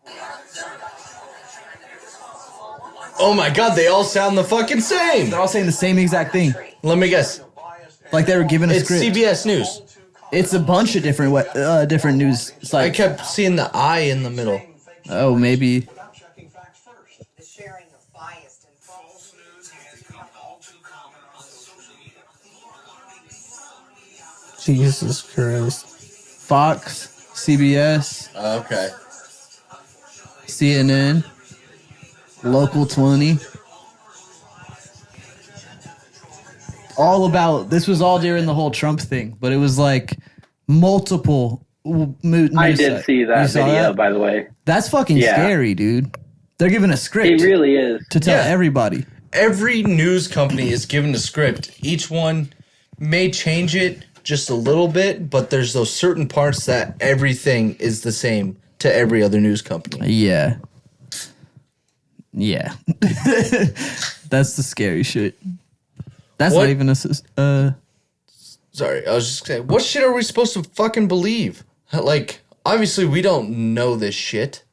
Oh my god, they all sound the fucking same.
They're all saying the same exact thing.
Let me guess.
Like they were given a
It's
script.
CBS News.
It's a bunch of different different news
I
sites.
kept seeing the I in the middle.
Oh, maybe.
without checking facts first. The sharing of biased and false news has become all too common on social media.
Jesus Christ.
Fox, CBS,
Okay.
CNN, Local 20. All about, this was all during the whole Trump thing, but it was like multiple news
I did
sites.
see
You
that
saw
video,
that?
by the way.
That's fucking
Yeah.
scary, dude. They're giving a script
It really is.
to tell
Yeah.
everybody.
Every news company is given a script. Each one may change it just a little bit, but there's those certain parts that everything is the same to every other news company.
Yeah. Yeah. That's the scary shit. That's
What?
not even a.
Sorry, I was just saying, what shit are we supposed to fucking believe? Like, obviously we don't know this shit.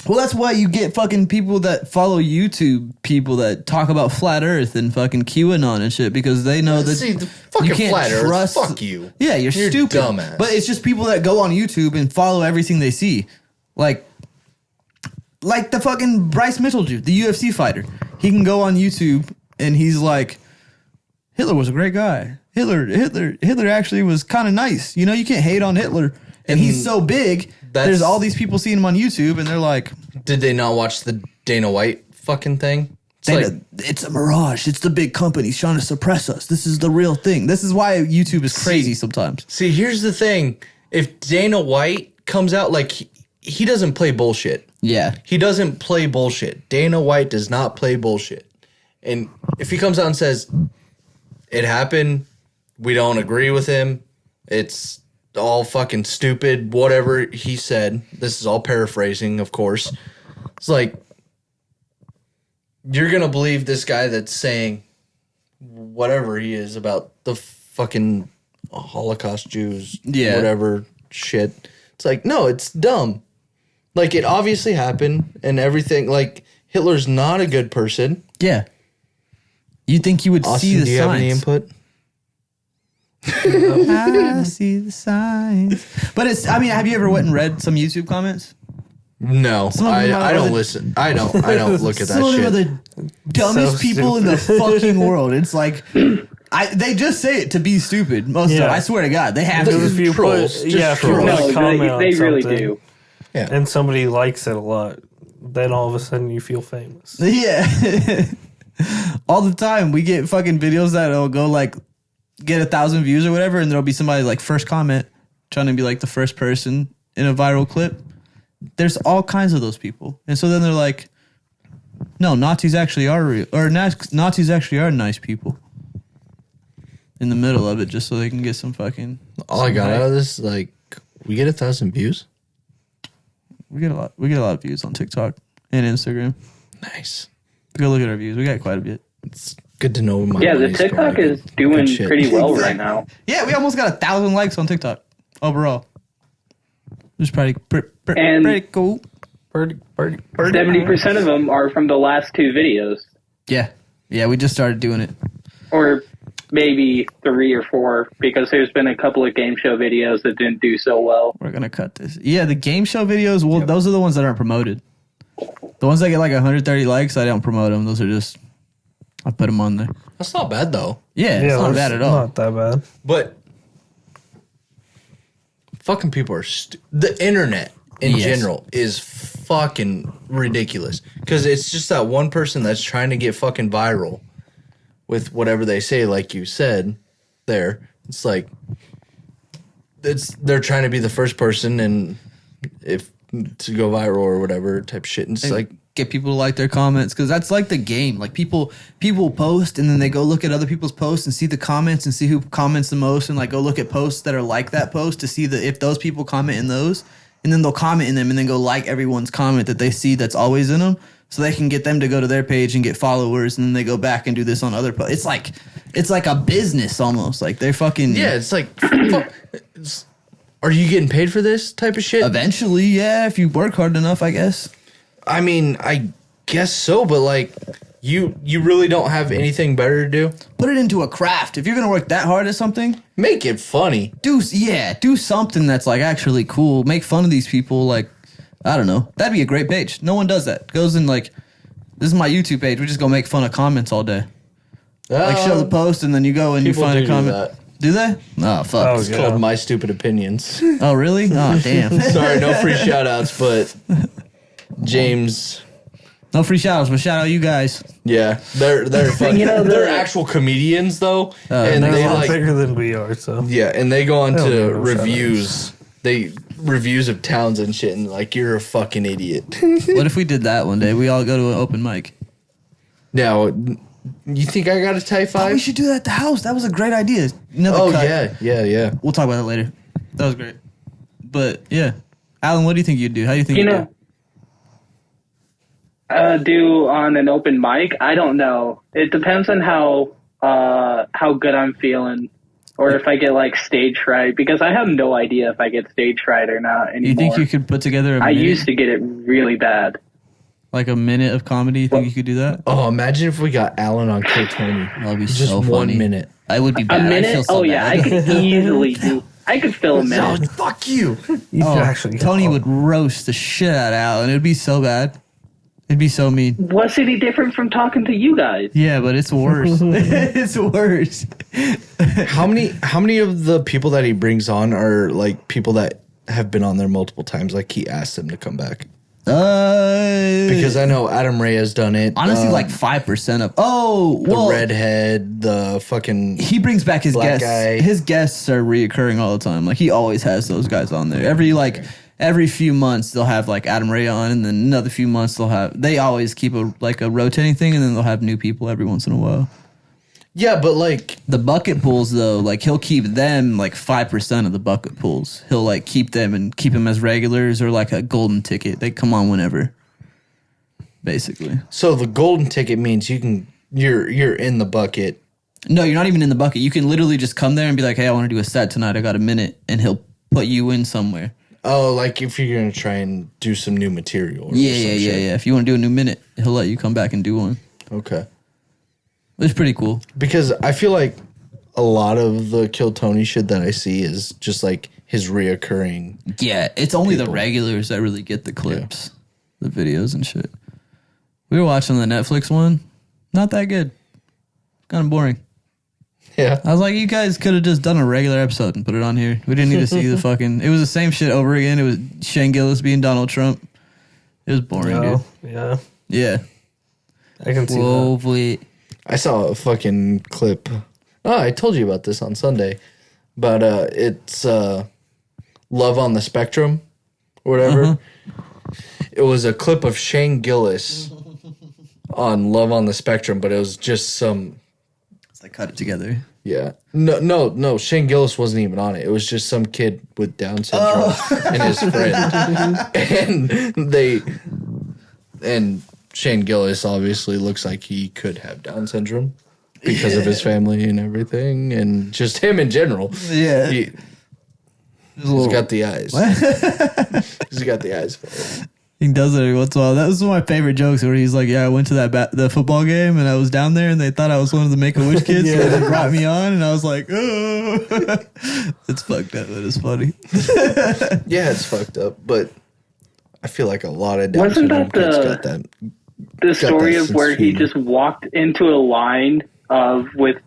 Well, that's why you get fucking people that follow YouTube people that talk about flat Earth and fucking QAnon and shit because they know that
See, the fucking
you can't
flat Earth,
trust.
fuck you.
Yeah, you're stupid.
dumbass.
But it's just people that go on YouTube and follow everything they see, like the fucking Bryce Mitchell dude, the UFC fighter. He can go on YouTube and he's like, Hitler was a great guy. Hitler actually was kind of nice. You know, you can't hate on Hitler. And he's so big. There's all these people seeing him on YouTube, and they're like,
Did they not watch the Dana White fucking thing? It's
it's a mirage. It's the big companies trying to suppress us. This is the real thing. This is why YouTube is crazy sometimes.
See, here's the thing. If Dana White comes out, like, he doesn't play bullshit.
Yeah.
He doesn't play bullshit. Dana White does not play bullshit. And if he comes out and says, it happened, we don't agree with him, it's all fucking stupid, whatever he said. This is all paraphrasing, of course. It's like, you're going to believe this guy that's saying whatever he is about the fucking Holocaust Jews, whatever shit. It's like, no, it's dumb. Like, it obviously happened and everything. Like, Hitler's not a good person.
Yeah. You think you would
Austin,
see the
do you
signs.
have any input?
I see the signs. But it's, I mean, have you ever went and read some YouTube comments?
No,
Some of them
I
are
don't
the-
listen. I don't look at
Some
that
of them are
shit.
the dumbest people in the fucking world. It's like, they just say it to be stupid. Most of them. I swear to God. They have
Because
to.
if you
trolls,
put,
just
if you
trolls.
put
No,
a comment on
they really
something
do.
Yeah.
and somebody likes it a lot, then all of a sudden you feel famous.
Yeah. All the time we get fucking videos that'll go like get 1,000 views or whatever, and there'll be somebody like first comment trying to be like the first person in a viral clip. There's all kinds of those people. And so then they're like, no, Nazis actually are real, or Nazis actually are nice people. In the middle of it, just so they can get some fucking.
All I got out of this is like, we get 1,000 views.
We get a lot of views on TikTok and Instagram.
Nice.
Go look at our views. We got quite a bit.
It's good to know.
Yeah, the TikTok is doing pretty well right now.
Yeah, we almost got 1,000 likes on TikTok overall. It's pretty cool.
70% of them are from the last two videos.
Yeah, we just started doing it.
Or maybe 3 or 4 because there's been a couple of game show videos that didn't do so well.
We're gonna cut this. Yeah, the game show videos. Well, those are the ones that aren't promoted. The ones that get like 130 likes, I don't promote them. Those are just I put them on there.
That's not bad though.
Yeah, it's not bad at all.
Not that bad.
But fucking people are the internet in general is fucking ridiculous because it's just that one person that's trying to get fucking viral with whatever they say, like you said there. It's like they're trying to be the first person and if to go viral or whatever type of shit. And it's like
get people to like their comments because that's like the game. Like people post and then they go look at other people's posts and see the comments and see who comments the most and like go look at posts that are like that post to see if those people comment in those. And then they'll comment in them and then go like everyone's comment that they see that's always in them so they can get them to go to their page and get followers and then they go back and do this on other posts. It's like a business almost. Like they're fucking...
Yeah, it's like... are you getting paid for this type of shit?
Eventually, yeah, if you work hard enough, I guess.
I mean, I guess so, but like... You really don't have anything better to do?
Put it into a craft. If you're going to work that hard at something...
Make it funny.
Do something that's like actually cool. Make fun of these people. Like, I don't know. That'd be a great page. No one does that. Goes in like, this is my YouTube page. We just go make fun of comments all day. Like show the post and then you go and you find a comment. Do they? Oh, fuck.
It's called My Stupid Opinions.
Oh, really? Oh, damn.
Sorry, no free shout-outs, but James...
No free shout-outs, but shout out you guys.
Yeah, they're fucking, they're actual comedians though, and
they're
they
a lot
like
bigger than we are. So
yeah, and they go on
don't
to
give no
reviews. Reviews of towns and shit, and like you're a fucking idiot.
What if we did that one day? We all go to an open mic.
Now, you think I got a Type 5?
We should do that at the house. That was a great idea.
Oh yeah.
We'll talk about that later. That was great. But yeah, Alan, what do you think you'd do? How do you think you'd do?
Do on an open mic? I don't know. It depends on how good I'm feeling, or if I get like stage fright. Because I have no idea if I get stage fright or not anymore.
You think you could put together a minute?
I used to get it really bad.
Like a minute of comedy? You think you could do that?
Oh, imagine if we got Alan on Kill Tony.
That'd be
just
so funny.
1 minute.
I would be bad.
A minute?
I feel so bad.
I could easily do. I could fill a minute.
Oh, fuck you.
Tony would roast the shit out of Alan. It'd be so bad. It'd be so mean.
What's any different from talking to you guys?
Yeah, but it's worse. It's worse.
How many of the people that he brings on are like people that have been on there multiple times? Like he asked them to come back. Because I know Adam Ray has done it.
Honestly, like 5% of.
The redhead, the fucking.
He brings back his guests.
Guy.
His guests are reoccurring all the time. Like he always has those guys on there. Every few months they'll have like Adam Ray on, and then another few months they always keep a rotating thing, and then they'll have new people every once in a while.
Yeah, but like
the bucket pools though, like he'll keep them like 5% of the bucket pools. He'll like keep them and keep them as regulars or like a golden ticket. They come on whenever, basically.
So the golden ticket means you're in the bucket.
No, you're not even in the bucket. You can literally just come there and be like, "Hey, I want to do a set tonight. I got a minute," and he'll put you in somewhere.
Oh, like if you're gonna try and do some new material. Or
Yeah. If you want to do a new minute, he'll let you come back and do one.
Okay.
It's pretty cool.
Because I feel like a lot of the Kill Tony shit that I see is just like his reoccurring.
Yeah, it's only the regulars that really get the clips, the videos and shit. We were watching the Netflix one. Not that good. Kind of boring.
Yeah.
I was like, you guys could have just done a regular episode and put it on here. We didn't need to see the fucking... It was the same shit over again. It was Shane Gillis being Donald Trump. It was boring, dude.
Yeah.
Yeah.
I can see that.
I saw a fucking clip. Oh, I told you about this on Sunday. But it's Love on the Spectrum or whatever. Uh-huh. It was a clip of Shane Gillis on Love on the Spectrum, but it was just some...
They cut it together.
Yeah. No. Shane Gillis wasn't even on it. It was just some kid with Down syndrome and his friend. And Shane Gillis obviously looks like he could have Down syndrome because of his family and everything, and just him in general.
Yeah.
He's got the eyes. He's got the eyes for it.
He does it every once in a while. That was one of my favorite jokes where he's like, yeah, I went to the football game and I was down there and they thought I was one of the Make-A-Wish kids. So they brought me on and I was like, oh. It's fucked up, but it's funny.
Yeah, it's fucked up, but I feel like a lot of Down
Wasn't
syndrome
that
kids got that.
the story
that
of where he
sense.
just walked into a line of like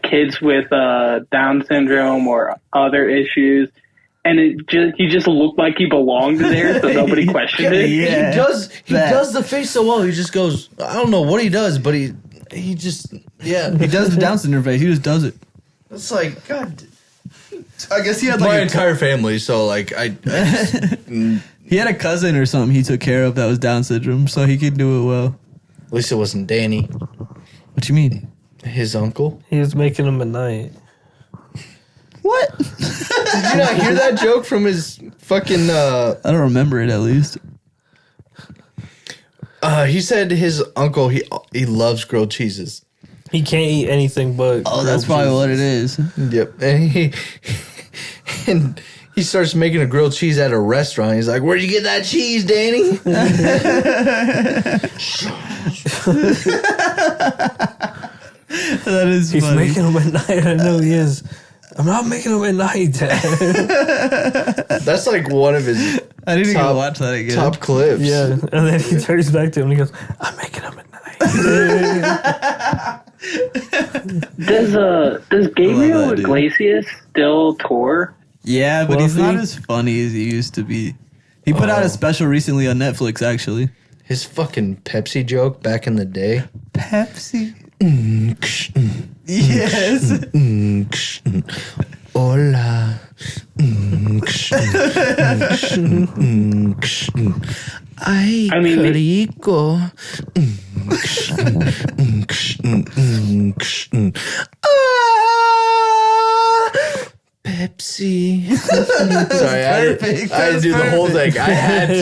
kids with Down syndrome or other issues, and he just looked like he belonged there, so nobody questioned it.
Yeah.
He does the face so well. He just goes, I don't know what he does, but he just
He does the Down syndrome face. He just does it.
It's like, God.
I guess he had
My
like
entire family, so like
he had a cousin or something he took care of that was Down syndrome, so he could do it well.
at least it wasn't Danny,
What you mean?
his uncle.
He was making them at night.
What?
Did you not hear that joke from his fucking
I don't remember it at least.
he said his uncle he loves grilled cheeses.
He can't eat anything but.
Oh, that's probably what it is.
Yep. And he starts making a grilled cheese at a restaurant. He's like, "Where'd you get that cheese, Danny?"
That is
He's
funny.
making them at night. I know he is. I'm not making them at night, Dad.
That's like one of his
I didn't
top-
even watch that again.
top clips.
Yeah, and then he turns back to him and he goes, "I'm making them at night."
Does Gabriel
I love that, dude.
Iglesias still tour?
Yeah, but he's
Fluffy?
not as funny as he used to be. He put out a special recently on Netflix, actually.
His fucking Pepsi joke back in the day.
Pepsi. Yes.
Hola. Ay,
I mean,
qué rico. Pepsi. Sorry, I had to do the whole thing. I had to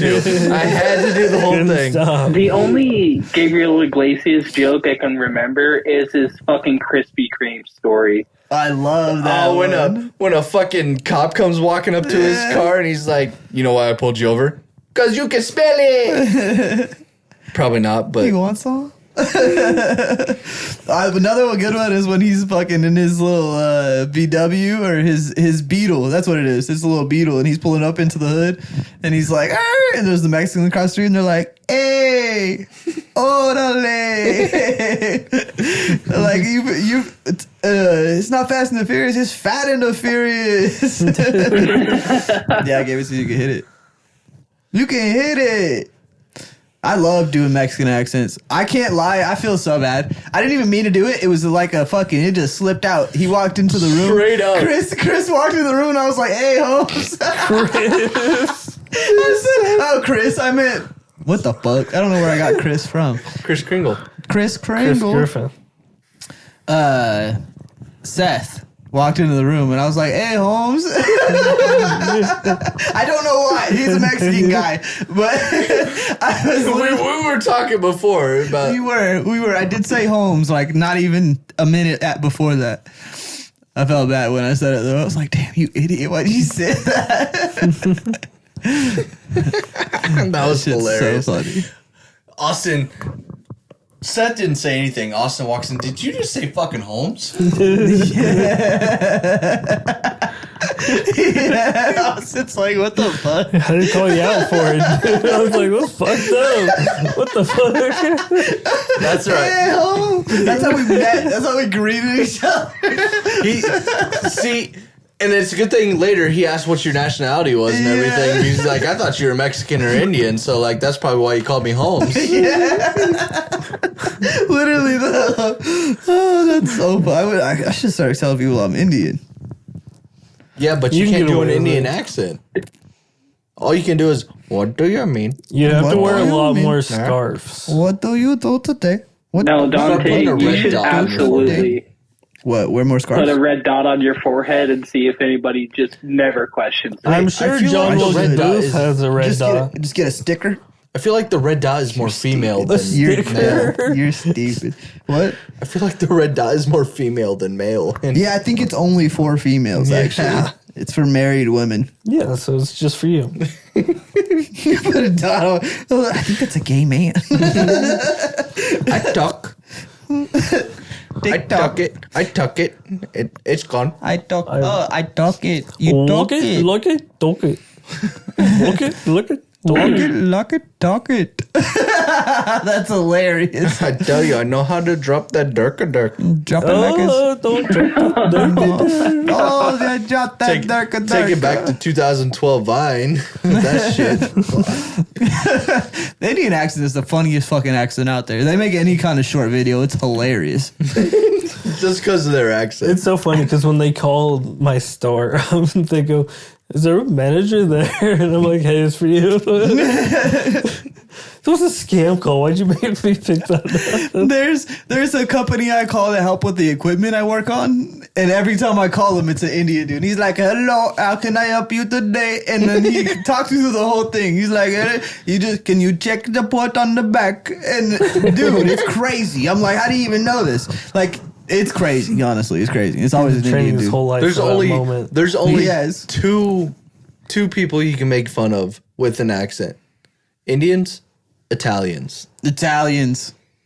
do the whole thing.
Stop.
The only Gabriel Iglesias joke I can remember is his fucking Krispy Kreme story.
I love that.
Oh,
one.
when a fucking cop comes walking up to his car and he's like, "You know why I pulled you over? Because you can spell it." Probably not, but
You want some? Another good one is when he's fucking in his little VW or his Beetle. That's what it is. It's a little Beetle, and he's pulling up into the hood, and he's like, "Arr!" And there's the Mexican across the street, and they're like, "Hey, orale!" Like it's not Fast and the Furious, it's Fat and the Furious. Yeah, I gave it so you can hit it. You can hit it. I love doing Mexican accents. I can't lie. I feel so bad. I didn't even mean to do it. It was like it just slipped out. He walked into the room.
Straight up.
Chris walked in the room and I was like, "Hey, Holmes."
Chris.
I said, "Oh, Chris." I meant, what the fuck? I don't know where I got Chris from.
Kris Kringle.
Chris
Chris
Kringle.
Griffin.
Seth walked into the room and I was like, "Hey, Holmes." I don't know why. He's a Mexican guy. But
We were talking before about.
We were. I did say Holmes, like not even a minute before that. I felt bad when I said it though. I was like, "Damn, you idiot! Why did you say that?"
That was
Shit's
hilarious.
so funny.
Austin. Seth didn't say anything. Austin walks in. Did you just say fucking Holmes?
Yeah, it's like, what the fuck?
I didn't call you out for it. I was like, "What's fucked up? What the fuck?"
That's right.
Hey, Holmes. That's how we met. That's how we greeted each other.
See, and it's a good thing later he asked what your nationality was and everything. He's like, "I thought you were Mexican or Indian, so like that's probably why you called me Holmes."
Literally, though. Oh, that's so funny. I should start telling people I'm Indian.
Yeah, but
You
you
can
can't
get
do an
away with
Indian
it.
accent. All you can do is, "What do you mean?"
You have to
What
wear a
do you
lot
mean?
more scarves.
What do you do today? What?
No,
Start putting
Dante,
a
you
red
should
dot on your
absolutely
What? Wear more
put
scarves?
a red dot on your forehead and see if anybody just never questions it.
I'm sure
feel
John
like the
Wilson
red dot
Booth
is-
has a red dot.
Just get a sticker.
I feel like the red dot is more female than
You're,
male.
you're stupid. What?
I feel like the red dot is more female than male. And
Yeah, I think it's only for females, actually. It's for married women.
Yeah, so it's just for you.
You put a dot on. I think that's a gay man.
I tuck. I tuck it. I tuck it. It's gone.
I tuck it. You tuck it.
Look it, talk it. Look it, look it.
Lock it, talk it. That's hilarious.
I tell you, I know how to drop that dirk.
Drop it like
Oh, don't drop it.
Oh, they dropped that dirk.
Take it back to 2012 Vine. That shit.
The Indian accent is the funniest fucking accent out there. They make any kind of short video, it's hilarious.
Just because of their accent.
It's so funny because when they call my store, they go, "Is there a manager there?" And I'm like, "Hey, it's for you." It was a scam call. Why'd you make me pick that up?
There's a company I call to help with the equipment I work on, and every time I call him, it's an Indian dude. He's like, "Hello, how can I help you today?" And then he talks me through the whole thing. He's like, can you check the port on the back? And dude, it's crazy. I'm like, how do you even know this? Like, it's crazy. Honestly, it's crazy. It's always an
Training
Indian
his
dude.
whole life.
There's
for that
only
moment.
Yes.
two people you can make fun of with an accent. Indians, Italians.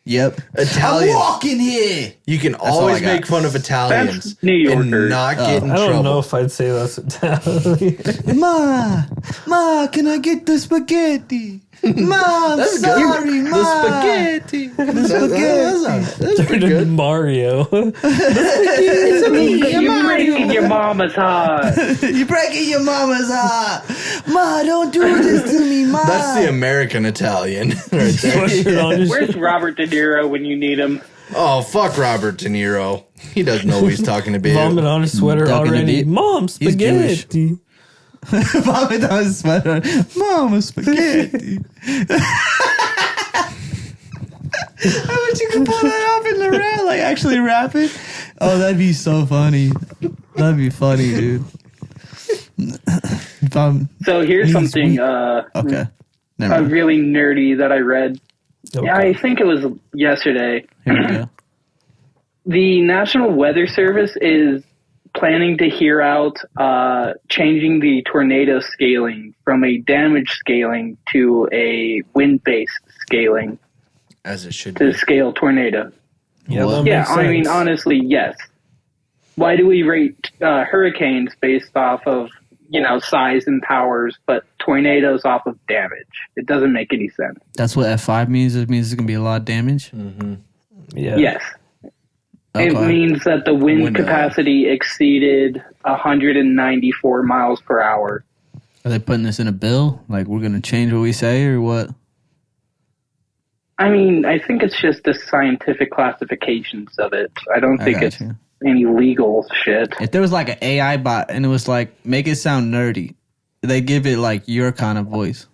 Yep.
Italians.
I'm walking here.
You can
all
always
I got.
make fun of Italians
That's New Yorkers.
and not get in
I don't
trouble.
know if I'd say that's Italian.
Ma, can I get the spaghetti? Ma, I'm
That's
sorry,
good.
Ma.
The spaghetti.
The spaghetti.
That's pretty
Turned into
good.
Mario.
You're breaking your mama's heart.
You're breaking your mama's heart. Ma, don't do this to me, Ma.
That's the American Italian right there.
Where's Robert De Niro when you need him?
Oh, fuck Robert De Niro. He doesn't know who he's talking to.
Vomit on his sweater
Ducking
already.
it.
Mom, spaghetti.
Vomit on his sweater. Mama, spaghetti. How about you can pull that off in the rap, like actually rap it? Oh, that'd be so funny. That'd be funny, dude.
So here's something
Okay. Never mind.
really nerdy that I read.
Okay.
Yeah, I think it was yesterday.
Here we go.
The National Weather Service is planning to hear out changing the tornado scaling from a damage scaling to a wind-based scaling
As it should
to
be.
scale tornado.
Yeah, that
Yeah,
makes
I mean,
sense.
honestly, yes. Why do we rate hurricanes based off of, size and powers, but tornadoes off of damage? It doesn't make any sense.
That's what F5 means. It means it's gonna be a lot of damage.
Yeah.
Yes.
Okay.
It means that the wind
Wind
capacity exceeded 194 miles per hour.
Are they putting this in a bill? Like we're gonna change what we say or what?
I mean, I think it's just the scientific classifications of it. I don't think it's
gotcha.
any legal shit.
If there was like an AI bot and it was like make it sound nerdy, they give it like your kind of voice.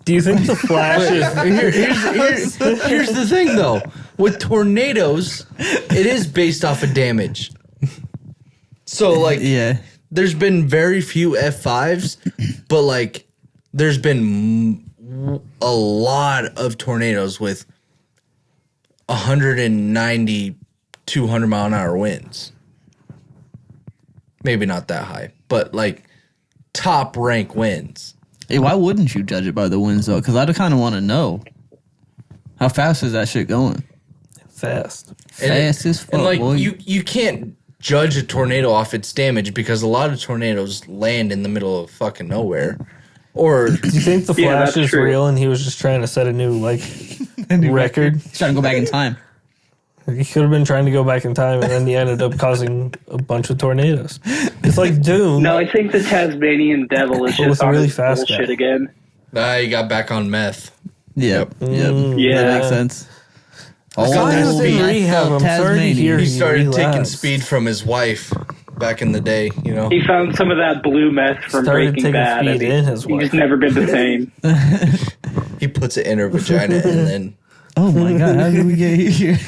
Do you think the Flash is...
Here's the thing, though. With tornadoes, it is based off of damage. So, like,
Yeah.
there's been very few F5s, but, like, there's been a lot of tornadoes with 190, 200 mile an hour winds. Maybe not that high, but, like, top rank winds.
Hey, why wouldn't you judge it by the winds though? Because I kind of want to know how fast is that shit going?
Fast.
Fast as fuck,
And like
boy.
you can't judge a tornado off its damage because a lot of tornadoes land in the middle of fucking nowhere. Or
Do you think the
Yeah,
Flash
that's
is
true.
real and he was just trying to set a new, record?
He's trying to go back in time.
He could have been trying to go back in time and then he ended up causing a bunch of tornadoes. It's like Doom.
No, I think the Tasmanian devil is
But with
just
a
on
really
his
fast
bullshit
guy.
again.
he got back on meth.
Yep.
Yeah.
That makes sense.
Guys
Oh,
in rehab. I'm sorry to hear
He
he
started taking
relapsed.
speed from his wife back in the day, you know.
He found some of that blue meth from
Started
Breaking
taking
Bad.
speed
and
in his
he's
wife.
never been the same.
He puts it in her vagina and then
Oh my god, how did we get here?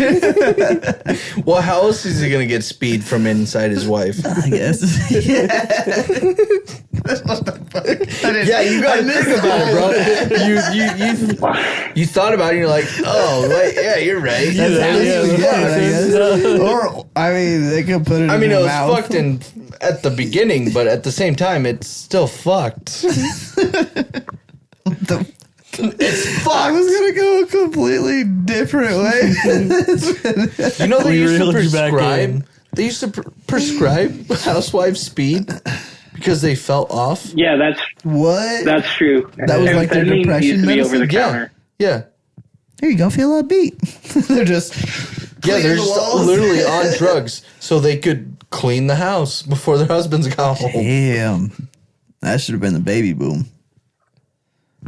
well, how else is he gonna get speed from inside his wife?
I guess. Yeah.
Yeah, you gotta think about it, bro. You thought about it and you're like, oh wait, yeah, you're right.
I guess. Or I mean, they could put it.
I
in
mean, it
your
was
mouth.
fucked in at the beginning, but at the same time, it's still fucked. It's fucked.
I was gonna go a completely different way.
You know they used to
reeled you back
prescribe.
in.
They used to prescribe housewives speed because they felt off.
Yeah,
What?
that's true.
That was like their
Amphetamine
depression
used to be over the
medicine?
counter.
Yeah.
Here you go, feel a beat. They're just
Yeah,
clean
they're
the
just
walls.
literally on drugs so they could clean the house before their husbands got home.
Damn, that should have been the baby boom.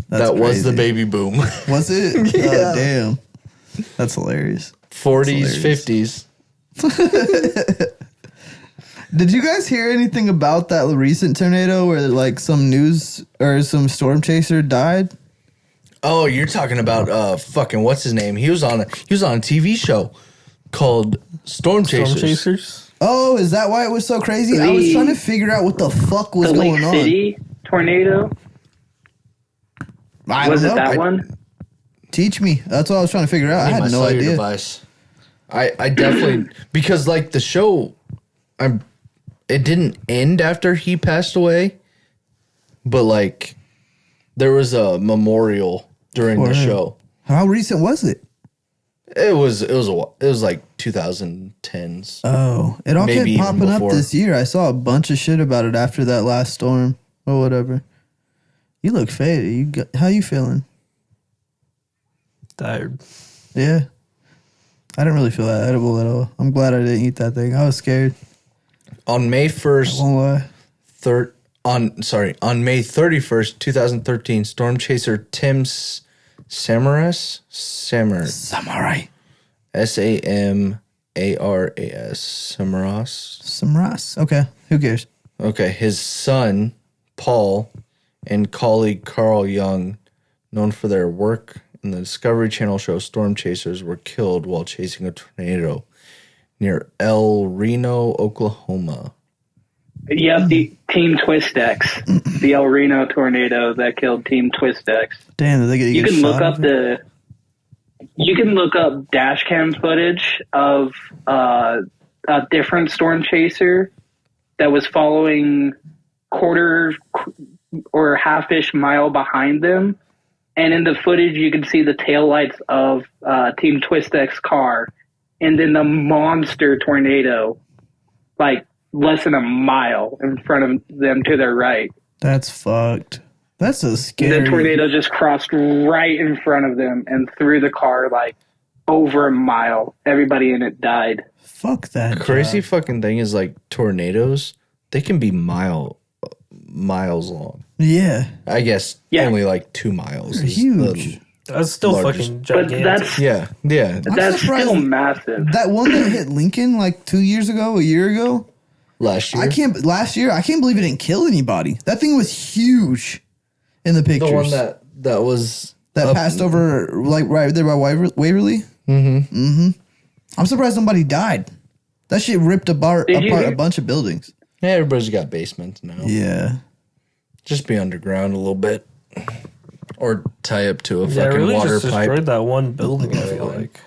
That's
That was the
crazy.
baby boom.
Was it?
Yeah.
Oh, damn, that's hilarious.
40s,
hilarious.
50s.
Did you guys hear anything about that recent tornado where like some news or some storm chaser died?
Oh, you're talking about fucking what's his name? He was on a TV show called Storm Chasers.
Storm Chasers?
Oh, is that why it was so crazy? I was trying to figure out what the fuck was
The Lake
going on.
City tornado.
I
Was
don't
it
know.
that one?
Teach me. That's what I was trying to figure out. I
Need
had
my
no
cellular
idea.
device. I definitely because like the show, it didn't end after he passed away, but like there was a memorial during the
Word.
show.
How recent was it?
It was like 2010s.
Oh, it all
Maybe
kept
even
popping up
before.
this year. I saw a bunch of shit about it after that last storm or whatever. You look faded. How you feeling?
Tired.
Yeah. I didn't really feel that edible at all. I'm glad I didn't eat that thing. I was scared.
On May 1st,
Won't lie.
on May 31st, 2013, storm chaser Tim Samaras,
Samurai.
Samaras,
Samaras. Okay. Who cares?
Okay, his son, Paul, and colleague Carl Young, known for their work in the Discovery Channel show Storm Chasers, were killed while chasing a tornado near El Reno, Oklahoma.
Yep, the Team Twistex, the El Reno tornado that killed Team Twistex.
Damn, did they get
You can look up
it?
you can look up dash cam footage of a different storm chaser that was following quarter or half-ish mile behind them. And in the footage, you can see the taillights of Team Twistex car, and then the monster tornado, like less than a mile in front of them to their right.
That's fucked. That's so scary.
The tornado just crossed right in front of them and threw the car like over a mile. Everybody in it died.
Fuck that.
Crazy
job.
fucking thing is like tornadoes, they can be miles long.
Yeah.
I guess
Yeah.
only like 2 miles.
They're
is
huge.
That's still
Largest.
fucking
But
gigantic.
that's
Yeah.
that's
surprised
still massive.
That one that hit Lincoln like 2 years ago, a year ago.
Last year.
Last year, I can't believe it didn't kill anybody. That thing was huge in the pictures.
The one that was
that
up-
passed over like right there by Waverly. Mm-hmm. I'm surprised nobody died. That shit ripped apart
Did you hear-
a bunch of buildings.
Yeah, everybody's got basements now.
Yeah.
Just be underground a little bit. Or tie up to a
yeah,
fucking
really
water
just
pipe.
destroyed that one building, I feel like.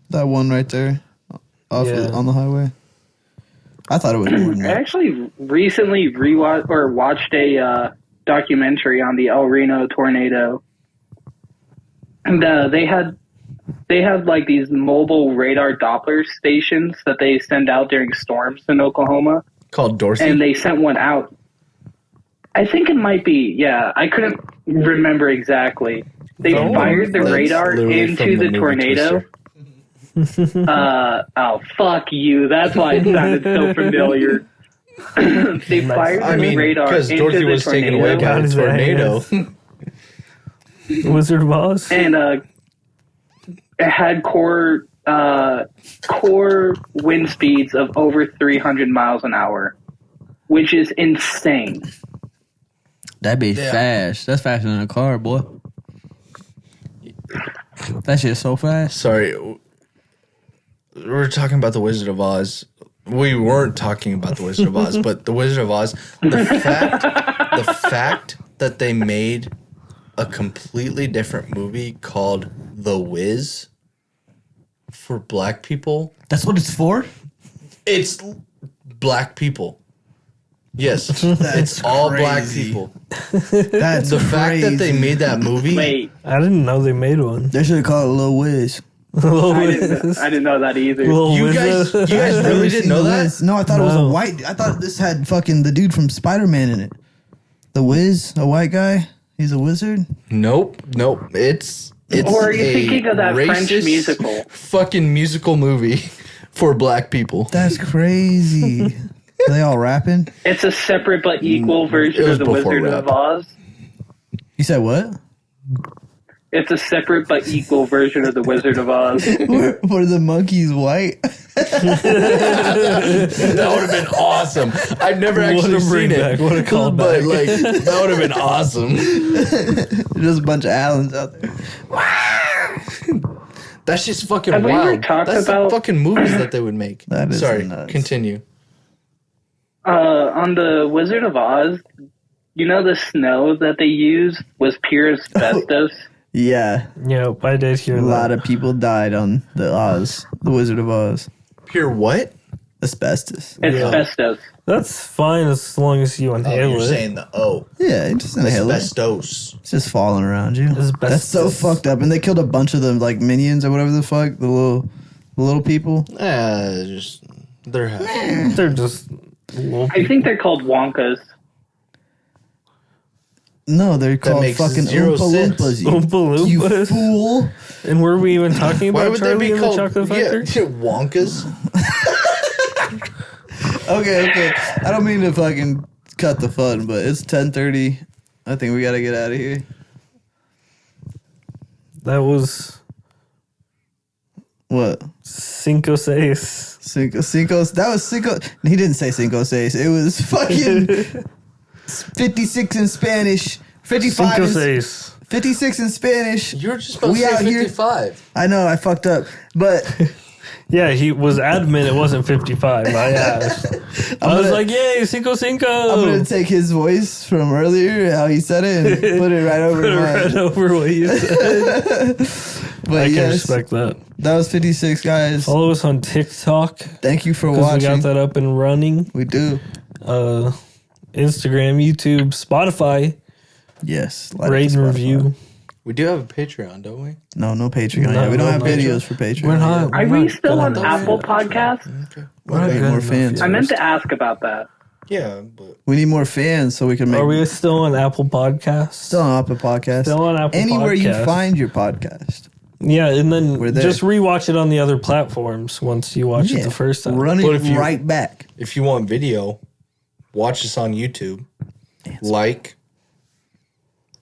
That one right there on the highway. I thought it was more than
I
that.
actually recently watched a documentary on the El Reno tornado, and they had like these mobile radar Doppler stations that they send out during storms in Oklahoma,
Called Dorothy.
and they sent one out. I think it might be, yeah. I couldn't remember exactly. They fired the
That's
radar
literally
into
from
the
movie
tornado.
Twister.
Oh, fuck you. That's why it sounded so familiar. They fired the radar
because
into
Dorothy
the
was taken
tornado,
away by
How
a
does that
tornado.
Wizard of Oz?
and it had core wind speeds of over 300 miles an hour, which is insane.
That'd be fast. That's faster than a car, boy. That shit's so fast.
Sorry. We were talking about the Wizard of Oz. We weren't talking about the Wizard of Oz, but the Wizard of Oz. The fact that they made a completely different movie called The Wiz for black people.
That's what it's for?
It's black people. Yes, it's all black people.
That's
The fact that they made that movie.
Wait,
I didn't know they made one.
They should have called it Lil Wiz.
I didn't know that either.
You guys really didn't know that?
Wiz? No, I thought it was a
No.
white. I thought this had fucking the dude from Spider-Man in it. The Wiz, a white guy. He's a wizard.
Nope. It's
Or are you
a
thinking of that French
racist
musical?
fucking musical movie for black people.
That's crazy. Are they all rapping?
It's a separate but equal version
was
of the
before
Wizard
rap.
of Oz.
You said what?
It's a separate but equal version of the Wizard of Oz.
Were the monkeys white?
That would have been awesome. I've never actually
What a
seen
bringback.
it,
What a callback.
but like that would have been awesome.
There's a bunch of Allens out there.
That's just fucking
Have we ever
wild.
talked
That's
about-
the fucking movies that they would make.
That is
Sorry,
nuts.
continue.
On the Wizard of Oz, you know the snow that they used was pure asbestos.
Yeah,
Yep, I did hear
a
that.
lot of people died on the Wizard of Oz.
Pure what?
Asbestos.
Asbestos.
That's fine as long as you inhale it.
the O.
Yeah, it just inhale it.
Asbestos.
It's just falling around you.
Asbestos.
That's so fucked up. And they killed a bunch of them, like minions or whatever the fuck, the little people.
Just they're half.
They're just little
I think they're called Wonkas.
No, they're called
makes
fucking
zero
Oompa
sense.
Loompas.
Oompa
You
Loompas.
fool.
And were we even talking
Why
about
would
Charlie
they be
and the
called
Chocolate Factory?
Wonkas?
Okay. I don't mean to fucking cut the fun, but it's 10:30. I think we gotta get out of here.
That was
What?
Cinco Seis.
Cinco. That was Cinco. He didn't say Cinco Seis. It was fucking 56 in Spanish. 55
Cinco
in,
Seis.
56 in Spanish.
You're just supposed
We
to
out
say
here.
55.
I know, I fucked up. But
Yeah, he was adamant it wasn't 55. I asked. I was
gonna-
like, yay, Cinco Cinco.
I'm going to take his voice from earlier, how he said it, and put it right over
Put it
mine.
right over what you said.
But
I can
yes,
respect that.
that was 56, guys.
Follow us on TikTok
Thank you for
because we
watching.
got that up and running.
We do.
Instagram, YouTube, Spotify,
Yes. like
rate and
Spotify.
review.
We do have a Patreon, don't we?
No Patreon.
No,
yet. We don't
no,
have
no.
videos for Patreon.
We're not.
Are
we're
we
not
still
good
on
enough.
Apple Podcasts?
Okay.
We need more fans.
I meant to ask about that.
Yeah, but
We need more fans so we can make.
Are we still on Apple Podcasts?
still on Apple Podcast?
Still on Apple
Anywhere you
Podcast.
find your podcast.
Yeah, and then
We're there.
just rewatch it on the other platforms once you watch it the first time.
Run
But
it
if you-
right back.
if you want video, watch us on YouTube. Like,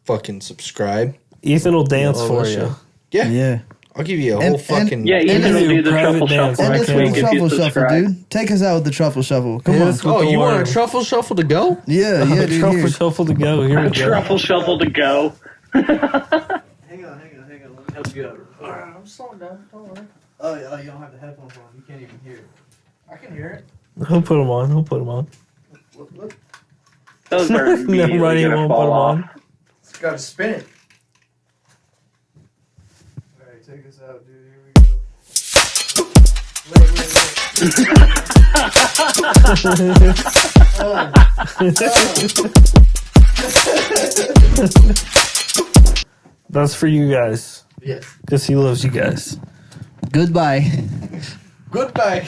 fucking subscribe.
Ethan will dance
All
for
that
you.
shit. Yeah,
Yeah.
I'll give you a
And-
whole fucking.
Yeah, Ethan
And
will
do
do the
private
truffle
dance.
shuffle
And
I
this
next
can't
week's
week if you
truffle shuffle,
subscribe.
dude. Take us out with the truffle shuffle. Come
Hit
on.
us with
Oh,
the
you want
worm.
a truffle shuffle to go?
Yeah, dude.
Truffle
here.
shuffle to go. Here we go.
Truffle shuffle to go.
Hang on. Let me help you out.
Alright, I'm slowing down. Don't worry.
Oh, you don't have the headphones on. You can't even hear it.
I can hear it.
Who put them on? Who put them on?
Those are immediately
Nobody
gonna
won't put
fall
them
off.
on.
It's got to spin it.
All right, take us out, dude. Here we go.
That's for you guys.
Yes.
Because he loves you guys.
Goodbye.
Goodbye.